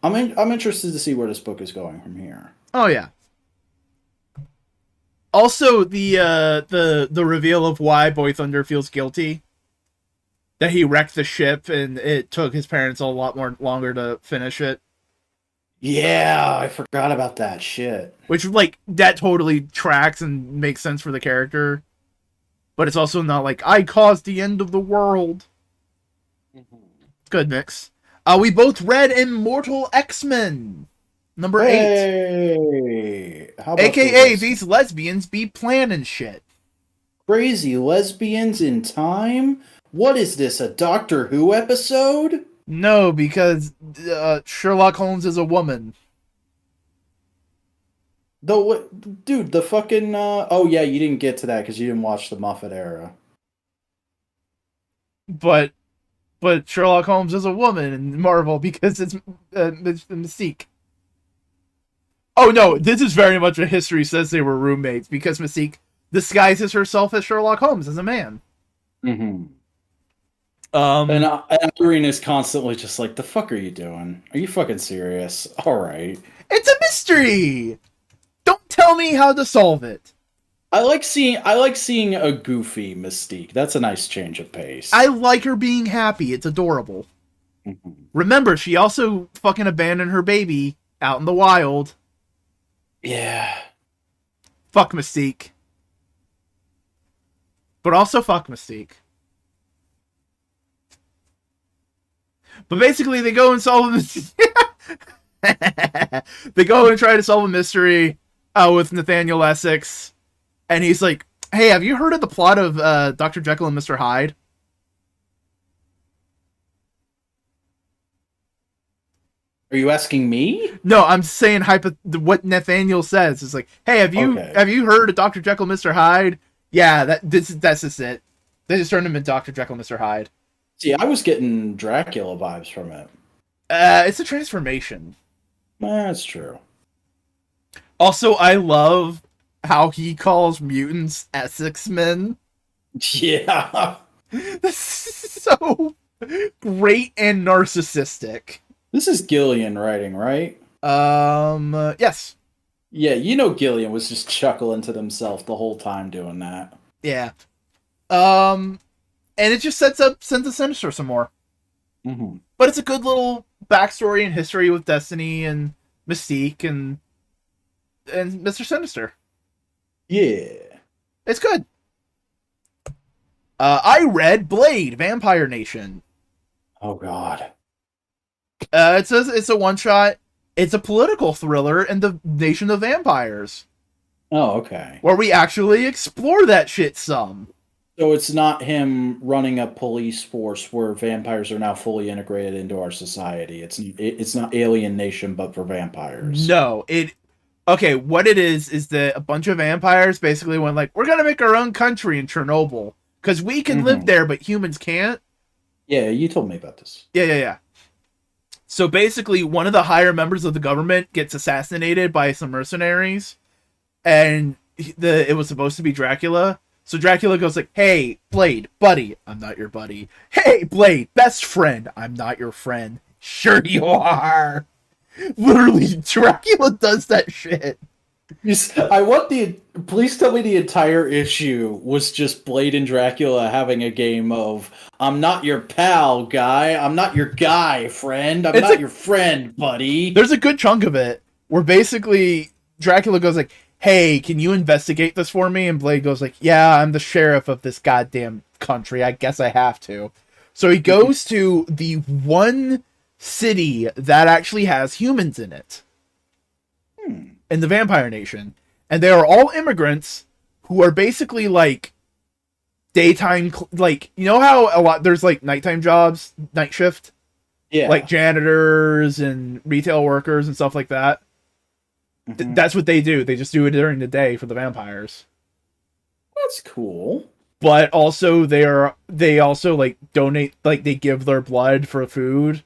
I'm interested to see where this book is going from here. Oh yeah. Also, the reveal of why Boy Thunder feels guilty. That he wrecked the ship and it took his parents a lot more longer to finish it. Yeah, I forgot about that shit. Which, like, that totally tracks and makes sense for the character. But it's also not like, I caused the end of the world. Good mix. We both read Immortal X-Men. Number 8. How about AKA, these lesbians be planning shit. Crazy lesbians in time? What is this, a Doctor Who episode? No, because Sherlock Holmes is a woman. Dude, the fucking... oh yeah, you didn't get to that because you didn't watch the Moffat era. But Sherlock Holmes is a woman in Marvel because it's Mystique. Oh no, this is very much what history says they were roommates because Mystique disguises herself as Sherlock Holmes as a man. And Irene is constantly just like, the fuck are you doing? Are you fucking serious? Alright. It's a mystery! Don't tell me how to solve it. I like seeing a goofy Mystique. That's a nice change of pace. I like her being happy. It's adorable. Remember, she also fucking abandoned her baby out in the wild. Yeah. Fuck Mystique. But also fuck Mystique. But basically, they go and solve they go and try to solve a mystery with Nathaniel Essex. And he's like, hey, have you heard of the plot of Dr. Jekyll and Mr. Hyde? Are you asking me? No, I'm saying what Nathaniel says. Is like, hey, have you heard of Dr. Jekyll and Mr. Hyde? Yeah, that's just it. They just turned him into Dr. Jekyll and Mr. Hyde. See, I was getting Dracula vibes from it. It's a transformation. That's true. Also, I love how he calls mutants Essex men. Yeah. That's so great and narcissistic. This is Gillian writing, right? Yes. Yeah, you know Gillian was just chuckling to himself the whole time doing that. Yeah. And it just sets up Sins of Sinister some more. But it's a good little backstory and history with Destiny and Mystique and Mr. Sinister. Yeah. It's good. I read Blade, Vampire Nation. Oh god. It's a one-shot. It's a political thriller in the Nation of Vampires. Oh, okay. Where we actually explore that shit some. So it's not him running a police force where vampires are now fully integrated into our society. It's not Alien Nation, but for vampires. No, okay, what it is that a bunch of vampires basically went like, we're gonna make our own country in Chernobyl. Because we can live there, but humans can't. Yeah, you told me about this. Yeah. So basically, one of the higher members of the government gets assassinated by some mercenaries, and it was supposed to be Dracula. So Dracula goes like, "Hey, Blade, buddy, I'm not your buddy. Hey, Blade, best friend, I'm not your friend. Sure you are." Literally, Dracula does that shit. I want please tell me the entire issue was just Blade and Dracula having a game of I'm not your pal, guy. I'm not your guy, friend. I'm not your friend, buddy. There's a good chunk of it where basically Dracula goes like, "Hey, can you investigate this for me?" And Blade goes like, "Yeah, I'm the sheriff of this goddamn country. I guess I have to." So he goes to the one city that actually has humans in it. In the Vampire Nation. And they are all immigrants who are basically like daytime, like, you know how a lot, there's like nighttime jobs, night shift? Yeah. Like janitors and retail workers and stuff like that. That's what they do. They just do it during the day for the vampires. That's cool. But also they also like donate, like they give their blood for food.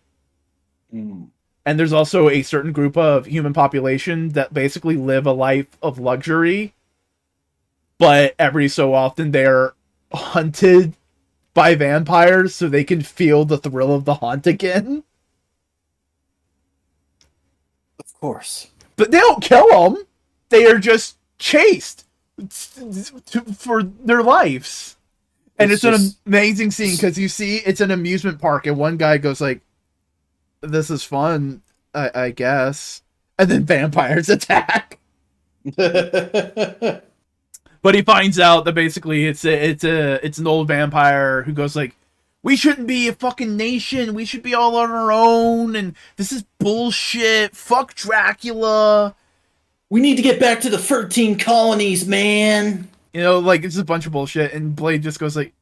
And there's also a certain group of human population that basically live a life of luxury, but every so often they're hunted by vampires so they can feel the thrill of the hunt again. Of course. But they don't kill them. They are just chased for their lives. And it's an amazing scene because you see it's an amusement park and one guy goes like, "This is fun, I guess." And then vampires attack. But he finds out that basically it's an old vampire who goes like, "We shouldn't be a fucking nation. We should be all on our own. And this is bullshit. Fuck Dracula. We need to get back to the 13 colonies, man." You know, like, it's a bunch of bullshit. And Blade just goes like,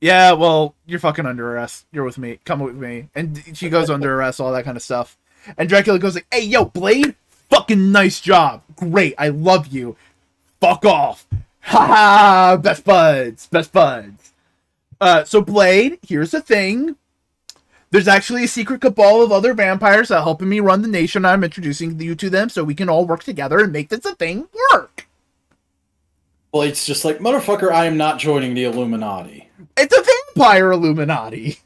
"Yeah, well, you're fucking under arrest. You're with me. Come with me." And she goes under arrest, all that kind of stuff. And Dracula goes like, "Hey, yo, Blade, fucking nice job. Great, I love you. Fuck off. Ha! Best buds. Best buds." So Blade, here's the thing. There's actually a secret cabal of other vampires that are helping me run the nation. I'm introducing you to them so we can all work together and make this a thing work. Blade's just like, "Motherfucker, I am not joining the Illuminati." It's a vampire Illuminati.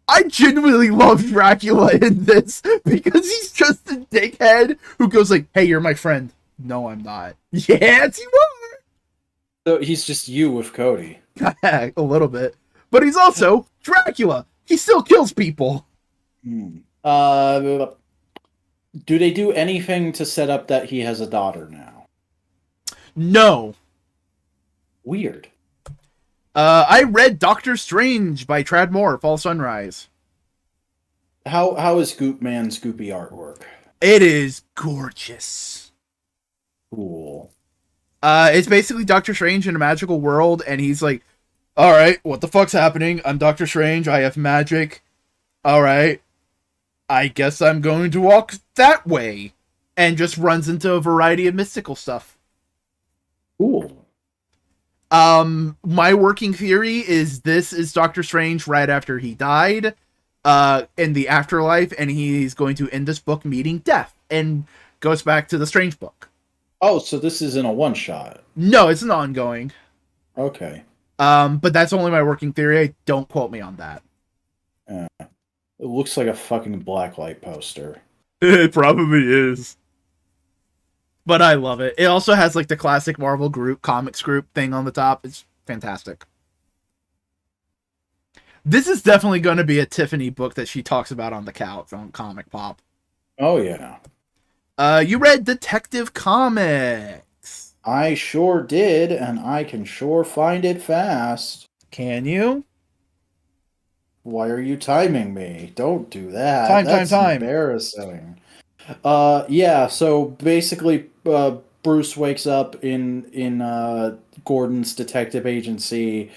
I genuinely love Dracula in this because he's just a dickhead who goes like, "Hey, you're my friend." "No, I'm not." "Yes, you are." So he's just you with Cody. A little bit. But he's also Dracula. He still kills people. Do they do anything to set up that he has a daughter now? No. Weird. I read Doctor Strange by Trad Moore, Fall Sunrise. How is Goop Man's Goopy artwork? It is gorgeous. Cool. It's basically Doctor Strange in a magical world, and he's like, "Alright, what the fuck's happening? I'm Doctor Strange, I have magic. Alright, I guess I'm going to walk that way." And just runs into a variety of mystical stuff. Cool. My working theory is this is Doctor Strange right after he died, in the afterlife, and he's going to end this book meeting death, and goes back to the Strange book. Oh, so this isn't a one-shot. No, it's an ongoing. Okay. But that's only my working theory. Don't quote me on that. It looks like a fucking blacklight poster. It probably is. But I love it. It also has like the classic Marvel group, comics group thing on the top. It's fantastic. This is definitely going to be a Tiffany book that she talks about on the couch on Comic Pop. Oh, yeah. You read Detective Comics. I sure did, and I can sure find it fast. Can you? Why are you timing me? Don't do that. That's embarrassing. Yeah, so basically, Bruce wakes up in Gordon's detective agency,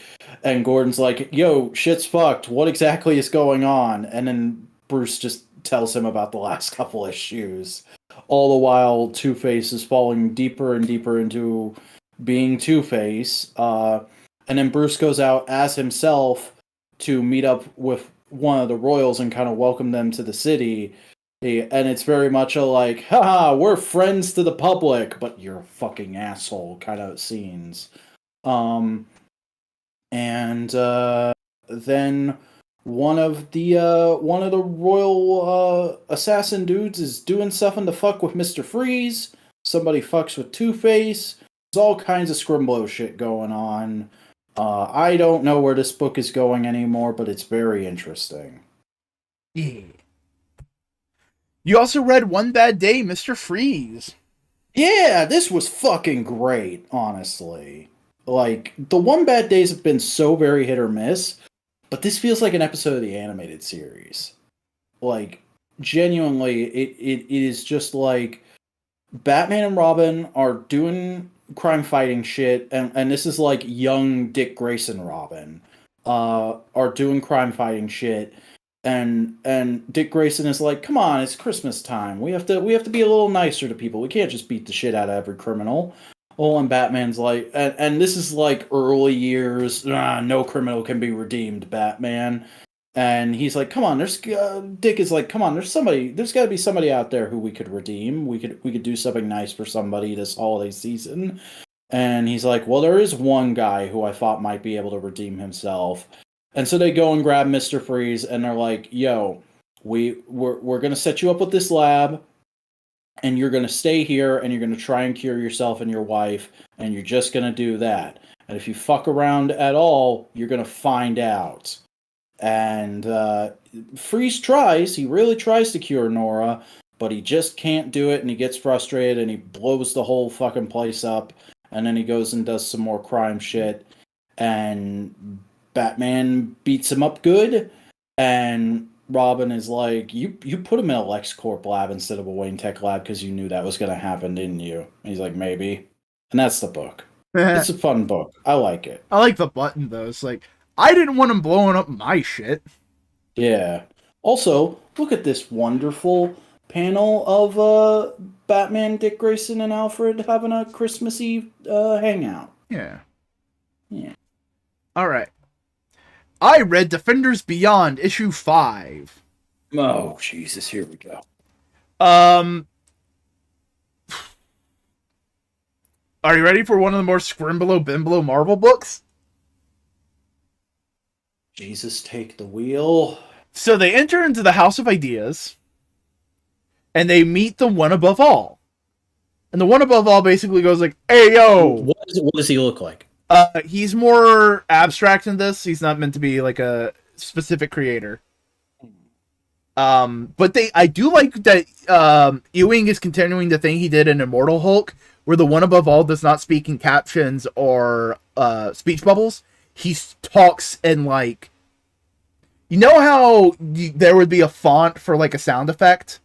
and Gordon's like, "Yo, shit's fucked. What exactly is going on?" And then Bruce just tells him about the last couple issues. All the while, Two-Face is falling deeper and deeper into being Two-Face. And then Bruce goes out as himself to meet up with one of the royals and kind of welcome them to the city. And it's very much a like, haha, we're friends to the public, but you're a fucking asshole kind of scenes. And then one of the royal assassin dudes is doing something to fuck with Mr. Freeze. Somebody fucks with Two-Face. There's all kinds of scrimblow shit going on. I don't know where this book is going anymore, but it's very interesting. Yeah. You also read One Bad Day, Mr. Freeze. Yeah, this was fucking great, honestly. Like, the One Bad Days have been so very hit or miss, but this feels like an episode of the animated series. Like, genuinely, it is just like Batman and Robin are doing crime fighting shit, and this is like young Dick Grayson Robin are doing crime fighting shit, and Dick Grayson is like, come on, it's Christmas time. We have to be a little nicer to people. We can't just beat the shit out of every criminal. Oh, and Batman's like, and this is like early years. No criminal can be redeemed, Batman. And he's like, come on, Dick is like, come on, there's got to be somebody out there who we could redeem. We could do something nice for somebody this holiday season. And he's like, well, there is one guy who I thought might be able to redeem himself. And so they go and grab Mr. Freeze, and they're like, yo, we're going to set you up with this lab, and you're going to stay here, and you're going to try and cure yourself and your wife, and you're just going to do that. And if you fuck around at all, you're going to find out. And Freeze tries. He really tries to cure Nora, but he just can't do it, and he gets frustrated, and he blows the whole fucking place up. And then he goes and does some more crime shit, and Batman beats him up good, and Robin is like, you put him in a LexCorp lab instead of a Wayne Tech lab because you knew that was going to happen, didn't you? And he's like, maybe. And that's the book. It's a fun book. I like it. I like the button, though. It's like, I didn't want him blowing up my shit. Yeah. Also, look at this wonderful panel of Batman, Dick Grayson, and Alfred having a Christmas Eve hangout. Yeah. Yeah. All right. I read Defenders Beyond issue 5. Oh, Jesus, here we go. Are you ready for one of the more scrimblow bimblow Marvel books? Jesus, take the wheel. So they enter into the House of Ideas, and they meet the One Above All. And the One Above All basically goes like, hey, yo! What does he look like? He's more abstract in this. He's not meant to be like a specific creator. But I do like that Ewing is continuing the thing he did in Immortal Hulk, where the One Above All does not speak in captions or speech bubbles. He talks in like, you know how there would be a font for like a sound effect?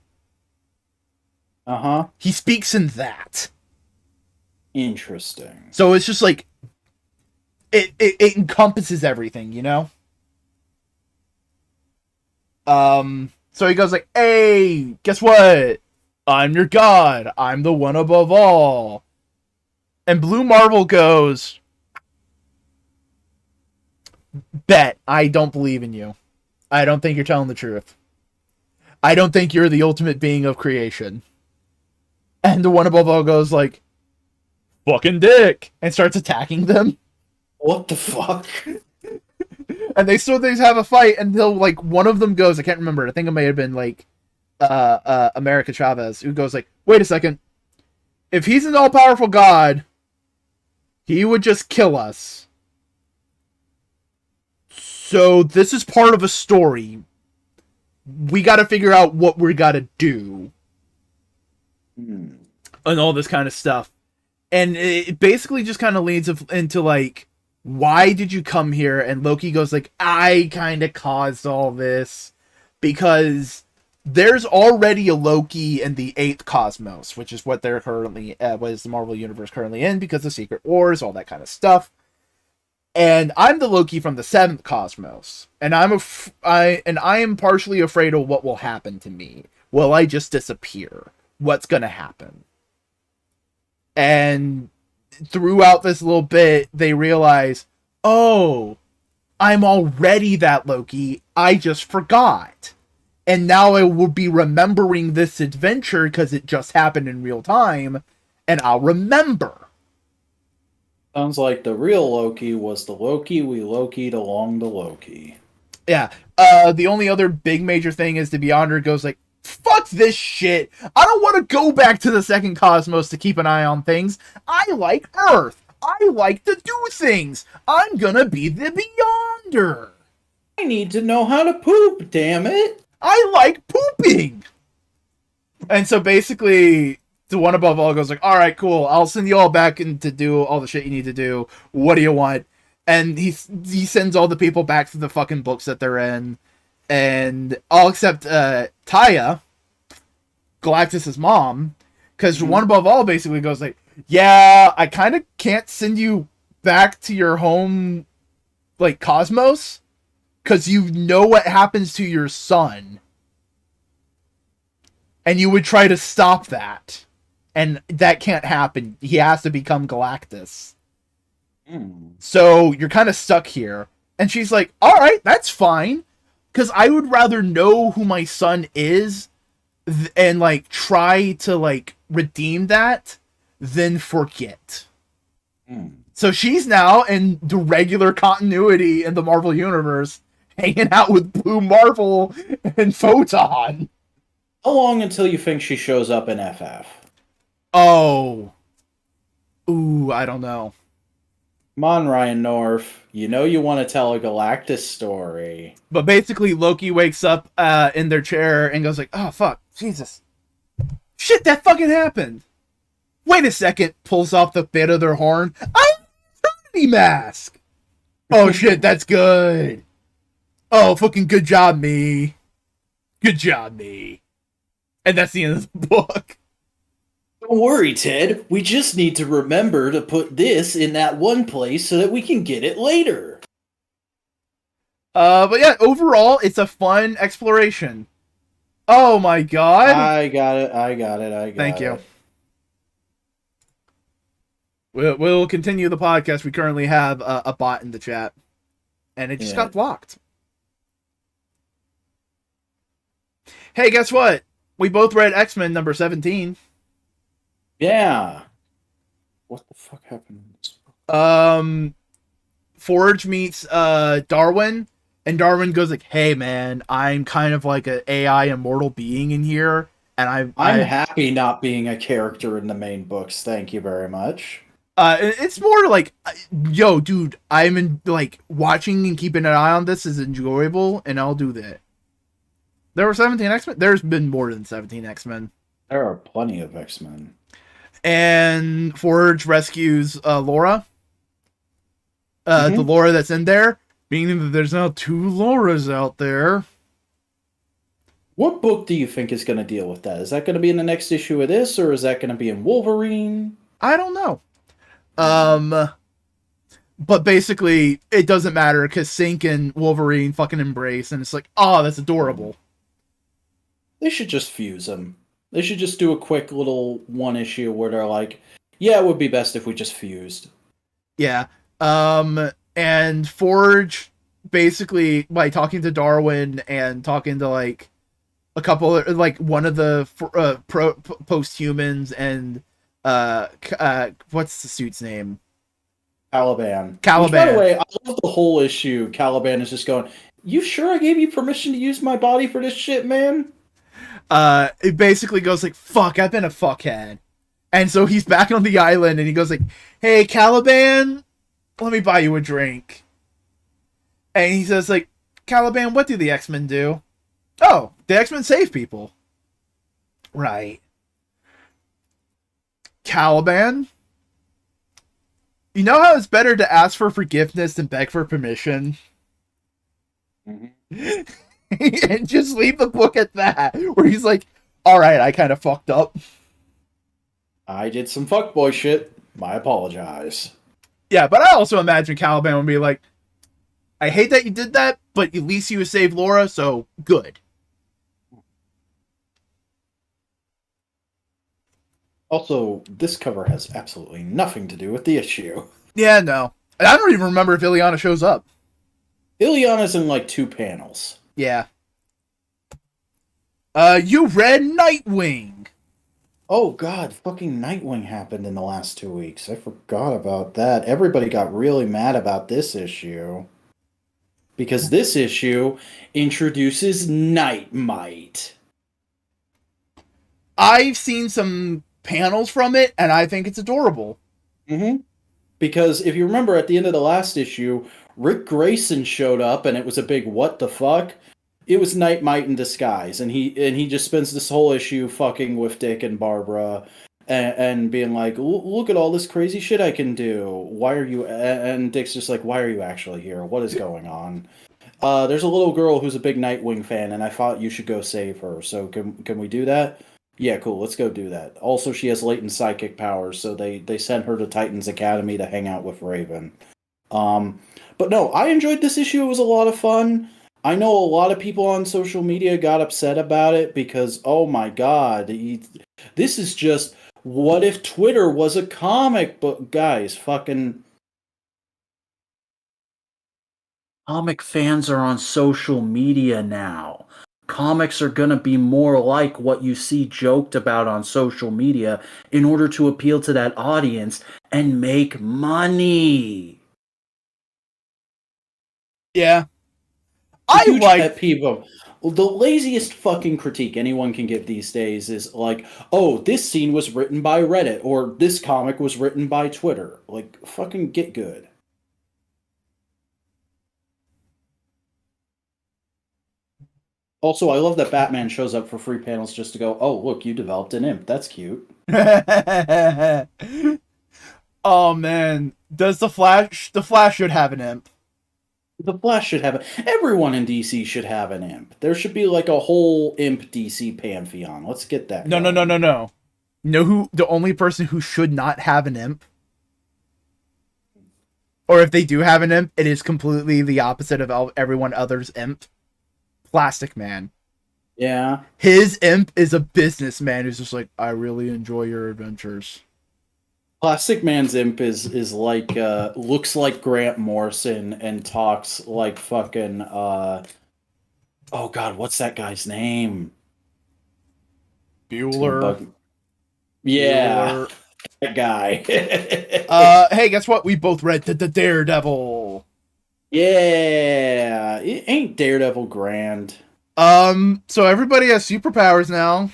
Uh-huh. He speaks in that. Interesting. So it's just like, it encompasses everything, you know? So he goes like, hey, guess what? I'm your god. I'm the One Above All. And Blue Marvel goes, bet, I don't believe in you. I don't think you're telling the truth. I don't think you're the ultimate being of creation. And the One Above All goes like, fucking dick, and starts attacking them. What the fuck? And they have a fight until like one of them goes, I can't remember, I think it may have been like America Chavez, who goes like, wait a second, if he's an all-powerful god, he would just kill us. So this is part of a story. We gotta figure out what we gotta do. And all this kind of stuff. And it basically just kind of leads into like, why did you come here? And Loki goes like, I kind of caused all this because there's already a Loki in the 8th Cosmos, which is what they're currently, what is the Marvel Universe currently in because of Secret Wars, all that kind of stuff. And I'm the Loki from the 7th Cosmos, and I am partially afraid of what will happen to me. Will I just disappear? What's gonna happen? And throughout this little bit, they realize, oh, I'm already that Loki, I just forgot. And now I will be remembering this adventure because it just happened in real time, and I'll remember. Sounds like the real Loki was the Loki we Loki'd along the Loki. Yeah. The only other big major thing is the Beyonder goes like, fuck this shit. I don't want to go back to the second cosmos to keep an eye on things. I like Earth. I like to do things. I'm gonna be the Beyonder. I need to know how to poop, damn it. I like pooping. And so basically, the one above all goes like, all right, cool. I'll send you all back in to do all the shit you need to do. What do you want? And he sends all the people back to the fucking books that they're in. And all except Taya, Galactus' mom, because one above all basically goes like, yeah, I kind of can't send you back to your home, like, cosmos, because you know what happens to your son. And you would try to stop that. And that can't happen. He has to become Galactus. So you're kind of stuck here. And she's like, alright, that's fine. Because I would rather know who my son is and, like, try to, like, redeem that than forget. So she's now in the regular continuity in the Marvel Universe, hanging out with Blue Marvel and Photon. How long until you think she shows up in FF? Oh. Ooh, I don't know. Come on, Ryan North. You know you want to tell a Galactus story. But basically, Loki wakes up in their chair and goes like, oh, fuck, Jesus. Shit, that fucking happened. Wait a second, pulls off the bit of their horn. I'm a Trinity mask. Oh, shit, that's good. Oh, fucking good job, me. Good job, me. And that's the end of the book. Don't worry, Ted. We just need to remember to put this in that one place so that we can get it later. But yeah, overall, it's a fun exploration. Oh my god. I got it. Thank you. We'll continue the podcast. We currently have a bot in the chat. And it just got blocked. Hey, guess what? We both read X-Men number 17. Yeah. What the fuck happened in this book? Forge meets Darwin, and Darwin goes like, hey man, I'm kind of like an AI immortal being in here, and I'm happy not being a character in the main books. Thank you very much. It's more like, yo, dude, I'm in, like, watching and keeping an eye on this is enjoyable, and I'll do that. There were 17 X-Men? There's been more than 17 X-Men. There are plenty of X-Men. And Forge rescues Laura. The Laura that's in there, meaning that there's now 2 Lauras out there. What book do you think is going to deal with that? Is that going to be in the next issue of this, or is that going to be in Wolverine? I don't know. But basically, it doesn't matter, because Sync and Wolverine fucking embrace, and it's like, oh, that's adorable. They should just fuse them. They should just do a quick little one issue where they're like, yeah, it would be best if we just fused. Yeah. And Forge, basically, by talking to Darwin and talking to, like, a couple, like, one of the post-humans and, what's the suit's name? Caliban. Caliban. Which, by the way, I love the whole issue. Caliban is just going, you sure I gave you permission to use my body for this shit, man? It basically goes like, fuck, I've been a fuckhead. And so he's back on the island, and he goes like, hey, Caliban, let me buy you a drink. And he says like, Caliban, what do the X-Men do? Oh, the X-Men save people. Right. Caliban, you know how it's better to ask for forgiveness than beg for permission? And just leave the book at that, where he's like, alright, I kind of fucked up. I did some fuckboy shit. I apologize. Yeah, but I also imagine Caliban would be like, I hate that you did that, but at least you saved Laura, so good. Also, this cover has absolutely nothing to do with the issue. Yeah, no. I don't even remember if Ileana shows up. Ileana's in like 2 panels. Yeah. You read Nightwing. Oh god, fucking Nightwing happened in the last 2 weeks. I forgot about that. Everybody got really mad about this issue. Because this issue introduces Nightmite. I've seen some panels from it, and I think it's adorable. Mm-hmm. Because if you remember at the end of the last issue, Rick Grayson showed up and it was a big what the fuck. It was Nightmite in disguise, and he just spends this whole issue fucking with Dick and Barbara and being like, look at all this crazy shit I can do. Why are you and Dick's just like, why are you actually here? What is going on? There's a little girl who's a big Nightwing fan, and I thought you should go save her. So can we do that? Yeah, cool. Let's go do that. Also, she has latent psychic powers, so they sent her to Titan's Academy to hang out with Raven. But no, I enjoyed this issue. It was a lot of fun. I know a lot of people on social media got upset about it because, oh my god, this is just, what if Twitter was a comic book? Guys, fucking comic fans are on social media now. Comics are going to be more like what you see joked about on social media in order to appeal to that audience and make money. Yeah. I like pet peeve of the laziest fucking critique anyone can give these days is like, oh, this scene was written by Reddit or this comic was written by Twitter. Like, fucking get good. Also, I love that Batman shows up for free panels just to go, oh, look, you developed an imp. That's cute. Oh, man. The Flash should have an imp. The Flash should have it. Everyone in DC should have an imp. There should be like a whole imp DC pantheon. Let's get that. No. You know who the only person who should not have an imp? Or if they do have an imp, it is completely the opposite of everyone other's imp. Plastic Man. Yeah. His imp is a businessman who's just like, I really enjoy your adventures. Plastic Man's imp is like looks like Grant Morrison and talks like fucking oh god, what's that guy's name? Bueller. Yeah. Bueller. That guy. Hey, guess what? We both read the Daredevil. Yeah. It ain't Daredevil grand. So everybody has superpowers now.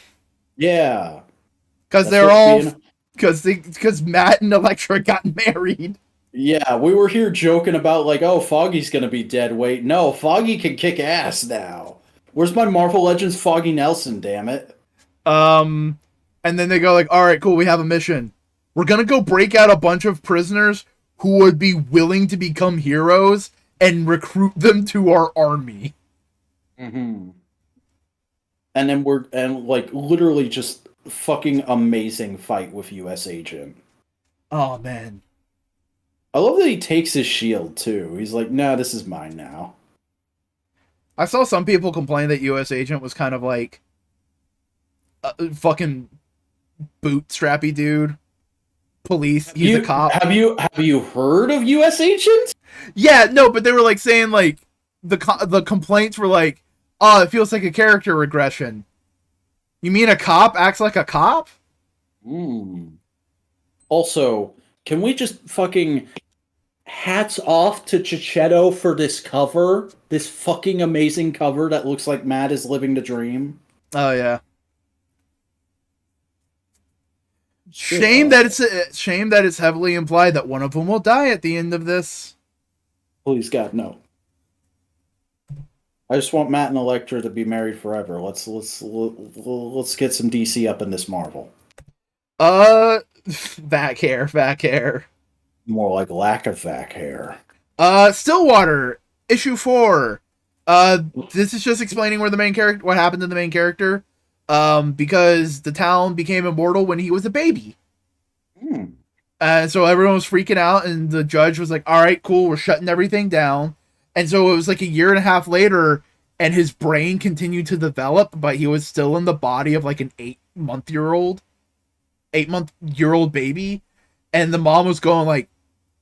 Yeah. Because they're all because Matt and Elektra got married. Yeah, we were here joking about like, oh, Foggy's gonna be dead. Wait, no, Foggy can kick ass now. Where's my Marvel Legends Foggy Nelson, damn it? And then they go like, all right, cool, we have a mission. We're gonna go break out a bunch of prisoners who would be willing to become heroes and recruit them to our army. Mm-hmm. And then like literally just fucking amazing fight with US Agent. Oh man. I love that he takes his shield too. He's like, nah, this is mine now. I saw some people complain that US Agent was kind of like a fucking bootstrappy dude. Police, he's a cop. Have you heard of US Agent? Yeah, no, but they were like saying like the complaints were like, oh, it feels like a character regression. You mean a cop acts like a cop? Also, can we just fucking hats off to Chichetto for this cover? This fucking amazing cover that looks like Matt is living the dream. Oh yeah. Shame that it's heavily implied that one of them will die at the end of this. Please God, no. I just want Matt and Elektra to be married forever. Let's get some DC up in this Marvel. Back hair. More like lack of back hair. Stillwater, issue 4. This is just explaining what happened to the main character. Because the town became immortal when he was a baby. And so everyone was freaking out, and the judge was like, all right, cool, we're shutting everything down. And so it was like a year and a half later, and his brain continued to develop, but he was still in the body of like an 8-month-year-old baby. And the mom was going like,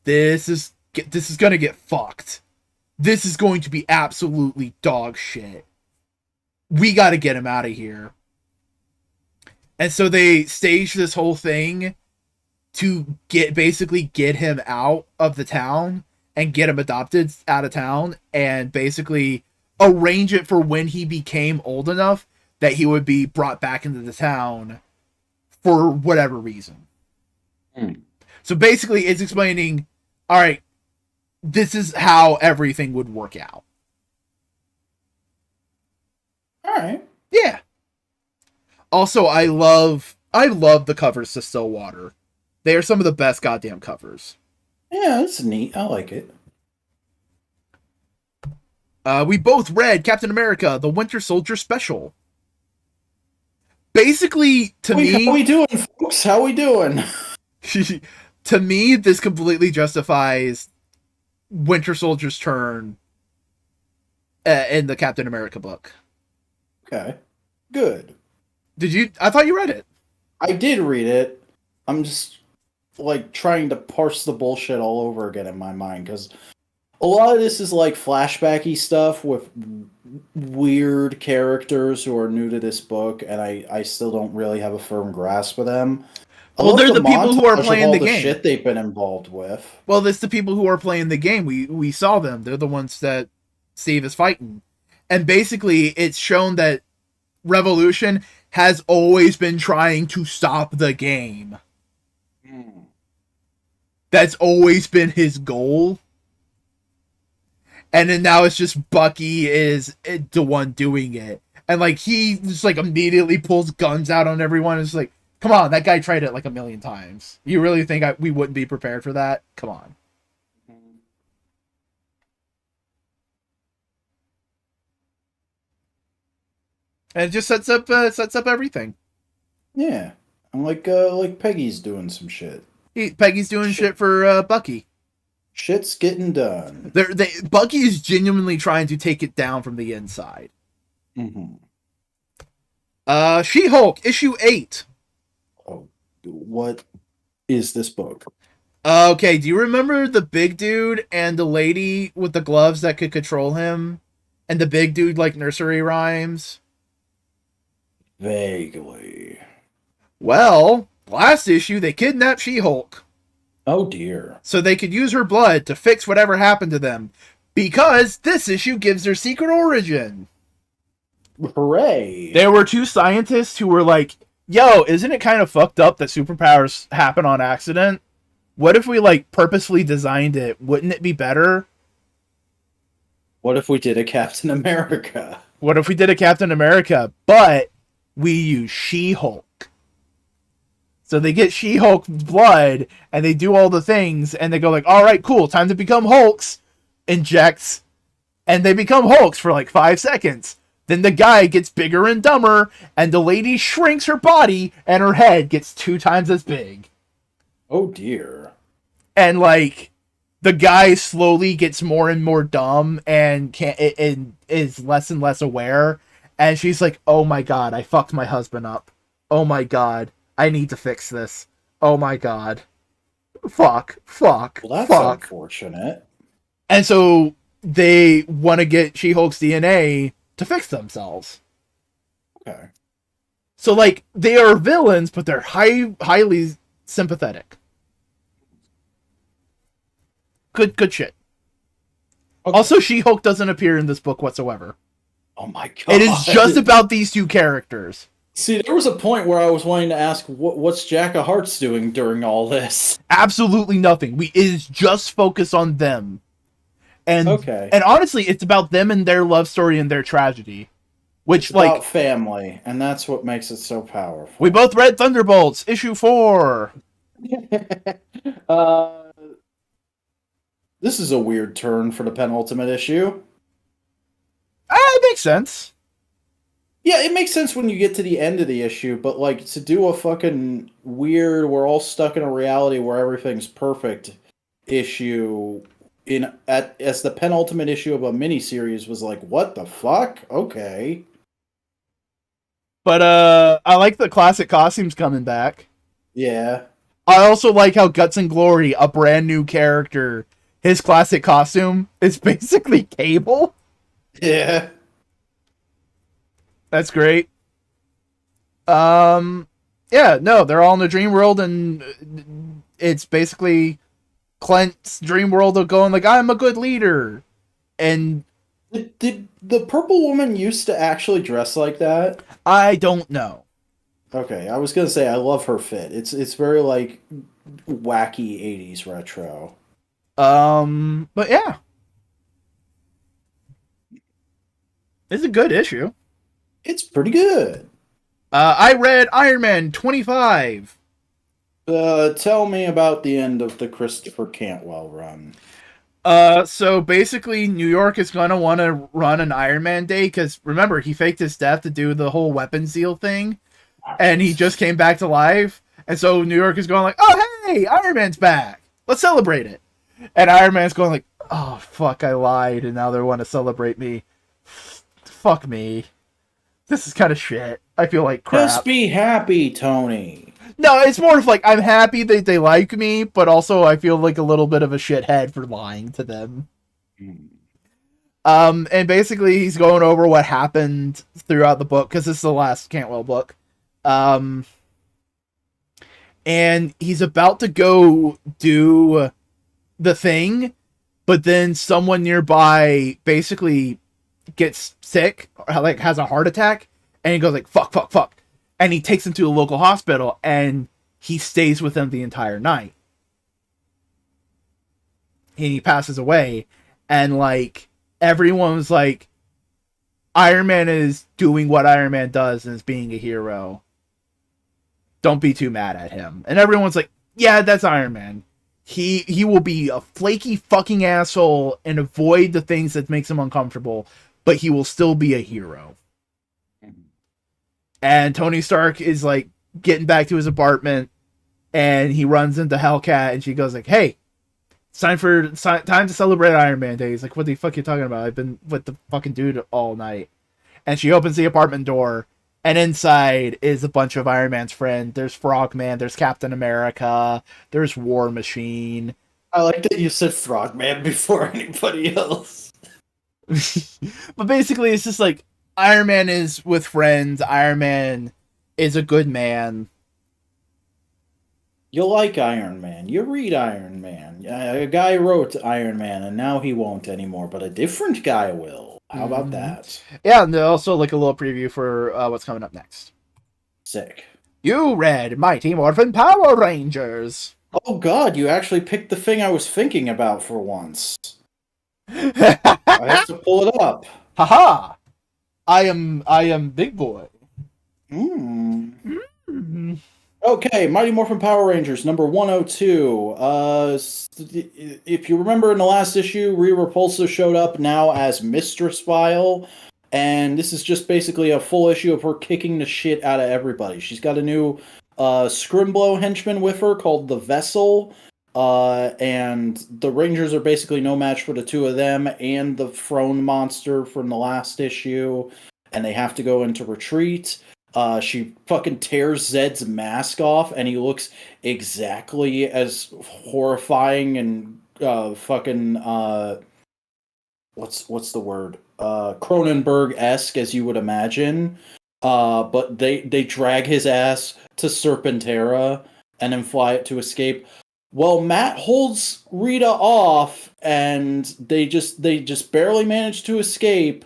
this is gonna get fucked. this is going to be absolutely dog shit. We got to get him out of here. And so they stage this whole thing to basically get him out of the town and get him adopted out of town, and basically arrange it for when he became old enough that he would be brought back into the town for whatever reason. So basically it's explaining, all right, this is how everything would work out. All right. Yeah. Also, I love the covers to Stillwater. They are some of the best goddamn covers. Yeah, that's neat. I like it. We both read Captain America: The Winter Soldier Special. Basically, me, how we doing, folks? How we doing? To me, this completely justifies Winter Soldier's turn in the Captain America book. Okay, good. Did you? I thought you read it. I did read it. I'm just like trying to parse the bullshit all over again in my mind, because a lot of this is like flashbacky stuff with weird characters who are new to this book, and I still don't really have a firm grasp of them. Well, they're the people who are playing the game. Shit they've been involved with. Well, it's the people who are playing the game. We saw them. They're the ones that Steve is fighting. And basically, it's shown that Revolution has always been trying to stop the game. That's always been his goal. And then now it's just Bucky is the one doing it. And like he just like immediately pulls guns out on everyone. It's like, come on, that guy tried it like a million times. You really think we wouldn't be prepared for that? Come on. And it just sets up everything. Yeah, I'm like Peggy's doing some shit. Peggy's doing shit for Bucky. Shit's getting done. Bucky is genuinely trying to take it down from the inside. She-Hulk, issue 8. Oh, what is this book? Okay, do you remember the big dude and the lady with the gloves that could control him? And the big dude like nursery rhymes? Vaguely. Well, last issue they kidnapped She-Hulk. Oh dear. So they could use her blood to fix whatever happened to them. Because this issue gives their secret origin. Hooray. There were two scientists who were like, yo, isn't it kind of fucked up that superpowers happen on accident? What if we like purposefully designed it? Wouldn't it be better? What if we did a Captain America? What if we did a Captain America, but we use She-Hulk? So they get She-Hulk's blood, and they do all the things, and they go like, all right, cool, time to become Hulks. Injects, and they become Hulks for like 5 seconds. Then the guy gets bigger and dumber, and the lady shrinks her body, and her head gets 2 times as big. Oh dear. And like, the guy slowly gets more and more dumb, and is less and less aware. And she's like, oh my god, I fucked my husband up. Oh my god. I need to fix this. Oh my god. Fuck. Well, that's unfortunate. And so they want to get She-Hulk's DNA to fix themselves. Okay. So like they are villains, but they're highly sympathetic. Good shit. Okay. Also, She-Hulk doesn't appear in this book whatsoever. Oh my god. It is just about these two characters. See, there was a point where I was wanting to ask, what's Jack of Hearts doing during all this? Absolutely nothing. It is just focused on them. And, okay. And honestly, it's about them and their love story and their tragedy. Which, it's about family, and that's what makes it so powerful. We both read Thunderbolts, issue 4. This is a weird turn for the penultimate issue. It makes sense. Yeah, it makes sense when you get to the end of the issue, but like to do a fucking weird, we're all stuck in a reality where everything's perfect issue as the penultimate issue of a miniseries was like, what the fuck? Okay. But I like the classic costumes coming back. Yeah. I also like how Guts and Glory, a brand new character, his classic costume is basically Cable. Yeah. That's great. Yeah, no, they're all in the dream world, and it's basically Clint's dream world of going like, I'm a good leader. And Did the purple woman used to actually dress like that? I don't know. Okay, I was gonna say I love her fit. It's very like wacky 80s retro. But yeah, it's a good issue. It's pretty good. I read Iron Man 25. Tell me about the end of the Christopher Cantwell run. So basically, New York is gonna want to run an Iron Man day because remember he faked his death to do the whole weapon seal thing, and he just came back to life. And so New York is going like, "Oh hey, Iron Man's back! Let's celebrate it." And Iron Man's going like, "Oh fuck, I lied, and now they want to celebrate me. Fuck me. This is kind of shit. I feel like crap." Just be happy, Tony. No, it's more of like I'm happy that they like me, but also I feel like a little bit of a shithead for lying to them. And basically he's going over what happened throughout the book because this is the last Cantwell book. And he's about to go do the thing, but then someone nearby basically gets sick, or like has a heart attack, and he goes like, fuck, fuck, fuck. And he takes him to a local hospital, and he stays with them the entire night. And he passes away, and like everyone's like, Iron Man is doing what Iron Man does and is being a hero. Don't be too mad at him. And everyone's like, yeah, that's Iron Man. He will be a flaky fucking asshole and avoid the things that makes him uncomfortable, but he will still be a hero. And Tony Stark is like getting back to his apartment, and he runs into Hellcat, and she goes like, "Hey, it's time to celebrate Iron Man Day." He's like, "What the fuck are you talking about? I've been with the fucking dude all night." And she opens the apartment door, and inside is a bunch of Iron Man's friends. There's Frogman, there's Captain America, there's War Machine. I like that you said Frogman before anybody else. But basically, it's just like Iron Man is with friends. Iron Man is a good man. You like Iron Man. You read Iron Man. A guy wrote Iron Man, and now he won't anymore, but a different guy will. How about that? Yeah, and also like a little preview for what's coming up next. Sick. You read Mighty Morphin Power Rangers. Oh god, you actually picked the thing I was thinking about for once. I have to pull it up. Haha! I am Big Boy. Okay, Mighty Morphin Power Rangers number 102. If you remember in the last issue, Rhea Repulsa showed up now as Mistress Vile, and this is just basically a full issue of her kicking the shit out of everybody. She's got a new Scrimblow henchman with her called the Vessel, and the Rangers are basically no match for the two of them and the Throne monster from the last issue, and they have to go into retreat. She fucking tears Zed's mask off, and he looks exactly as horrifying and fucking what's the word? Cronenberg-esque as you would imagine. But they drag his ass to Serpentera and then fly it to escape. Well, Matt holds Rita off, and they just barely manage to escape,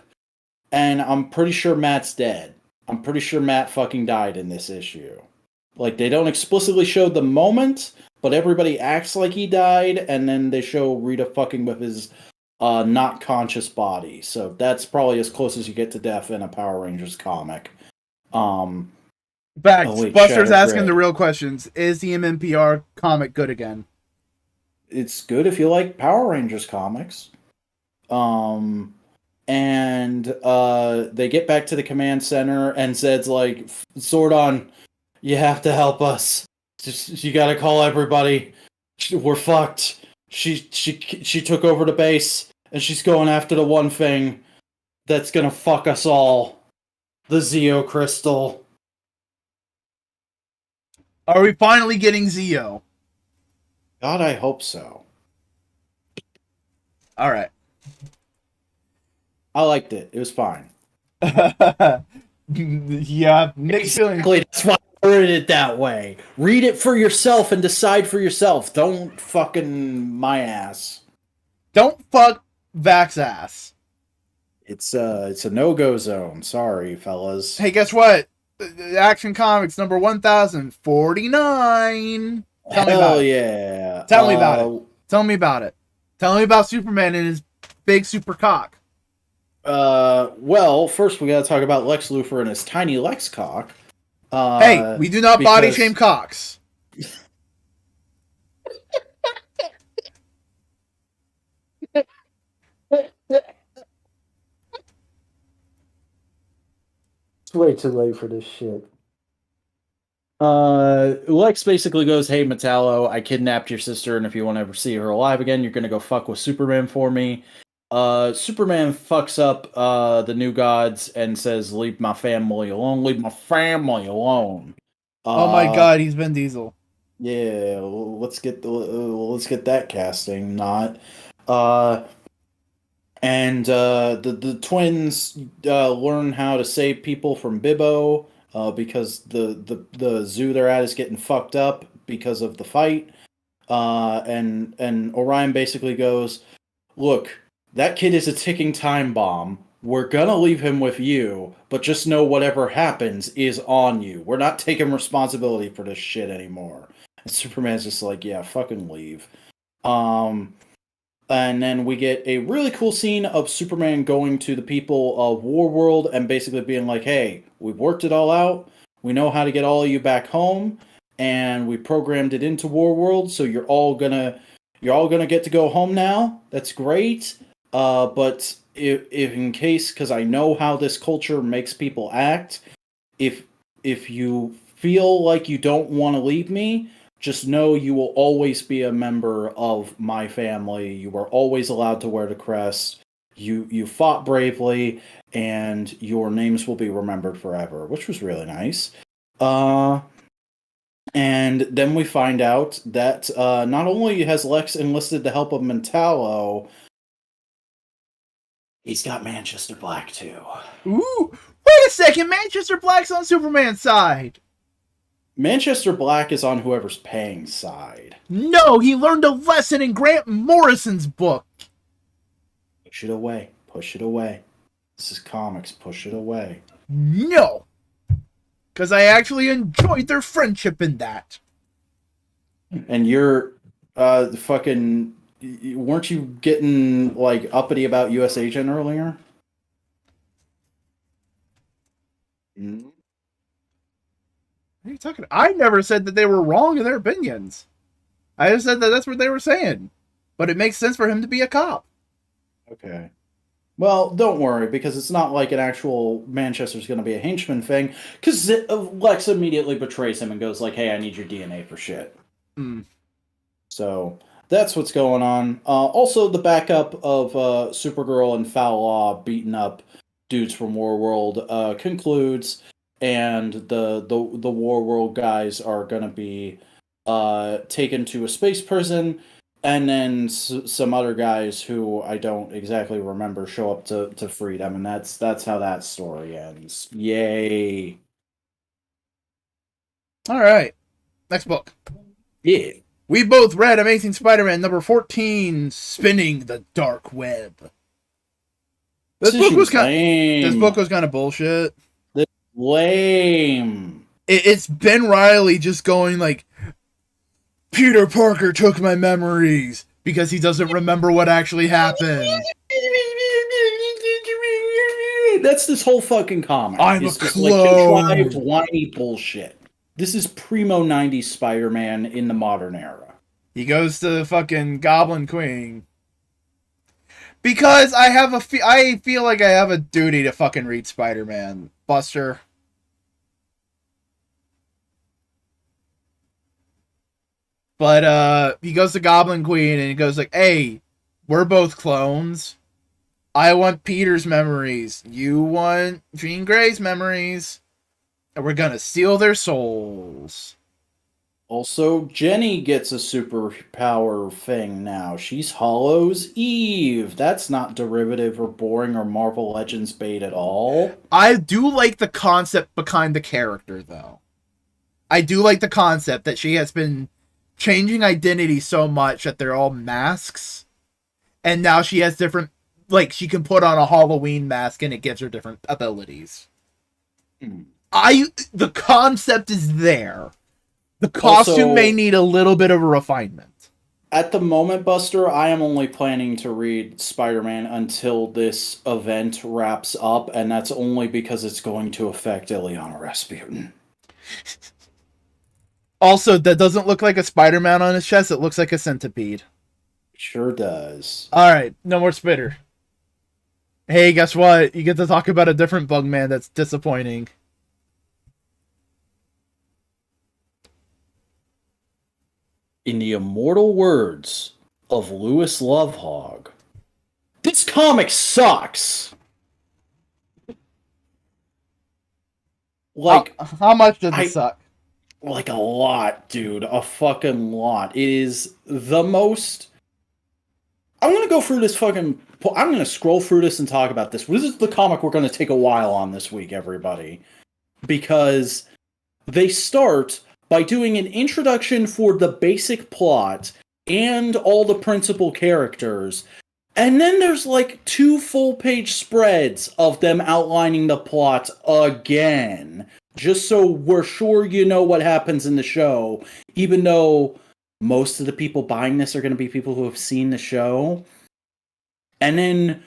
and I'm pretty sure Matt's dead. I'm pretty sure Matt fucking died in this issue. Like, they don't explicitly show the moment, but everybody acts like he died, and then they show Rita fucking with his not conscious body. So that's probably as close as you get to death in a Power Rangers comic. Back, Buster's asking Gray. the real questions. Is the MMPR comic good again? It's good if you like Power Rangers comics. And they get back to the command center, and Zed's like, Zordon, you have to help us. Just, you gotta call everybody. We're fucked. She took over the base, and she's going after the one thing that's gonna fuck us all. The Zeo Crystal. Are we finally getting Zeo? God, I hope so. All right. I liked it. It was fine. Yeah, mixed feelings. Exactly. That's why I worded it that way. Read it for yourself and decide for yourself. Don't fucking my ass. Don't fuck Vac's ass. It's a no-go zone. Sorry, fellas. Hey, guess what? Action Comics number 1049. Tell me about it. Yeah. Tell me about it. Tell me about it. Tell me about Superman and his big super cock. Well, first we gotta talk about Lex Luthor and his tiny Lex cock. Hey, we do not body shame cocks. It's way too late for this shit. Lex basically goes, "Hey, Metallo, I kidnapped your sister, and if you want to ever see her alive again, you're gonna go fuck with Superman for me." Superman fucks up the New Gods and says, "Leave my family alone. Leave my family alone." Oh my god, he's Vin Diesel. Yeah, let's get that casting. Not. And the twins learn how to save people from Bibbo because the zoo they're at is getting fucked up because of the fight. And Orion basically goes, "Look, that kid is a ticking time bomb. We're gonna leave him with you, but just know whatever happens is on you. We're not taking responsibility for this shit anymore." And Superman's just like, "Yeah, fucking leave." And then we get a really cool scene of Superman going to the people of Warworld and basically being like, "Hey, we've worked it all out. We know how to get all of you back home, and we programmed it into Warworld, so you're all gonna get to go home now. That's great. But if in case, because I know how this culture makes people act, if you feel like you don't want to leave me, just know you will always be a member of my family. You are always allowed to wear the crest. You fought bravely, and your names will be remembered forever," which was really nice. And then we find out that not only has Lex enlisted the help of Metallo, he's got Manchester Black too. Ooh, wait a second, Manchester Black's on Superman's side. Manchester Black is on whoever's paying side. No, he learned a lesson in Grant Morrison's book. Push it away. Push it away. This is comics. Push it away. No. Because I actually enjoyed their friendship in that. And you're fucking... Weren't you getting, like, uppity about US Agent earlier? What are you talking about? I never said that they were wrong in their opinions. I just said that that's what they were saying. But it makes sense for him to be a cop. Okay. Well, don't worry, because it's not like an actual Manchester's going to be a henchman thing, because Lex immediately betrays him and goes like, "Hey, I need your DNA for shit." So that's what's going on. Also, the backup of Supergirl and Foul Law beating up dudes from Warworld concludes, and the Warworld guys are going to be taken to a space prison. And then some other guys who I don't exactly remember show up to free them, and that's how that story ends. Yay! All right, next book. Yeah, We both read Amazing Spider-Man number 14, Spinning the Dark Web. This book was kind of bullshit. Lame. It's Ben Reilly just going like, "Peter Parker took my memories," because he doesn't remember what actually happened. That's this whole fucking comic. I'm it's a just clone. like contrived, whiny bullshit. This is primo 90s Spider-Man in the modern era. He goes to fucking Goblin Queen. Because I feel like I have a duty to fucking read Spider-Man. Buster. But he goes to Goblin Queen and he goes like, "Hey, we're both clones. I want Peter's memories. You want Jean Grey's memories. And we're gonna steal their souls." Also, Jenny gets a superpower thing now. She's Hollow's Eve. That's not derivative or boring or Marvel Legends bait at all. I do like the concept behind the character, though. I do like the concept that she has been changing identity so much that they're all masks. And now she has different, like, she can put on a Halloween mask and it gives her different abilities. The concept is there. The costume Also, may need a little bit of a refinement. At the moment, Buster, I am only planning to read Spider-Man until this event wraps up, and that's only because it's going to affect Ileana Rasputin. Also, that doesn't look like a Spider-Man on his chest. It looks like a centipede. Sure does. Alright, no more Spitter. Hey, guess what? You get to talk about a different Bugman that's disappointing. In the immortal words of Lewis Lovehog, this comic sucks! Like, how much does it suck? Like a lot, dude. A fucking lot. It is the most... I'm gonna go through this fucking... I'm gonna scroll through this and talk about this. This is the comic we're gonna take a while on this week, everybody. Because they start by doing an introduction for the basic plot and all the principal characters. And then there's like 2 full-page spreads of them outlining the plot again. Just so we're sure you know what happens in the show, even though most of the people buying this are going to be people who have seen the show. And then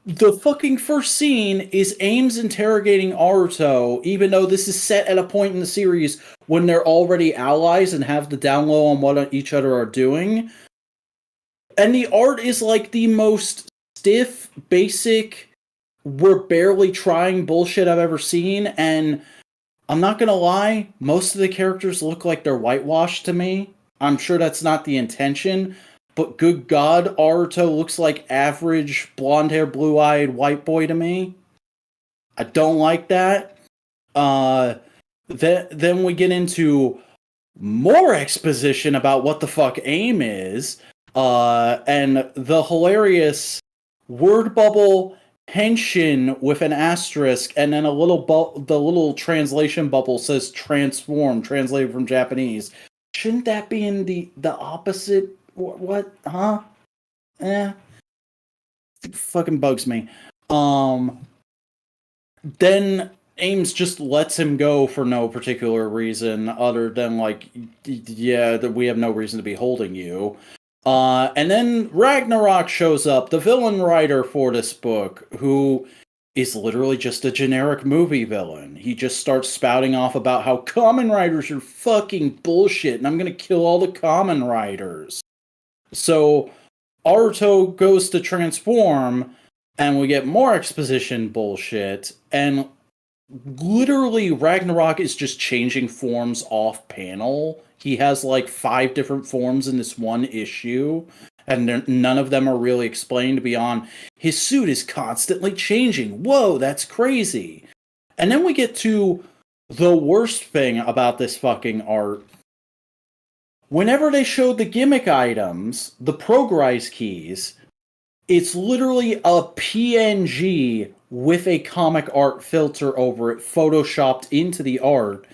the fucking first scene is Ames interrogating Aruto, even though this is set at a point in the series when they're already allies and have the down low on what each other are doing. And the art is like the most stiff, basic, we're barely trying bullshit I've ever seen. And I'm not gonna lie, most of the characters look like they're whitewashed to me. I'm sure that's not the intention, but good God, Aruto looks like average blonde-haired, blue-eyed white boy to me. I don't like that. Then we get into more exposition about what the fuck AIM is, and the hilarious word bubble henshin with an asterisk, and then the little translation bubble says transform, translated from Japanese. Shouldn't that be in the opposite? What? Huh? It fucking bugs me. Then Ames just lets him go for no particular reason other than like, yeah, that we have no reason to be holding you. And then Ragnarok shows up, the villain writer for this book, who is literally just a generic movie villain. He just starts spouting off about how common writers are fucking bullshit, and I'm gonna kill all the common writers. So Aruto goes to transform, and we get more exposition bullshit, and literally Ragnarok is just changing forms off panel. He has like 5 different forms in this one issue, and none of them are really explained beyond his suit is constantly changing. Whoa, that's crazy. And then we get to the worst thing about this fucking art. Whenever they showed the gimmick items, the progrise keys, it's literally a PNG with a comic art filter over it, photoshopped into the art.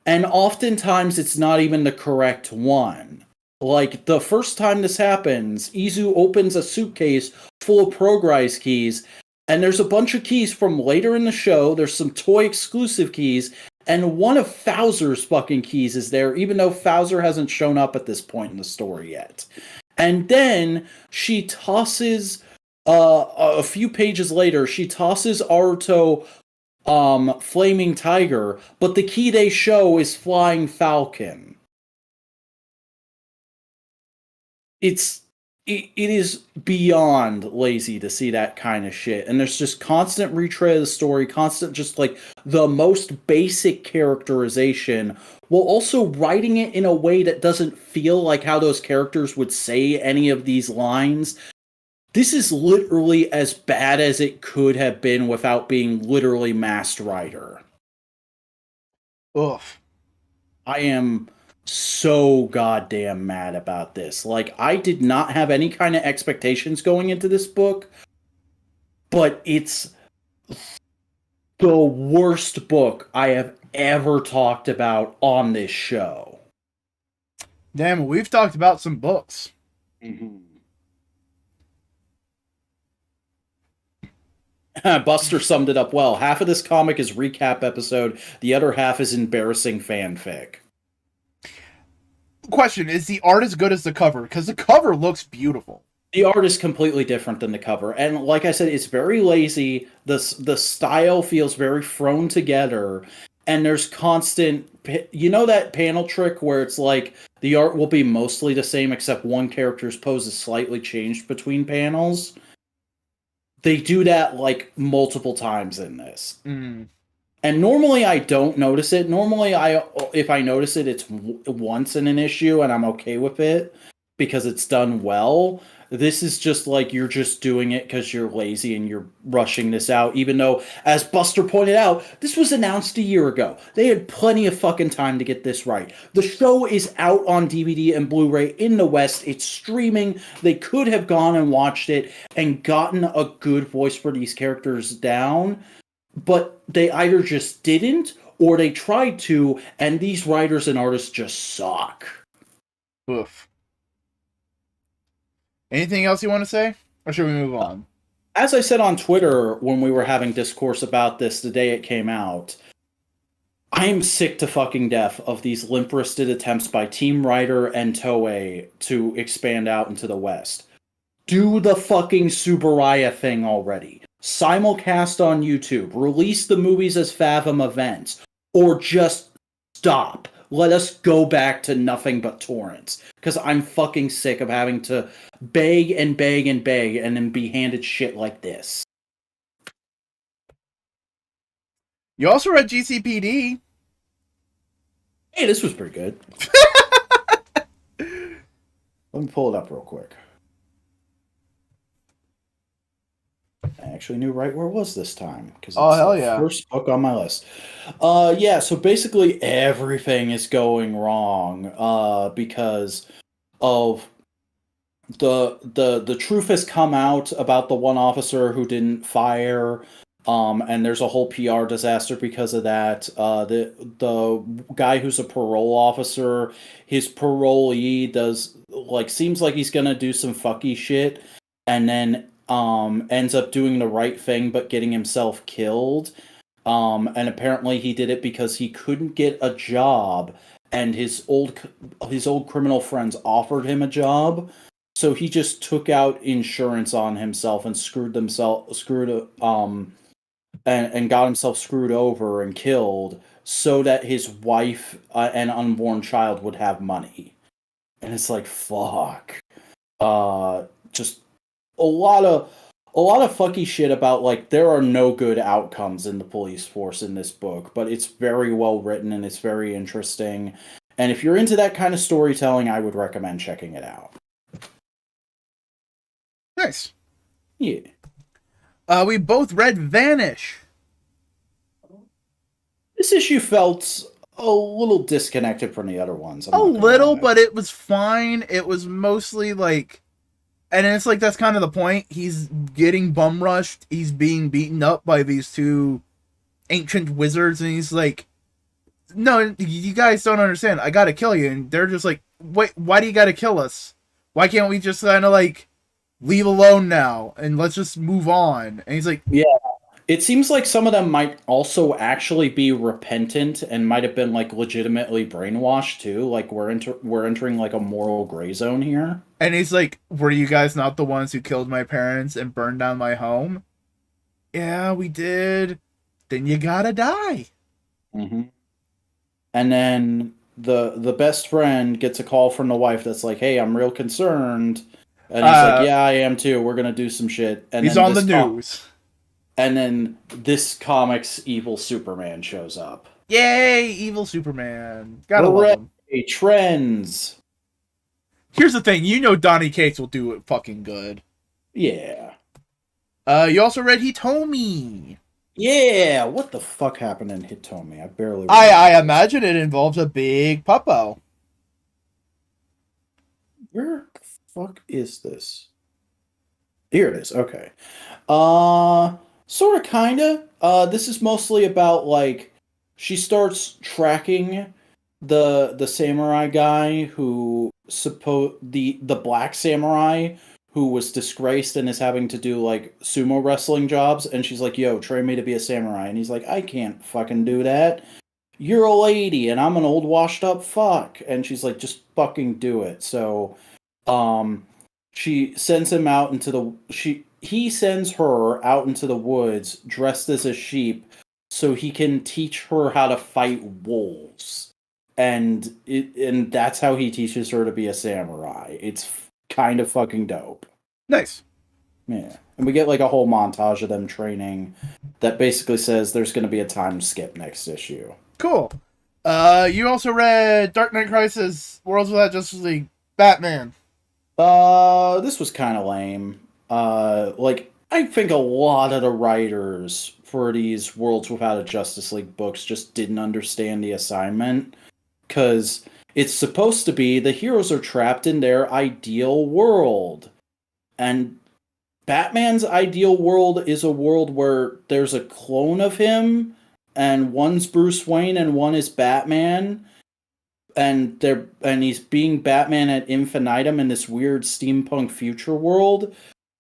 And oftentimes it's not even the correct one. Like, the first time this happens, Izu opens a suitcase full of progrise keys, and there's a bunch of keys from later in the show, there's some toy exclusive keys, and one of Fowzer's fucking keys is there, even though Fowzer hasn't shown up at this point in the story yet. And then she tosses, a few pages later, she tosses Aruto Flaming Tiger, but the key they show is Flying Falcon. It is beyond lazy to see that kind of shit. And there's just constant retread of the story, constant just like the most basic characterization, while also writing it in a way that doesn't feel like how those characters would say any of these lines. This is literally as bad as it could have been without being literally masked writer. Ugh. I am so goddamn mad about this. Like, I did not have any kind of expectations going into this book, but it's the worst book I have ever talked about on this show. Damn, we've talked about some books. Mm-hmm. Buster summed it up well. Half of this comic is recap episode. The other half is embarrassing fanfic. Question, is the art as good as the cover? Because the cover looks beautiful. The art is completely different than the cover. And like I said, it's very lazy. The style feels very thrown together. And there's constant... You know that panel trick where it's like the art will be mostly the same except one character's pose is slightly changed between panels? They do that like multiple times in this. Mm. And normally I don't notice it. Normally, if I notice it, it's once in an issue and I'm okay with it because it's done well. This is just like you're just doing it because you're lazy and you're rushing this out, even though, as Buster pointed out, this was announced a year ago. They had plenty of fucking time to get this right. The show is out on DVD and Blu-ray in the West. It's streaming. They could have gone and watched it and gotten a good voice for these characters down, but they either just didn't or they tried to, and these writers and artists just suck. Oof. Anything else you want to say? Or should we move on? As I said on Twitter when we were having discourse about this the day it came out, I'm sick to fucking death of these limp-wristed attempts by Team Rider and Toei to expand out into the West. Do the fucking Subaraya thing already. Simulcast on YouTube. Release the movies as Fathom events. Or just stop. Let us go back to nothing but torrents. Because I'm fucking sick of having to beg and beg and beg and then be handed shit like this. You also read GCPD. Hey, this was pretty good. Let me pull it up real quick. I actually knew right where it was this time. Because it's hell the yeah. first book on my list. Yeah, so basically everything is going wrong because of the truth has come out about the one officer who didn't fire, and there's a whole PR disaster because of that. The guy who's a parole officer, his parolee seems like he's gonna do some fucky shit, and then ends up doing the right thing but getting himself killed. And apparently he did it because he couldn't get a job, and his old criminal friends offered him a job. So he just took out insurance on himself and and got himself screwed over and killed so that his wife and unborn child would have money. And it's like, fuck. Just a lot of fucky shit about, like, there are no good outcomes in the police force in this book, but it's very well written and it's very interesting. And if you're into that kind of storytelling, I would recommend checking it out. Nice. Yeah. We both read Vanish. This issue felt a little disconnected from the other ones. A little, but it was fine. It was mostly like... And it's like, that's kind of the point. He's getting bum rushed. He's being beaten up by these two ancient wizards. And he's like, no, you guys don't understand. I gotta kill you. And they're just like, wait, why do you gotta kill us? Why can't we just kind of like leave alone now and let's just move on? And he's like, yeah. It seems like some of them might also actually be repentant and might have been like legitimately brainwashed too. Like we're entering like a moral gray zone here. And he's like, were you guys not the ones who killed my parents and burned down my home? Yeah, we did. Then you gotta die. Mm-hmm. And then the best friend gets a call from the wife that's like, hey, I'm real concerned. And he's like, yeah, I am too. We're going to do some shit. And he's on the news. And then this comic's evil Superman shows up. Yay, evil Superman. Gotta love him. Trends. Here's the thing. You know Donny Cates will do it fucking good. Yeah. You also read Hitomi. Yeah. What the fuck happened in Hitomi? I barely... I imagine it involves a big puppo. Where the fuck is this? Here it is. Okay. Sort of, kinda. This is mostly about like she starts tracking the samurai guy who the black samurai who was disgraced and is having to do like sumo wrestling jobs, and she's like, "Yo, train me to be a samurai," and he's like, "I can't fucking do that. You're a lady, and I'm an old washed up fuck," and she's like, "Just fucking do it." So, um, she sends him out into the he sends her out into the woods dressed as a sheep so he can teach her how to fight wolves. And that's how he teaches her to be a samurai. It's kind of fucking dope. Nice. Yeah. And we get like a whole montage of them training that basically says there's going to be a time skip next issue. Cool. You also read Dark Knight Crisis, Worlds Without Justice League, Batman. This was kind of lame. Like, I think a lot of the writers for these Worlds Without a Justice League books just didn't understand the assignment. Because it's supposed to be the heroes are trapped in their ideal world. And Batman's ideal world is a world where there's a clone of him, and one's Bruce Wayne and one is Batman. And he's being Batman at infinitum in this weird steampunk future world,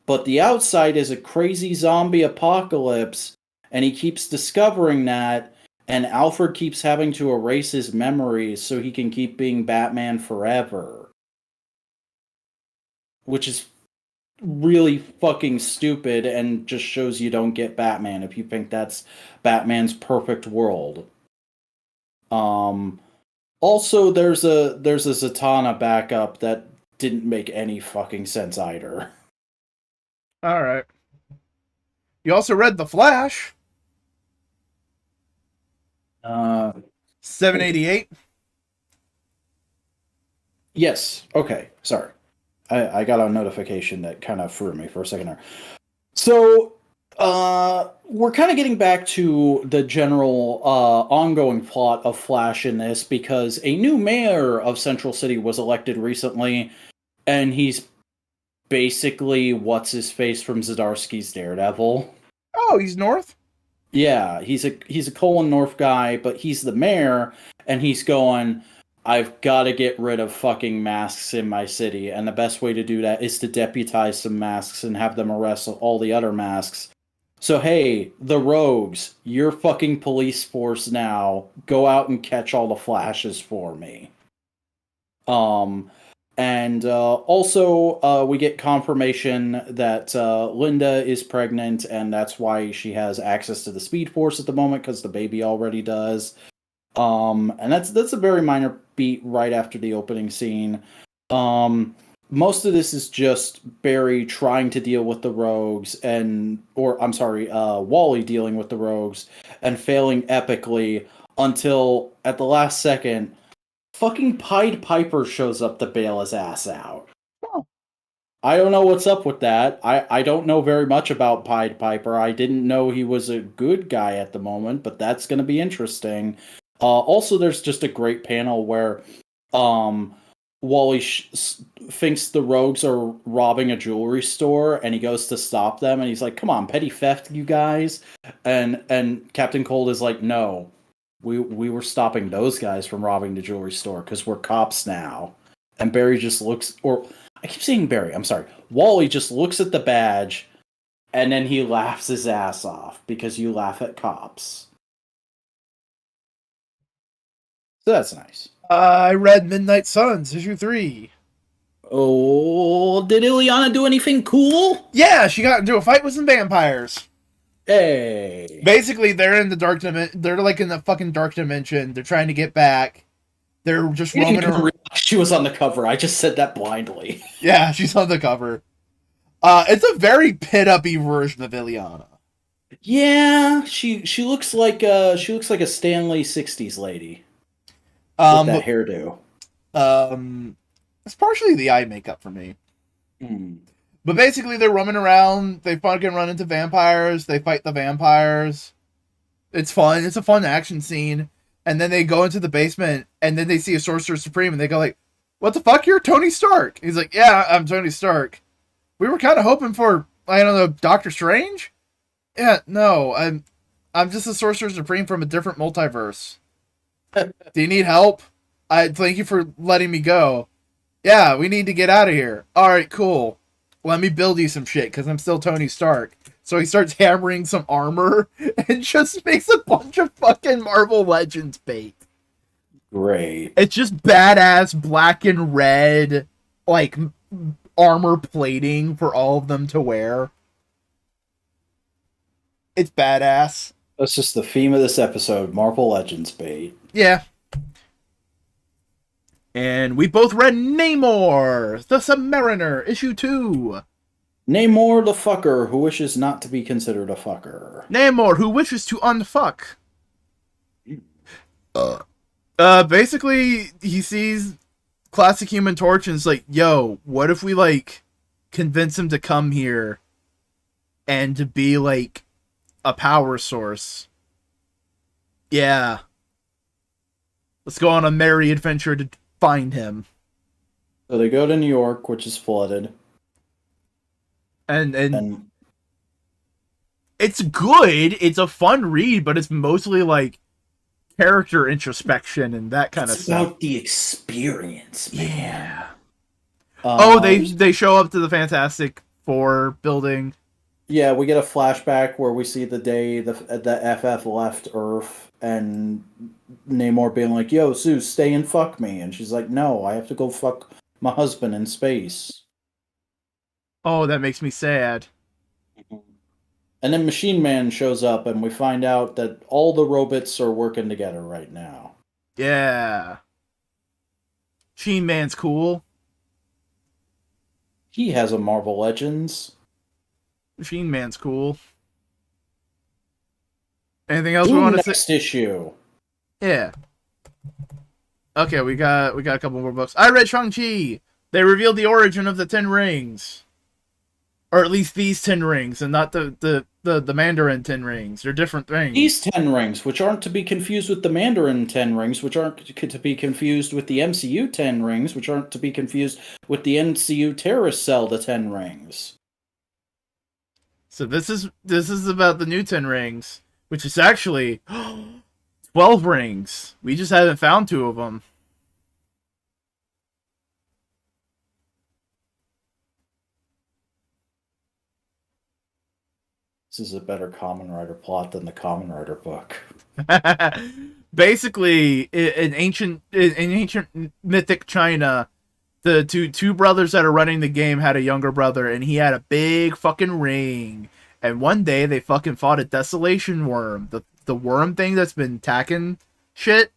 but the outside is a crazy zombie apocalypse, and he keeps discovering that, and Alfred keeps having to erase his memories so he can keep being Batman forever. Which is really fucking stupid and just shows you don't get Batman if you think that's Batman's perfect world. Also, there's a Zatanna backup that didn't make any fucking sense either. All right. You also read The Flash. 788. Yes. Okay. Sorry. I got a notification that kind of threw me for a second there. So, we're kind of getting back to the general ongoing plot of Flash in this because a new mayor of Central City was elected recently, and he's basically what's-his-face from Zdarsky's Daredevil. Oh, he's North? Yeah, he's a Colin North guy, but he's the mayor, and he's going, I've got to get rid of fucking masks in my city, and the best way to do that is to deputize some masks and have them arrest all the other masks. So hey, the rogues, you're fucking police force now. Go out and catch all the Flashes for me. And also, we get confirmation that Linda is pregnant, and that's why she has access to the Speed Force at the moment, because the baby already does. And that's a very minor beat right after the opening scene. Most of this is just Barry trying to deal with the rogues, Wally dealing with the rogues, and failing epically until, at the last second, fucking Pied Piper shows up to bail his ass out. Oh. I don't know what's up with that. I don't know very much about Pied Piper. I didn't know he was a good guy at the moment, but that's going to be interesting. Also, there's just a great panel where Wally thinks the rogues are robbing a jewelry store, and he goes to stop them, and he's like, "Come on, petty theft, you guys!" And Captain Cold is like, "No, we were stopping those guys from robbing the jewelry store because we're cops now." And Barry just looks, or I keep saying Barry, I'm sorry. Wally just looks at the badge, and then he laughs his ass off because you laugh at cops. So that's nice. I read Midnight Suns, issue 3. Oh, did Ileana do anything cool? Yeah, she got into a fight with some vampires. Hey. Basically, they're in the dark dimension. They're like in the fucking dark dimension. They're trying to get back. They're just roaming around. She was on the cover. I just said that blindly. Yeah, she's on the cover. It's a very pit-uppy version of Ileana. Yeah, she looks like a Stanley '60s lady. With that hairdo. It's partially the eye makeup for me. But basically, they're roaming around. They fucking run into vampires. They fight the vampires. It's fun. It's a fun action scene. And then they go into the basement, and then they see a Sorcerer Supreme, and they go like, what the fuck? You're Tony Stark. He's like, yeah, I'm Tony Stark. We were kind of hoping for, I don't know, Doctor Strange? Yeah, no, I'm just a Sorcerer Supreme from a different multiverse. Do you need help? I thank you for letting me go. Yeah, we need to get out of here. Alright, cool. Let me build you some shit, because I'm still Tony Stark. So he starts hammering some armor, and just makes a bunch of fucking Marvel Legends bait. Great. It's just badass black and red, like, armor plating for all of them to wear. It's badass. That's just the theme of this episode, Marvel Legends bait. Yeah. And we both read Namor, the Submariner, issue 2. Namor the fucker who wishes not to be considered a fucker. Namor who wishes to unfuck. Basically, he sees Classic Human Torch and is like, yo, what if we, like, convince him to come here and to be, like, a power source? Yeah. Let's go on a merry adventure to find him. So they go to New York, which is flooded. And it's good. It's a fun read, but it's mostly like character introspection and that kind of stuff. It's about the experience, man. Yeah. Oh, they show up to the Fantastic Four building. Yeah, we get a flashback where we see the day the FF left Earth and Namor being like, yo, Sue, stay and fuck me. And she's like, no, I have to go fuck my husband in space. Oh, that makes me sad. And then Machine Man shows up and we find out that all the robots are working together right now. Yeah. Machine Man's cool. He has a Marvel Legends. Machine Man's cool. Anything else we want to say? Next issue. Yeah. Okay, we got a couple more books. I read Shang-Chi. They revealed the origin of the 10 rings. Or at least these 10 rings, and not the Mandarin 10 rings. They're different things. These 10 rings, which aren't to be confused with the Mandarin 10 rings, which aren't to be confused with the MCU 10 rings, which aren't to be confused with the MCU terrorist cell, the 10 rings. So this is about the new 10 rings, which is actually 12 rings. We just haven't found 2 of them. This is a better Kamen Rider plot than the Kamen Rider book. Basically, in ancient mythic China, the two brothers that are running the game had a younger brother, and he had a big fucking ring. And one day they fucking fought a desolation worm, the worm thing that's been attacking shit.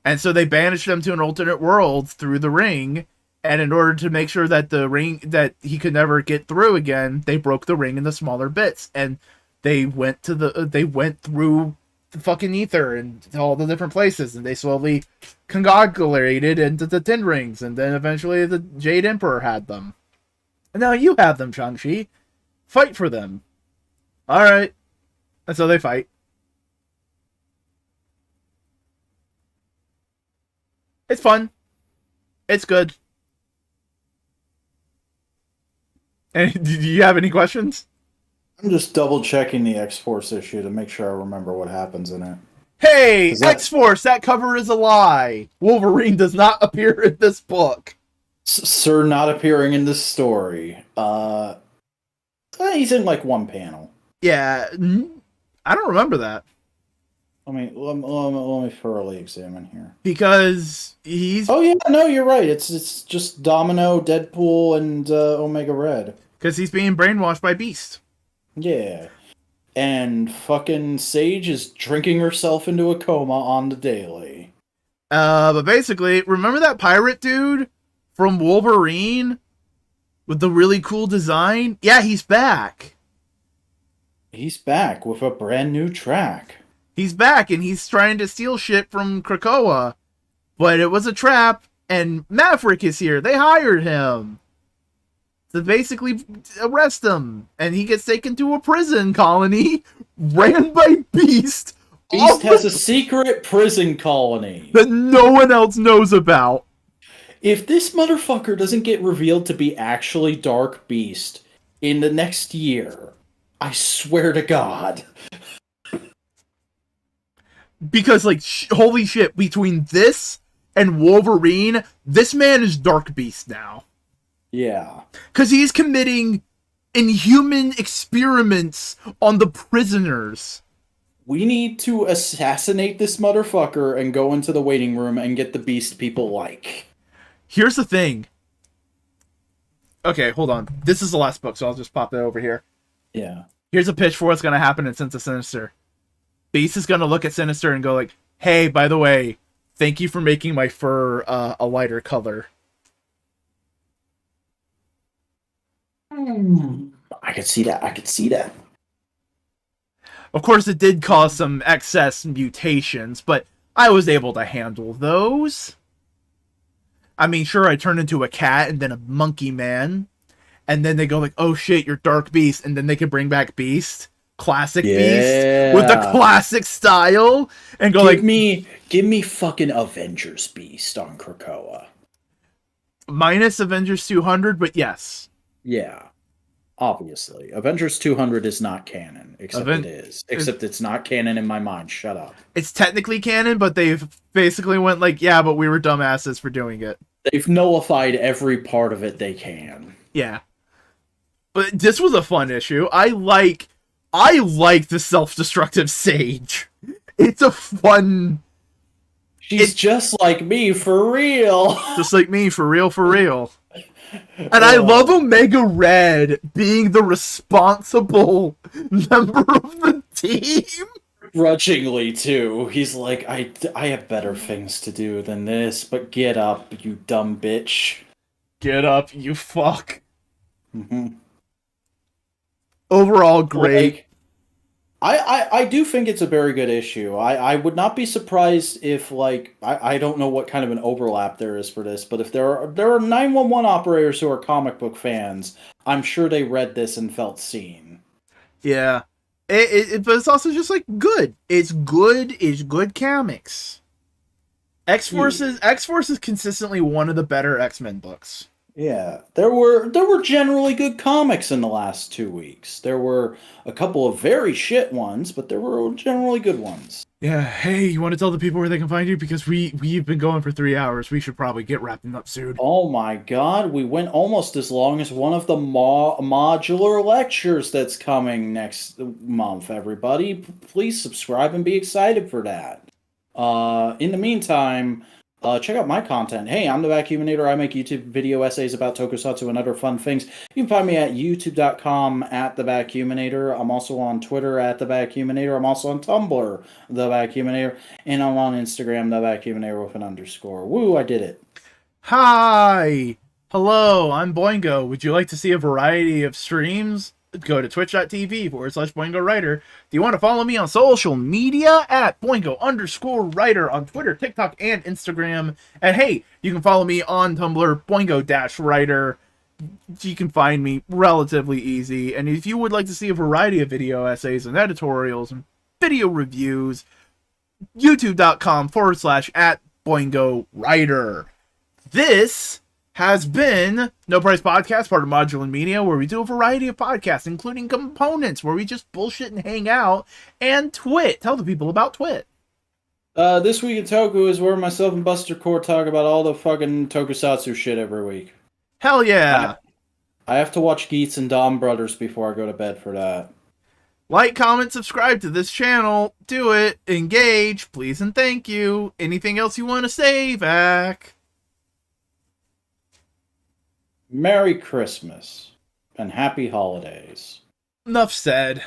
And so they banished them to an alternate world through the ring. And in order to make sure that the ring, that he could never get through again, they broke the ring into smaller bits, and they went through the fucking ether and all the different places, and they slowly congregated into the 10 rings, and then eventually the Jade Emperor had them. And now you have them, Shang-Chi. Fight for them. Alright. And so they fight. It's fun. It's good. And do you have any questions? I'm just double checking the X-Force issue to make sure I remember what happens in it. Hey, X-Force, that cover is a lie. Wolverine does not appear in this book. Sir not appearing in this story. He's in like one panel. Yeah, I don't remember that. Let me thoroughly examine here. Because he's... Oh yeah, no, you're right. It's just Domino, Deadpool, and Omega Red. Because he's being brainwashed by Beast. Yeah. And fucking Sage is drinking herself into a coma on the daily. But basically, remember that pirate dude from Wolverine? With the really cool design? Yeah, he's back. He's back with a brand new track. He's back, and he's trying to steal shit from Krakoa. But it was a trap, and Maverick is here. They hired him to basically arrest him. And he gets taken to a prison colony ran by Beast. Beast has a secret prison colony that no one else knows about. If this motherfucker doesn't get revealed to be actually Dark Beast in the next year, I swear to God. Because, like, holy shit, between this and Wolverine, this man is Dark Beast now. Yeah. Because he's committing inhuman experiments on the prisoners. We need to assassinate this motherfucker and go into the waiting room and get the Beast people like. Here's the thing. Okay, hold on. This is the last book, so I'll just pop it over here. Yeah. Here's a pitch for what's going to happen in Sense of Sinister. Beast is going to look at Sinister and go like, hey, by the way, thank you for making my fur a lighter color. I could see that. Of course, it did cause some excess mutations, but I was able to handle those. I mean, sure, I turned into a cat and then a monkey man. And then they go like, oh shit, you're Dark Beast. And then they can bring back Beast. Classic Beast. With the classic style. And go give me fucking Avengers Beast on Krakoa. Minus Avengers 200, but yes. Yeah. Obviously. Avengers 200 is not canon. Except it is. Except it's not canon in my mind. Shut up. It's technically canon, but they've basically went like, yeah, but we were dumbasses for doing it. They've nullified every part of it they can. Yeah. But this was a fun issue. I like the self-destructive Sage. It's a fun... She's just like me, for real. Just like me, for real, for real. And I love Omega Red being the responsible member of the team. Grudgingly, too. He's like, I have better things to do than this, but get up, you dumb bitch. Get up, you fuck. Mm-hmm. Overall, great. Like, I do think it's a very good issue. I would not be surprised if, like, I don't know what kind of an overlap there is for this, but if there are 911 operators who are comic book fans, I'm sure they read this and felt seen. Yeah. But it's also just, like, good. It's good comics. X-Force is consistently one of the better X-Men books. Yeah, there were generally good comics in the last 2 weeks. There were a couple of very shit ones, but there were generally good ones. Yeah, hey, you want to tell the people where they can find you? Because we've been going for 3 hours. We should probably get wrapping up soon. Oh my god, we went almost as long as one of the modular lectures that's coming next month, everybody. Please subscribe and be excited for that. In the meantime... check out my content. Hey, I'm the Vacuuminator. I make YouTube video essays about tokusatsu and other fun things. You can find me at youtube.com@thevacuuminator. I'm also on Twitter @thevacuuminator. I'm also on Tumblr, The Vacuuminator. And I'm on Instagram, The Vacuuminator with an underscore. Woo, I did it. Hi! Hello, I'm Boingo. Would you like to see a variety of streams? Go to twitch.tv/BoingoWriter. Do you want to follow me on social media at Boingo_writer on Twitter, TikTok, and Instagram? And hey, you can follow me on Tumblr, Boingo-writer. You can find me relatively easy. And if you would like to see a variety of video essays and editorials and video reviews, youtube.com/@BoingoWriter. This has been No Price Podcast, part of Modular Media, where we do a variety of podcasts, including Components, where we just bullshit and hang out, and Twit. Tell the people about Twit. This Week in Toku is where myself and Buster Core talk about all the fucking tokusatsu shit every week. Hell yeah! I have to watch Geats and Dom Brothers before I go to bed for that. Like, comment, subscribe to this channel. Do it. Engage. Please and thank you. Anything else you want to say, Vac? Merry Christmas and happy holidays. Enough said.